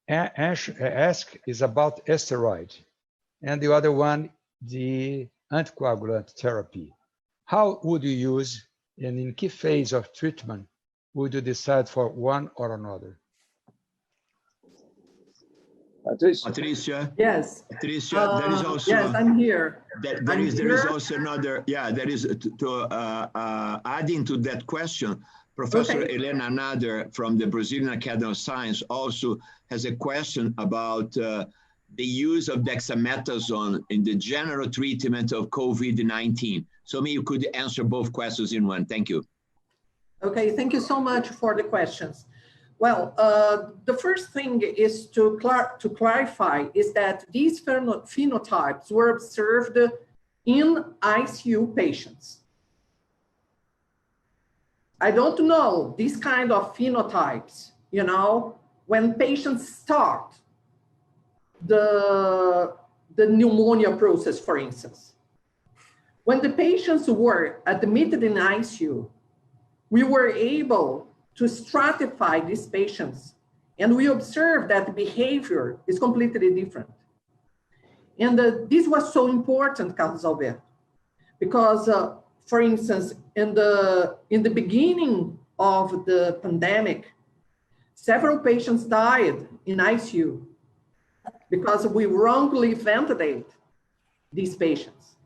ask is about steroid, and the other one, the anticoagulant therapy. How would you use, and in key phase of treatment, would you decide for one or another? Patricia. Yes. Patricia, there is also. Yes, I'm here. There is also another. Yeah, there is adding to that question. Professor Helena Nader from the Brazilian Academy of Science also has a question about the use of dexamethasone in the general treatment of COVID-19. So maybe you could answer both questions in one. Thank you. Okay, thank you so much for the questions. Well, the first thing is to clarify is that these phenotypes were observed in ICU patients. I don't know these kind of phenotypes, you know, when patients start the pneumonia process, for instance. When the patients were admitted in ICU, we were able to stratify these patients, and we observed that the behavior is completely different. And this was so important, Carlos Alberto, because for instance, in the beginning of the pandemic, several patients died in ICU because we wrongly ventilate these patients.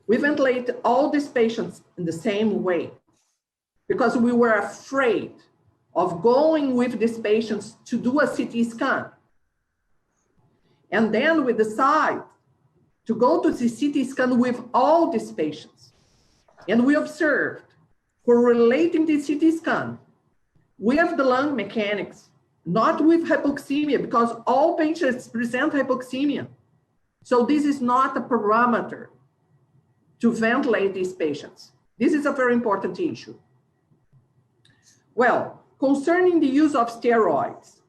We ventilate all these patients in the same way because we were afraid of going with these patients to do a CT scan. And then we decide to go to the CT scan with all these patients. And we observed, correlating the CT scan with the lung mechanics, not with hypoxemia, because all patients present hypoxemia. So this is not a parameter to ventilate these patients. This is a very important issue. Well, concerning the use of steroids,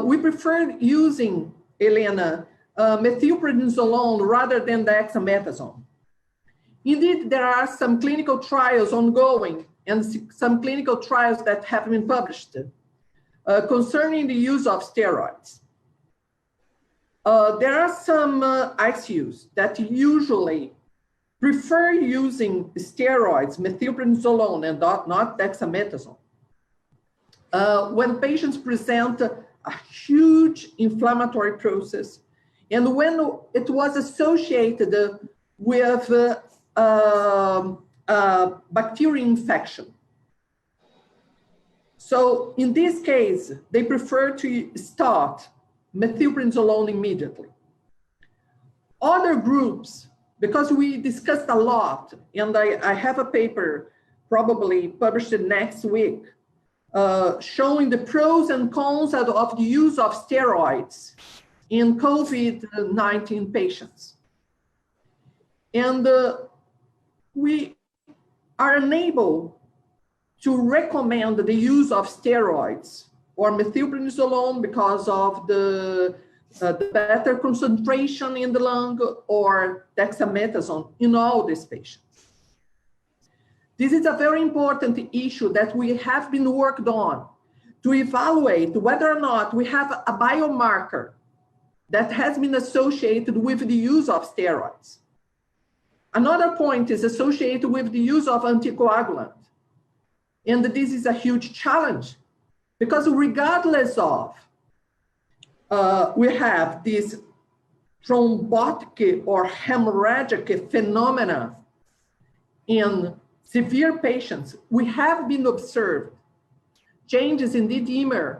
we prefer using, Elena, methylprednisolone rather than dexamethasone. Indeed, there are some clinical trials ongoing and some clinical trials that have been published concerning the use of steroids. There are some ICUs that usually prefer using steroids, methylprednisolone, and not dexamethasone, when patients present a huge inflammatory process, and when it was associated with bacterial infection. So in this case, they prefer to start methylprednisolone immediately. Other groups, because we discussed a lot, and I have a paper probably published next week, showing the pros and cons of the use of steroids in COVID-19 patients. And we are unable to recommend the use of steroids or methylprednisolone because of the better concentration in the lung, or dexamethasone in all these patients. This is a very important issue that we have been worked on to evaluate whether or not we have a biomarker that has been associated with the use of steroids. Another point is associated with the use of anticoagulant. And this is a huge challenge because regardless of we have this thrombotic or hemorrhagic phenomena in severe patients, we have been observed changes in the dimer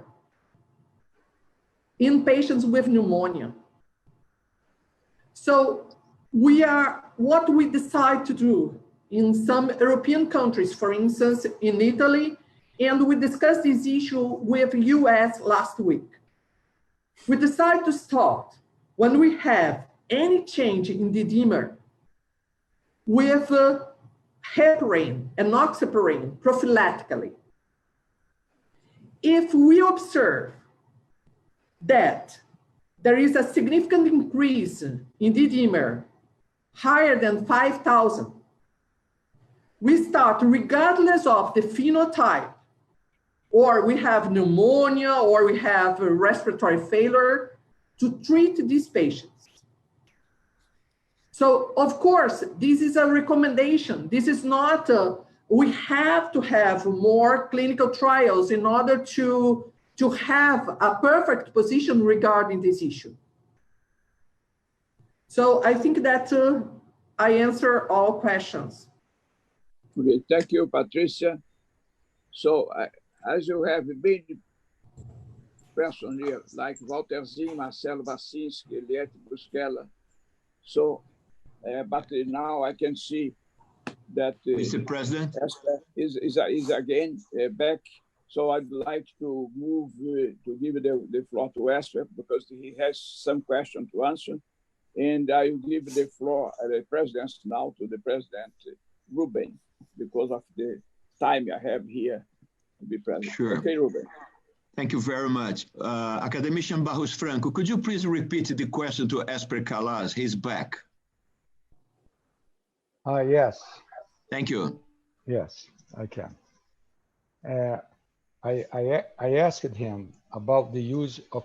in patients with pneumonia. So what we decide to do in some European countries, for instance, in Italy, and we discussed this issue with US last week. We decide to start when we have any change in the dimer with heparin and enoxaparin prophylactically. If we observe that there is a significant increase in the dimer higher than 5,000, we start regardless of the phenotype, or we have pneumonia, or we have a respiratory failure, to treat these patients. So of course, this is a recommendation. This is not, we have to have more clinical trials in order to have a perfect position regarding this issue. So I think that I answer all questions. Okay, thank you, Patricia. So as you have been person here, like Walter Zinn, Marcelo Vacinski, Eliette Busquela. So, but now I can see that Mr. President is again back. So I'd like to move to give the floor to Esper because he has some question to answer. And I will give the floor, the presidency now to the President Ruben, because of the time I have here to be present. Sure. Okay, Ruben. Thank you very much. Academician Barros Franco, could you please repeat the question to Esper Calas? He's back. Yes. Thank you. Yes, I can. I asked him about the use of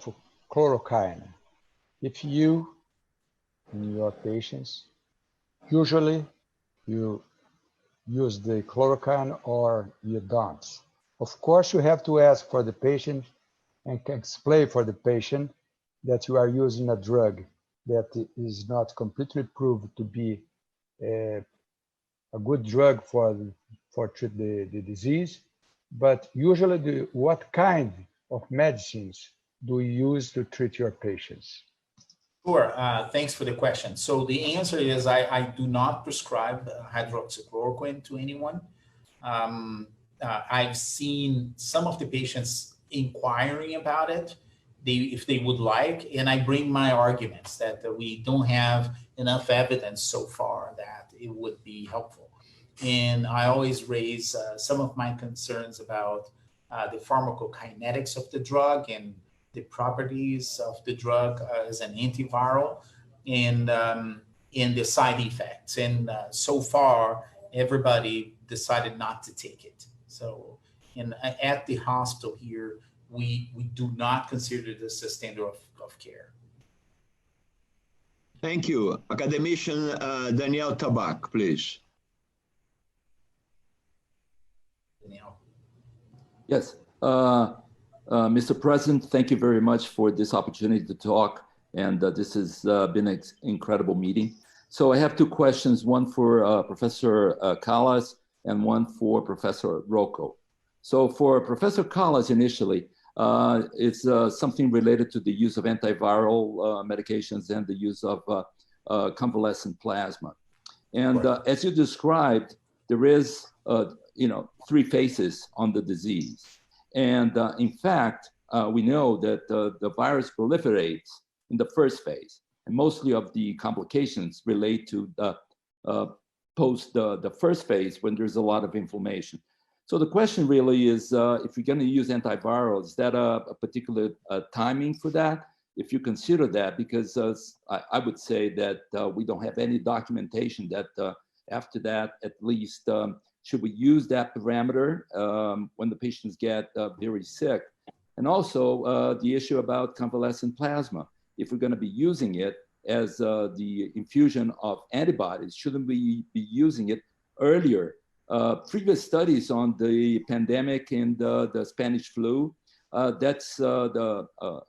chloroquine. If you, in your patients, usually you use the chloroquine or you don't. Of course, you have to ask for the patient and can explain for the patient that you are using a drug that is not completely proved to be a good drug for treat the disease. But usually, what kind of medicines do you use to treat your patients? Sure. Thanks for the question. So the answer is I do not prescribe hydroxychloroquine to anyone. I've seen some of the patients inquiring about it, if they would like, and I bring my arguments that we don't have enough evidence so far that it would be helpful. And I always raise some of my concerns about the pharmacokinetics of the drug and the properties of the drug as an antiviral and the side effects. And so far, everybody decided not to take it. So at the hospital here, we do not consider this a standard of care. Thank you. Academician Daniel Tabak, please. Yes. Mr. President, thank you very much for this opportunity to talk. And this has been an incredible meeting. So I have two questions, one for Professor Callas and one for Professor Rocco. So for Professor Callas initially, it's something related to the use of antiviral medications and the use of convalescent plasma. And as you described, there is, three phases on the disease. And in fact, we know that the virus proliferates in the first phase, and mostly of the complications relate to the post the first phase when there's a lot of inflammation. So the question really is, if you're going to use antivirals, is that a particular timing for that? If you consider that, because I would say that we don't have any documentation that after that, at least, should we use that parameter when the patients get very sick? And also the issue about convalescent plasma. If we're going to be using it as the infusion of antibodies, shouldn't we be using it earlier? Previous studies on the pandemic and the Spanish flu, that's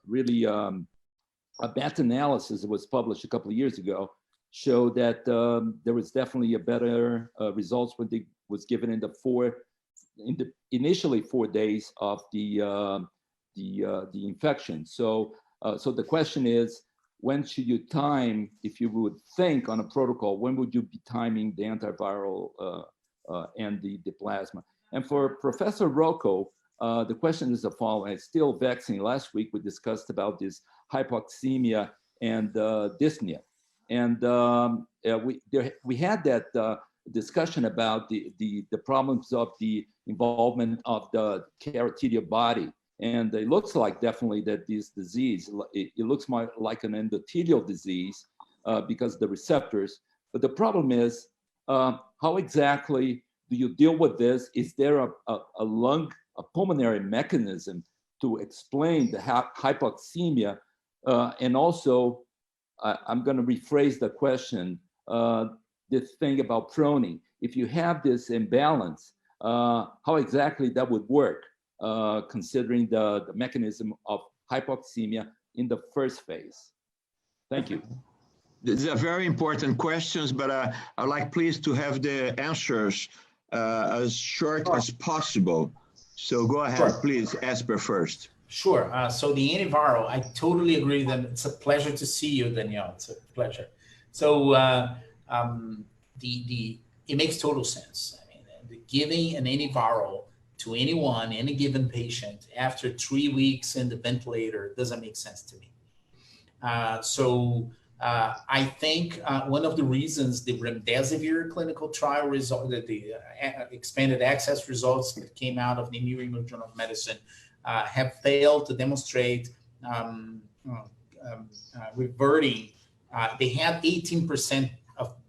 really a meta-analysis that was published a couple of years ago, showed that there was definitely a better results when they was given in the initially 4 days of the infection. So the question is, when should you time, if you would think on a protocol, when would you be timing the antiviral and the plasma? And for Professor Rocco, the question is the following. It's still vaccine. Last week we discussed about this hypoxemia and dyspnea. And we had that discussion about the problems of the involvement of the carotid body. And it looks like definitely that this disease, it looks more like an endothelial disease because of the receptors. But the problem is, how exactly do you deal with this? Is there a pulmonary mechanism to explain the hypoxemia? And also, I'm going to rephrase the question, this thing about proning. If you have this imbalance, how exactly that would work? Considering the mechanism of hypoxemia in the first phase. Thank you. These are very important questions, but I'd like please to have the answers as short as possible. So go ahead, please, Esper first. Sure. So the antiviral, I totally agree that it's a pleasure to see you, Danielle. It's a pleasure. So it makes total sense. I mean, giving an antiviral to anyone, any given patient, after 3 weeks in the ventilator doesn't make sense to me. I think one of the reasons the remdesivir clinical trial result, the expanded access results that came out of the New England Journal of Medicine have failed to demonstrate reverting. They had 18%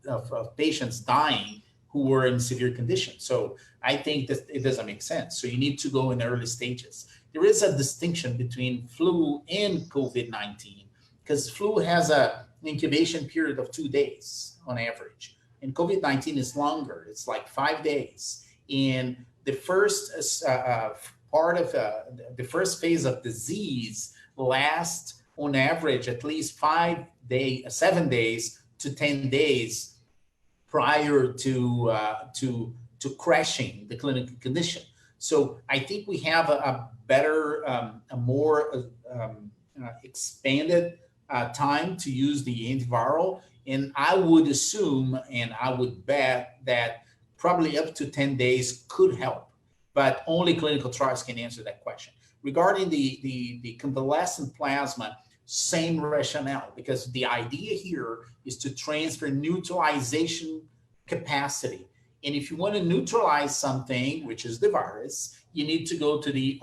of patients dying who were in severe condition. So I think that it doesn't make sense. So you need to go in the early stages. There is a distinction between flu and COVID-19 because flu has an incubation period of 2 days on average. And COVID-19 is longer. It's like 5 days. And the first part of the first phase of disease lasts on average at least 7 days to 10 days prior to crashing the clinical condition. So I think we have a better, a more expanded time to use the antiviral. And I would assume, and I would bet that probably up to 10 days could help, but only clinical trials can answer that question. Regarding the convalescent plasma, same rationale, because the idea here is to transfer neutralization capacity. And if you want to neutralize something, which is the virus, you need to go to the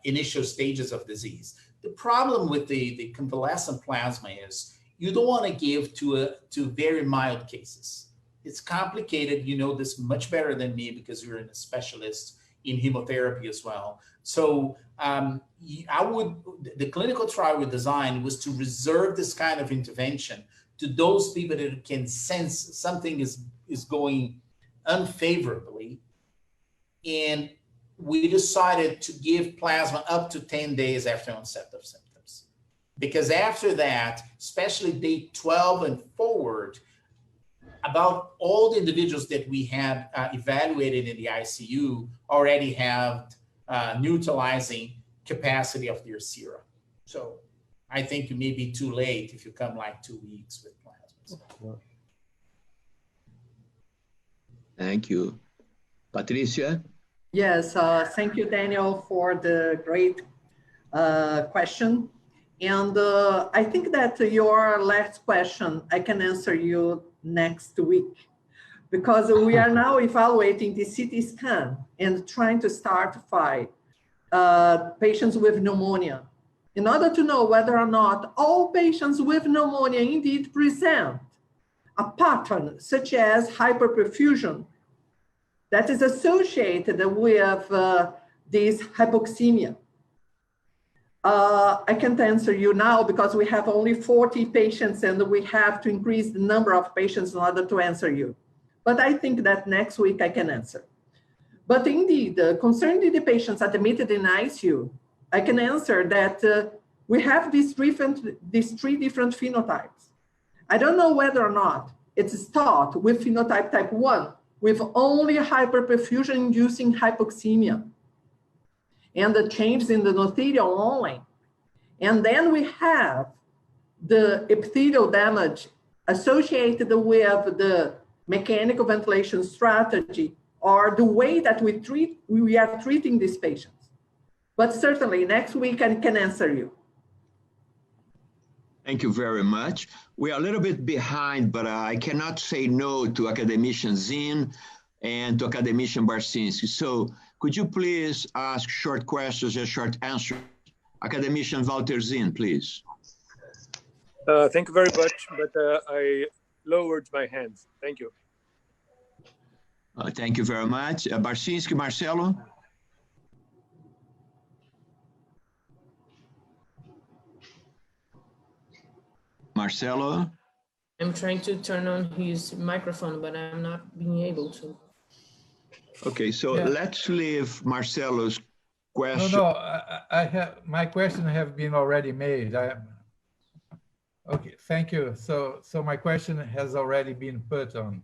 initial stages of disease. The problem with the convalescent plasma is you don't want to give to very mild cases. It's complicated. You know this much better than me because you're a specialist in chemotherapy as well. So the clinical trial we designed was to reserve this kind of intervention to those people that can sense something is going unfavorably. And we decided to give plasma up to 10 days after onset of symptoms. Because after that, especially day 12 and forward, about all the individuals that we had evaluated in the ICU already have neutralizing capacity of their serum. So I think it may be too late if you come like 2 weeks with plasma. Thank you. Patricia? Yes, thank you, Daniel, for the great question. And I think that your last question, I can answer you next week, because we are now evaluating the CT scan and trying to stratify patients with pneumonia in order to know whether or not all patients with pneumonia indeed present a pattern such as hyperperfusion that is associated with this hypoxemia. I can't answer you now because we have only 40 patients and we have to increase the number of patients in order to answer you. But I think that next week I can answer. But indeed, concerning the patients admitted in ICU, I can answer that we have these three different phenotypes. I don't know whether or not it's thought with phenotype type 1, with only hyperperfusion inducing hypoxemia and the changes in the endothelium only. And then we have the epithelial damage associated with the mechanical ventilation strategy or the way that we are treating these patients. But certainly next week I can answer you. Thank you very much. We are a little bit behind, but I cannot say no to academician Zin and to academician Barsinski. So could you please ask short questions and short answers? Academician Walter Zin, please. Thank you very much, but I lowered my hands. Thank you. Thank you very much. Barsinski, Marcelo? Marcelo? I'm trying to turn on his microphone, but I'm not being able to. Okay, so let's leave Marcelo's question. No, I have my question have been already made. Okay, thank you. So my question has already been put on.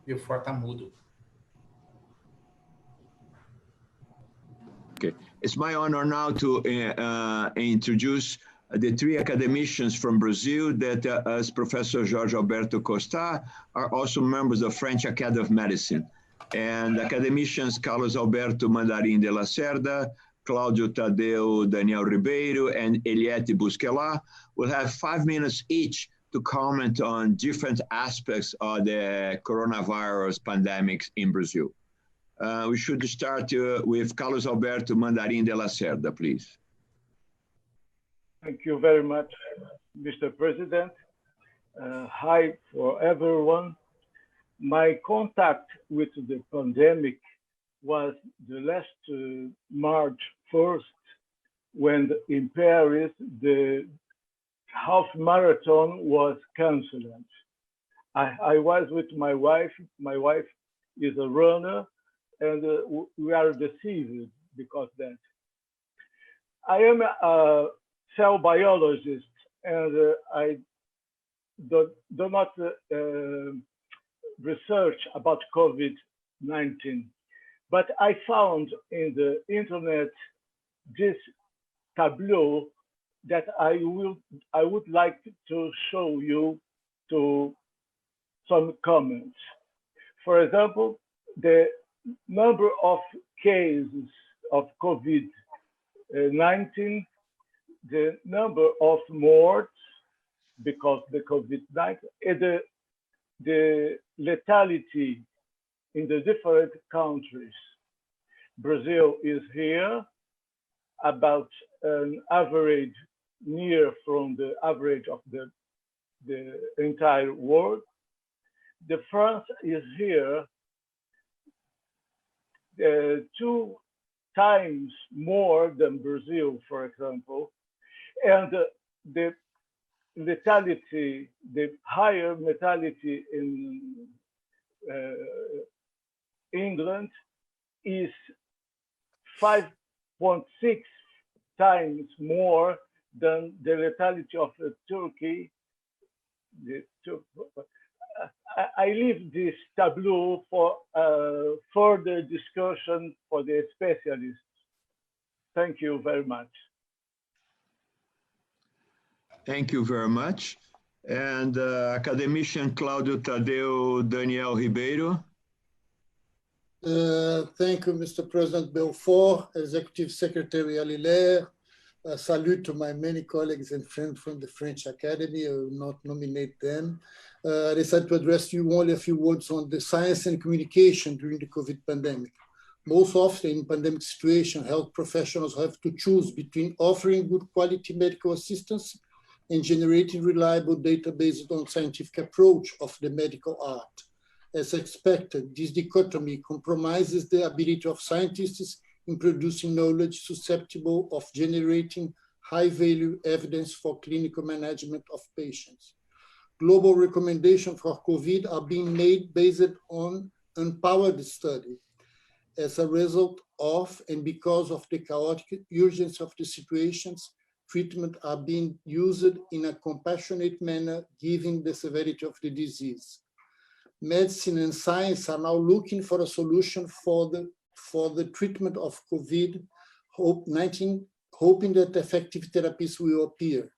Before tá mudo. Okay, it's my honor now to introduce the three academicians from Brazil that, as Professor Jorge Alberto Costa, are also members of French Academy of Medicine. And academicians Carlos Alberto Mandarim de Lacerda, Cláudio Tadeu Daniel Ribeiro, and Eliette Busquelat will have 5 minutes each to comment on different aspects of the coronavirus pandemic in Brazil. We should start with Carlos Alberto Mandarim de Lacerda, please. Thank you very much, Mr. President. Hi for everyone. My contact with the pandemic was the last March 1st, when in Paris, the half marathon was canceled. I was with my wife. My wife is a runner, and we are deceived because of that. I am a cell biologist, and I do not research about COVID-19, but I found in the internet this tableau that I would like to show you to some comments. For example, the number of cases of COVID-19, the number of morts because the COVID-19, and the lethality in the different countries. Brazil is here, about an average near from the average of the entire world. The France is here 2 times more than Brazil, for example, and the lethality, the higher mortality in England is 5.6 times more than the lethality of Turkey. I leave this tableau for further discussion for the specialists. Thank you very much. Thank you very much. And academician Cláudio Tadeu Daniel Ribeiro. Thank you, Mr. President Belfort, Executive Secretary Jarlier. Salute to my many colleagues and friends from the French Academy. I will not nominate them. I decided to address you only a few words on the science and communication during the COVID pandemic. Most often in pandemic situation, health professionals have to choose between offering good quality medical assistance and generating reliable data based on scientific approach of the medical art. As expected, this dichotomy compromises the ability of scientists in producing knowledge susceptible of generating high-value evidence for clinical management of patients. Global recommendations for COVID are being made based on unpowered study. As a result of and because of the chaotic urgency of the situations, treatment are being used in a compassionate manner given the severity of the disease. Medicine and science are now looking for a solution for the treatment of COVID-19, hoping that effective therapies will appear.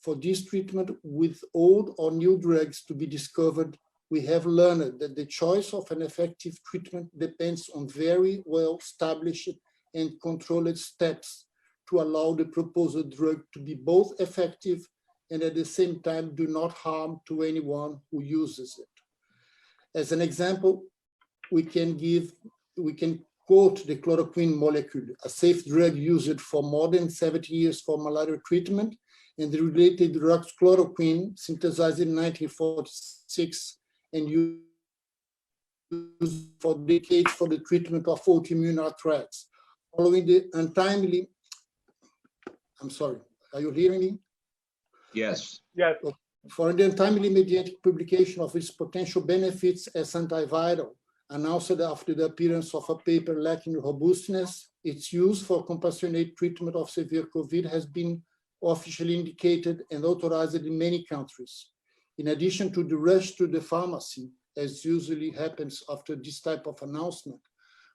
For this treatment, with old or new drugs to be discovered, we have learned that the choice of an effective treatment depends on very well-established and controlled steps to allow the proposed drug to be both effective and at the same time do not harm to anyone who uses it. As an example, we can quote the chloroquine molecule, a safe drug used for more than 70 years for malaria treatment, and the related drug chloroquine, synthesized in 1946 and used for decades for the treatment of autoimmune arthritis. Following the untimely, I'm sorry, are you hearing me? Yes. Yes. For the untimely mediatic publication of its potential benefits as antiviral, announced after the appearance of a paper lacking robustness, its use for compassionate treatment of severe COVID has been officially indicated and authorized in many countries. In addition to the rush to the pharmacy, as usually happens after this type of announcement,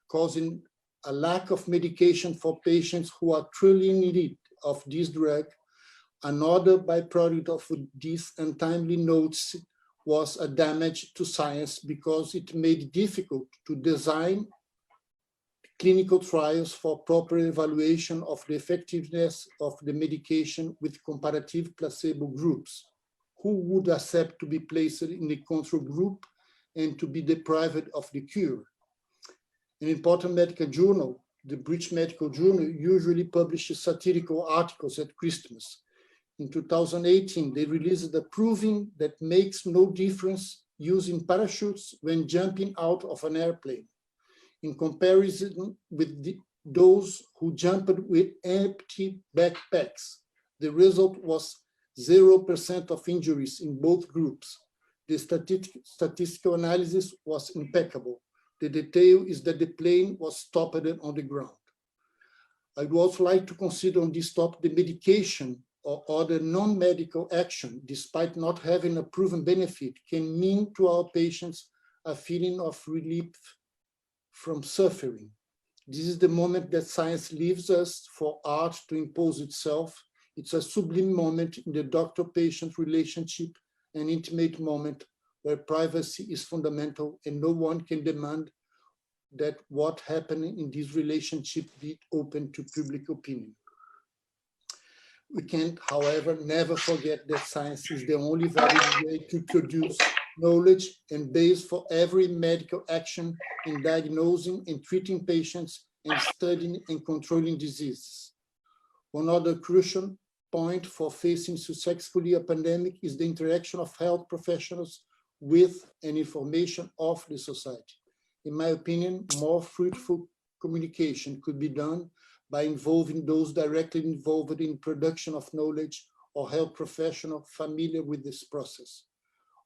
causing a lack of medication for patients who are truly in need of this drug, another byproduct of these untimely notes was a damage to science because it made it difficult to design clinical trials for proper evaluation of the effectiveness of the medication with comparative placebo groups, who would accept to be placed in the control group and to be deprived of the cure. An important medical journal, the British Medical Journal, usually publishes satirical articles at Christmas. In 2018, they released a proving that makes no difference using parachutes when jumping out of an airplane, in comparison with those who jumped with empty backpacks. The result was 0% of injuries in both groups. The statistical analysis was impeccable. The detail is that the plane was stopped on the ground. I would also like to consider on this topic the medication or other non-medical action, despite not having a proven benefit, can mean to our patients a feeling of relief from suffering. This is the moment that science leaves us for art to impose itself. It's a sublime moment in the doctor-patient relationship, an intimate moment where privacy is fundamental and no one can demand that what happened in this relationship be open to public opinion. We can, however, never forget that science is the only valid way to produce knowledge and base for every medical action in diagnosing and treating patients and studying and controlling diseases. One other crucial point for facing successfully a pandemic is the interaction of health professionals with and information of the society. In my opinion, more fruitful communication could be done by involving those directly involved in production of knowledge or health professional familiar with this process.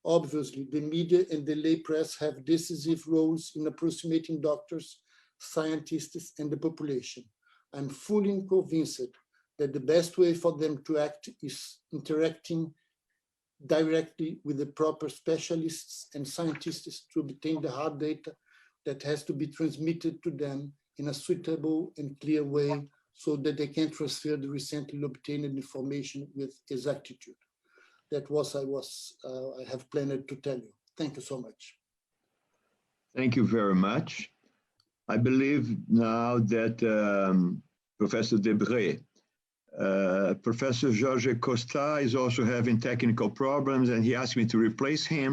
Obviously, the media and the lay press have decisive roles in approximating doctors, scientists, and the population. I'm fully convinced that the best way for them to act is interacting directly with the proper specialists and scientists to obtain the hard data that has to be transmitted to them in a suitable and clear way so that they can transfer the recently obtained information with exactitude. That was I have planned to tell you. Thank you so much. Thank you very much. I believe now that Professor Debré, Professor Jorge Costa is also having technical problems, and he asked me to replace him,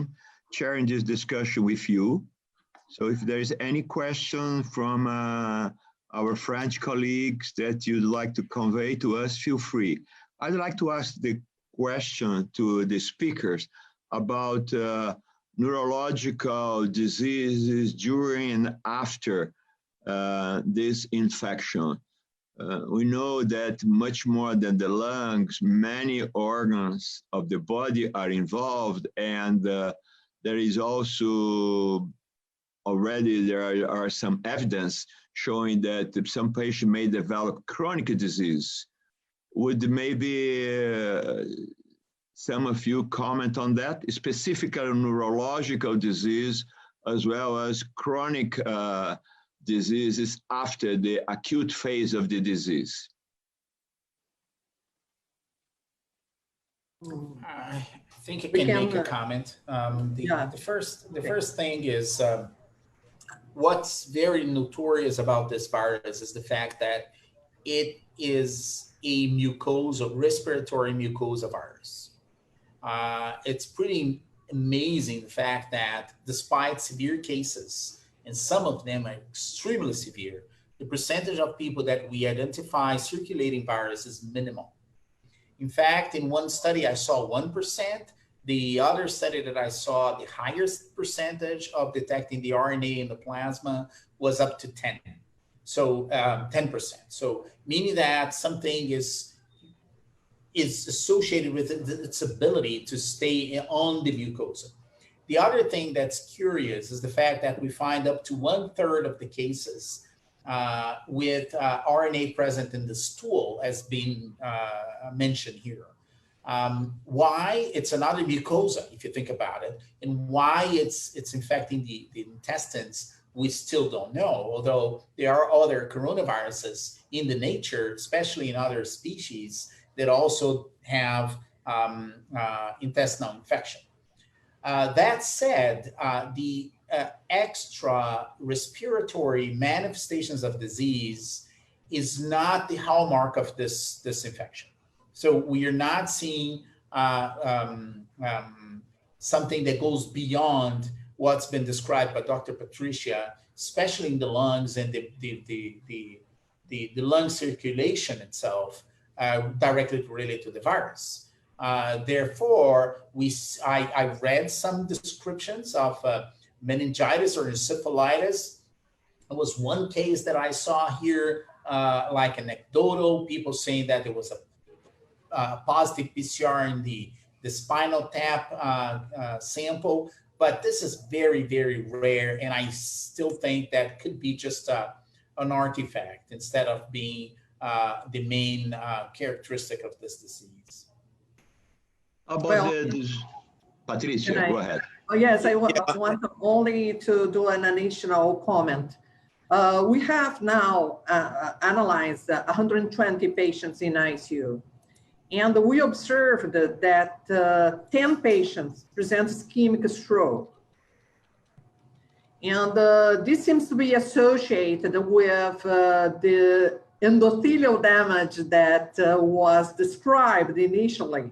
sharing this discussion with you. So if there is any question from our French colleagues that you'd like to convey to us, feel free. I'd like to ask the question to the speakers about neurological diseases during and after this infection. We know that much more than the lungs, many organs of the body are involved, and there is also already there are some evidence showing that some patients may develop chronic disease. Would maybe some of you comment on that, specifically neurological disease as well as chronic diseases after the acute phase of the disease? I think I can make a comment. The first thing is what's very notorious about this virus is the fact that it is a mucosa, respiratory mucosa virus. It's pretty amazing the fact that despite severe cases, and some of them are extremely severe, the percentage of people that we identify circulating virus is minimal. In fact, in one study, I saw 1%. The other study that I saw, the highest percentage of detecting the RNA in the plasma was up to 10. So 10%. So meaning that something is associated with its ability to stay on the mucosa. The other thing that's curious is the fact that we find up to 1/3 of the cases with RNA present in the stool, as being mentioned here. Why? It's another mucosa, if you think about it, and why it's infecting the intestines, we still don't know, although there are other coronaviruses in the nature, especially in other species, that also have intestinal infection. That said, the extra respiratory manifestations of disease is not the hallmark of this infection. So we are not seeing something that goes beyond what's been described by Dr. Patricia, especially in the lungs and the lung circulation itself, directly related to the virus. Therefore, I read some descriptions of meningitis or encephalitis. There was one case that I saw here, like anecdotal, people saying that there was a positive PCR in the spinal tap sample, but this is very, very rare, and I still think that could be just an artifact instead of being the main characteristic of this disease. About Patricia, go ahead. Oh, yes, I want only to do an additional comment. We have now analyzed 120 patients in ICU, and we observed that 10 patients present ischemic stroke. And this seems to be associated with the endothelial damage that was described initially.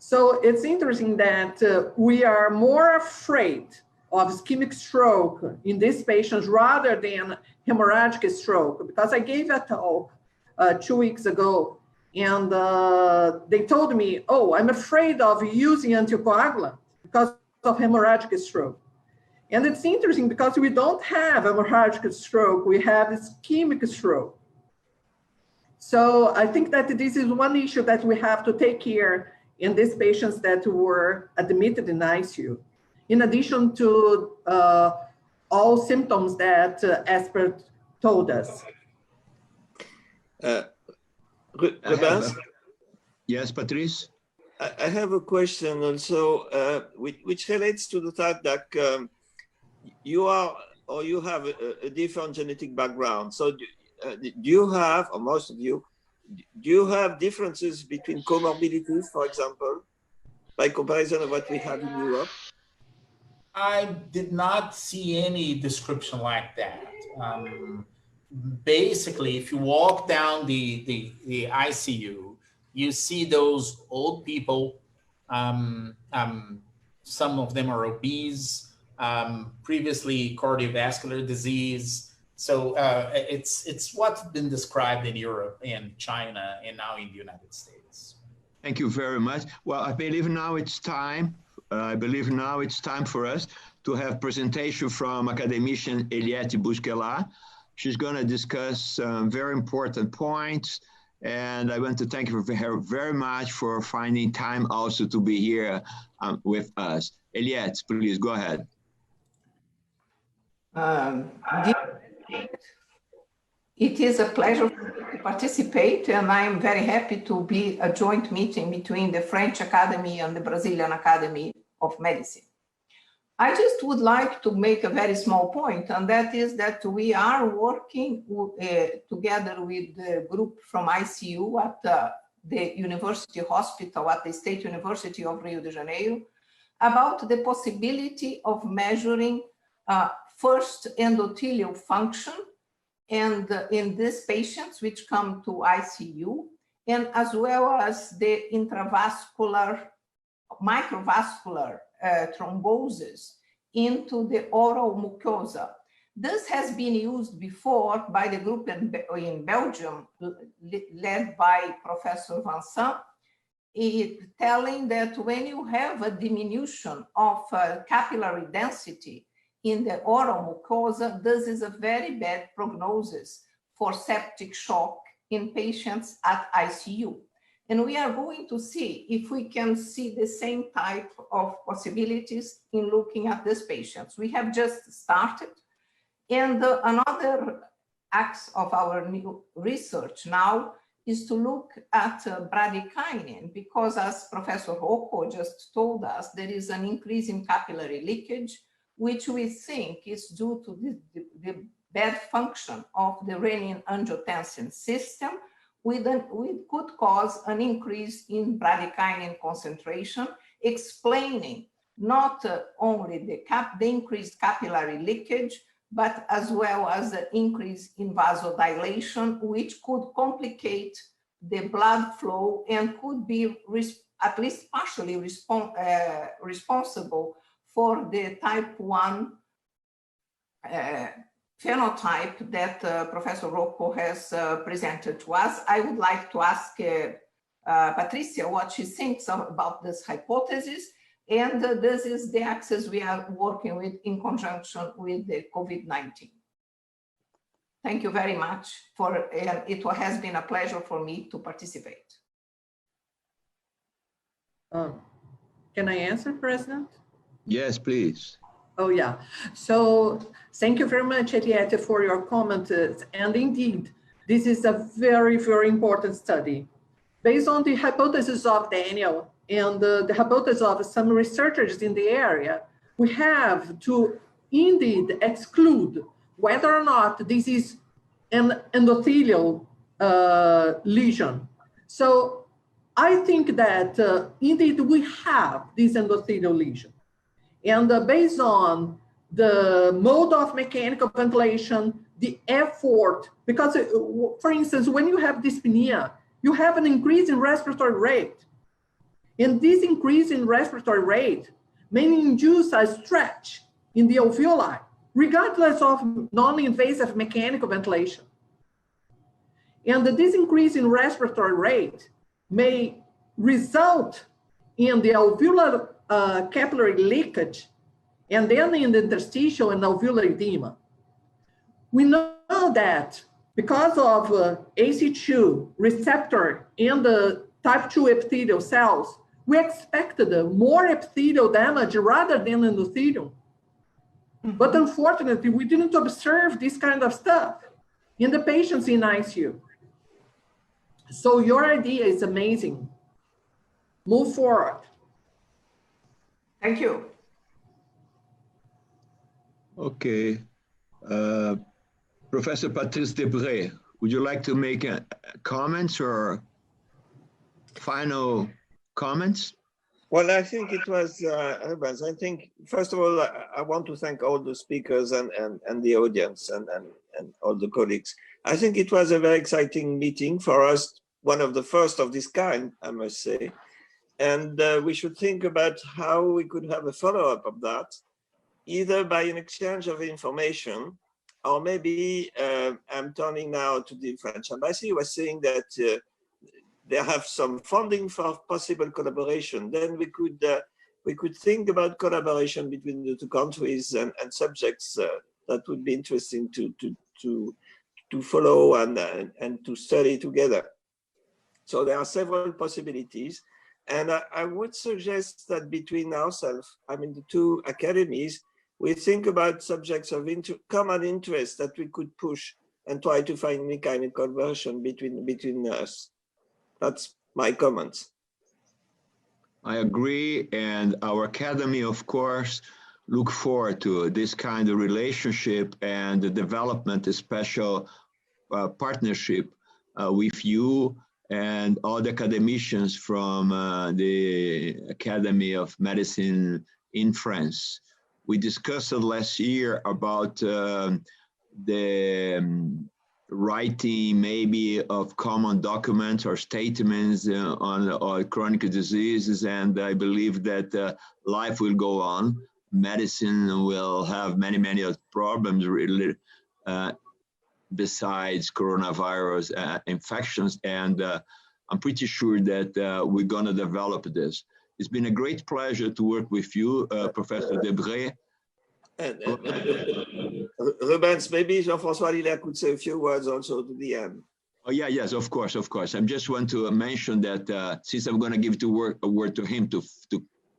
So it's interesting that we are more afraid of ischemic stroke in these patients rather than hemorrhagic stroke, because I gave a talk 2 weeks ago And they told me, oh, I'm afraid of using anticoagulant because of hemorrhagic stroke. And it's interesting because we don't have hemorrhagic stroke, we have ischemic stroke. So I think that this is one issue that we have to take care in these patients that were admitted in ICU, in addition to all symptoms that expert told us. Yes, Patrice? I have a question also, which relates to the fact that you are, or you have a different genetic background. So do you have, or most of you, do you have differences between comorbidities, for example, by comparison of what we have in Europe? I did not see any description like that. Basically, if you walk down the ICU, you see those old people, some of them are obese, previously cardiovascular disease. So it's what's been described in Europe and China and now in the United States. Thank you very much. Well, I believe now it's time. For us to have presentation from academician Eliette Bousquelat. She's going to discuss some very important points. And I want to thank her very much for finding time also to be here with us. Eliette, please go ahead. It is a pleasure to participate, and I am very happy to be a joint meeting between the French Academy and the Brazilian Academy of Medicine. I just would like to make a very small point, and that is that we are working together with the group from ICU at the University Hospital at the State University of Rio de Janeiro about the possibility of measuring first endothelial function and in these patients which come to ICU, and as well as the intravascular, microvascular thrombosis into the oral mucosa. This has been used before by the group in Belgium, led by Professor Vincent, telling that when you have a diminution of capillary density in the oral mucosa, this is a very bad prognosis for septic shock in patients at ICU. And we are going to see if we can see the same type of possibilities in looking at these patients. We have just started. And another axe of our new research now is to look at bradykinin, because as Professor Rouzioux just told us, there is an increase in capillary leakage, which we think is due to the bad function of the renin-angiotensin system, which could cause an increase in bradykinin concentration, explaining not only the increased capillary leakage, but as well as the increase in vasodilation, which could complicate the blood flow and could be at least partially responsible for the type 1 phenotype that Professor Rouzioux has presented to us. I would like to ask Patricia what she thinks about this hypothesis, and this is the axis we are working with in conjunction with the COVID-19. Thank you very much it has been a pleasure for me to participate. Can I answer, President? Yes, please. Oh, yeah. So thank you very much, Eliette, for your comment. And indeed, this is a very, very important study. Based on the hypothesis of Daniel and the hypothesis of some researchers in the area, we have to indeed exclude whether or not this is an endothelial lesion. So I think that indeed we have this endothelial lesion. And based on the mode of mechanical ventilation, the effort, because for instance, when you have dyspnea, you have an increase in respiratory rate. And this increase in respiratory rate may induce a stretch in the alveoli, regardless of non-invasive mechanical ventilation. And this increase in respiratory rate may result in the alveolar capillary leakage and then in the interstitial and alveolar edema. We know that because of AC2 receptor in the type 2 epithelial cells, we expected more epithelial damage rather than endothelium. But unfortunately, we didn't observe this kind of stuff in the patients in ICU. So your idea is amazing. Move forward. Thank you. Okay. Professor Patrice Debré, would you like to make comments or final comments? Well, I think it was, I think, first of all, I want to thank all the speakers and the audience and all the colleagues. I think it was a very exciting meeting for us, one of the first of this kind, I must say. And we should think about how we could have a follow-up of that, either by an exchange of information, or maybe I'm turning now to the French embassy, was saying that they have some funding for possible collaboration. Then we could think about collaboration between the two countries and subjects that would be interesting to follow and to study together. So there are several possibilities. And I would suggest that between ourselves, I mean, the two academies, we think about subjects of common interest that we could push and try to find any kind of conversion between us. That's my comments. I agree. And our academy, of course, look forward to this kind of relationship and the development, a special partnership with you and all the academicians from the Academy of Medicine in France. We discussed last year about the writing maybe of common documents or statements on chronic diseases, and I believe that life will go on. Medicine will have many problems really besides coronavirus infections, and I'm pretty sure that we're going to develop this. It's been a great pleasure to work with you, Professor Debré. Rubens, maybe Jean-François Lillet could say a few words also to the end. Oh yeah, yes, of course. I just want to mention that since I'm going to give a word to him to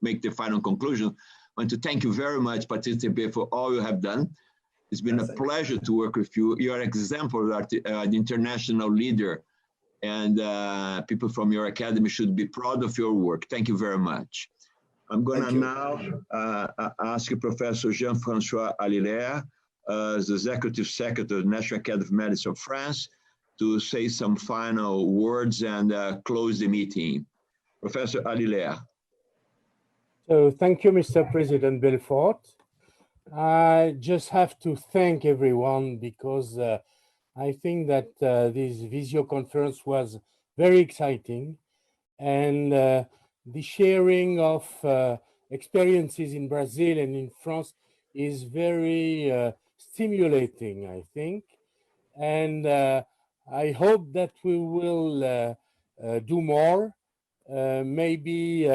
make the final conclusion, I want to thank you very much, Patrice Debré, for all you have done. It's been a pleasure to work with you. You are an example of the international leader, and people from your academy should be proud of your work. Thank you very much. I'm going to now ask Professor Jean-François Jarlier, the Executive Secretary of the National Academy of Medicine of France, to say some final words and close the meeting. Professor Jarlier. So thank you, Mr. President Belfort. I just have to thank everyone because I think that this video conference was very exciting, and the sharing of experiences in Brazil and in France is very stimulating, I think. And I hope that we will do more, maybe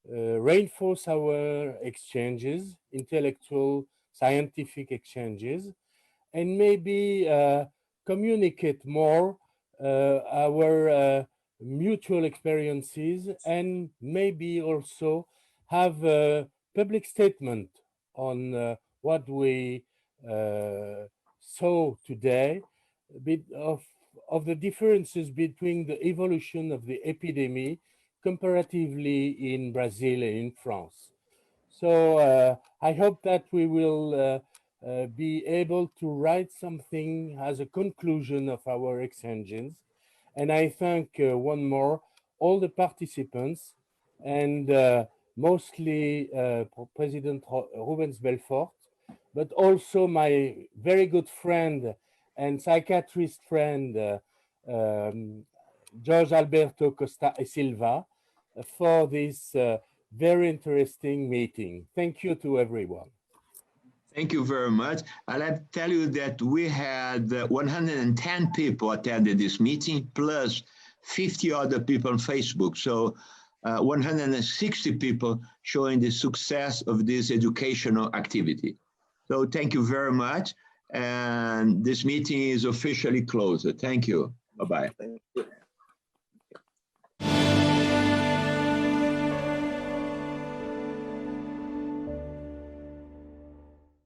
reinforce our exchanges, intellectual, scientific exchanges, and maybe communicate more our mutual experiences, and maybe also have a public statement on what we saw today, a bit of the differences between the evolution of the epidemic comparatively in Brazil and in France. So I hope that we will be able to write something as a conclusion of our exchanges. And I thank one more all the participants, and mostly President Rubens Belfort, but also my very good friend and psychiatrist friend, Jorge Alberto Costa e Silva, for this very interesting meeting. Thank you to everyone. Thank you very much. I'd like to tell you that we had 110 people attended this meeting, plus 50 other people on Facebook. So 160 people showing the success of this educational activity. So thank you very much. And this meeting is officially closed. Thank you. Bye-bye.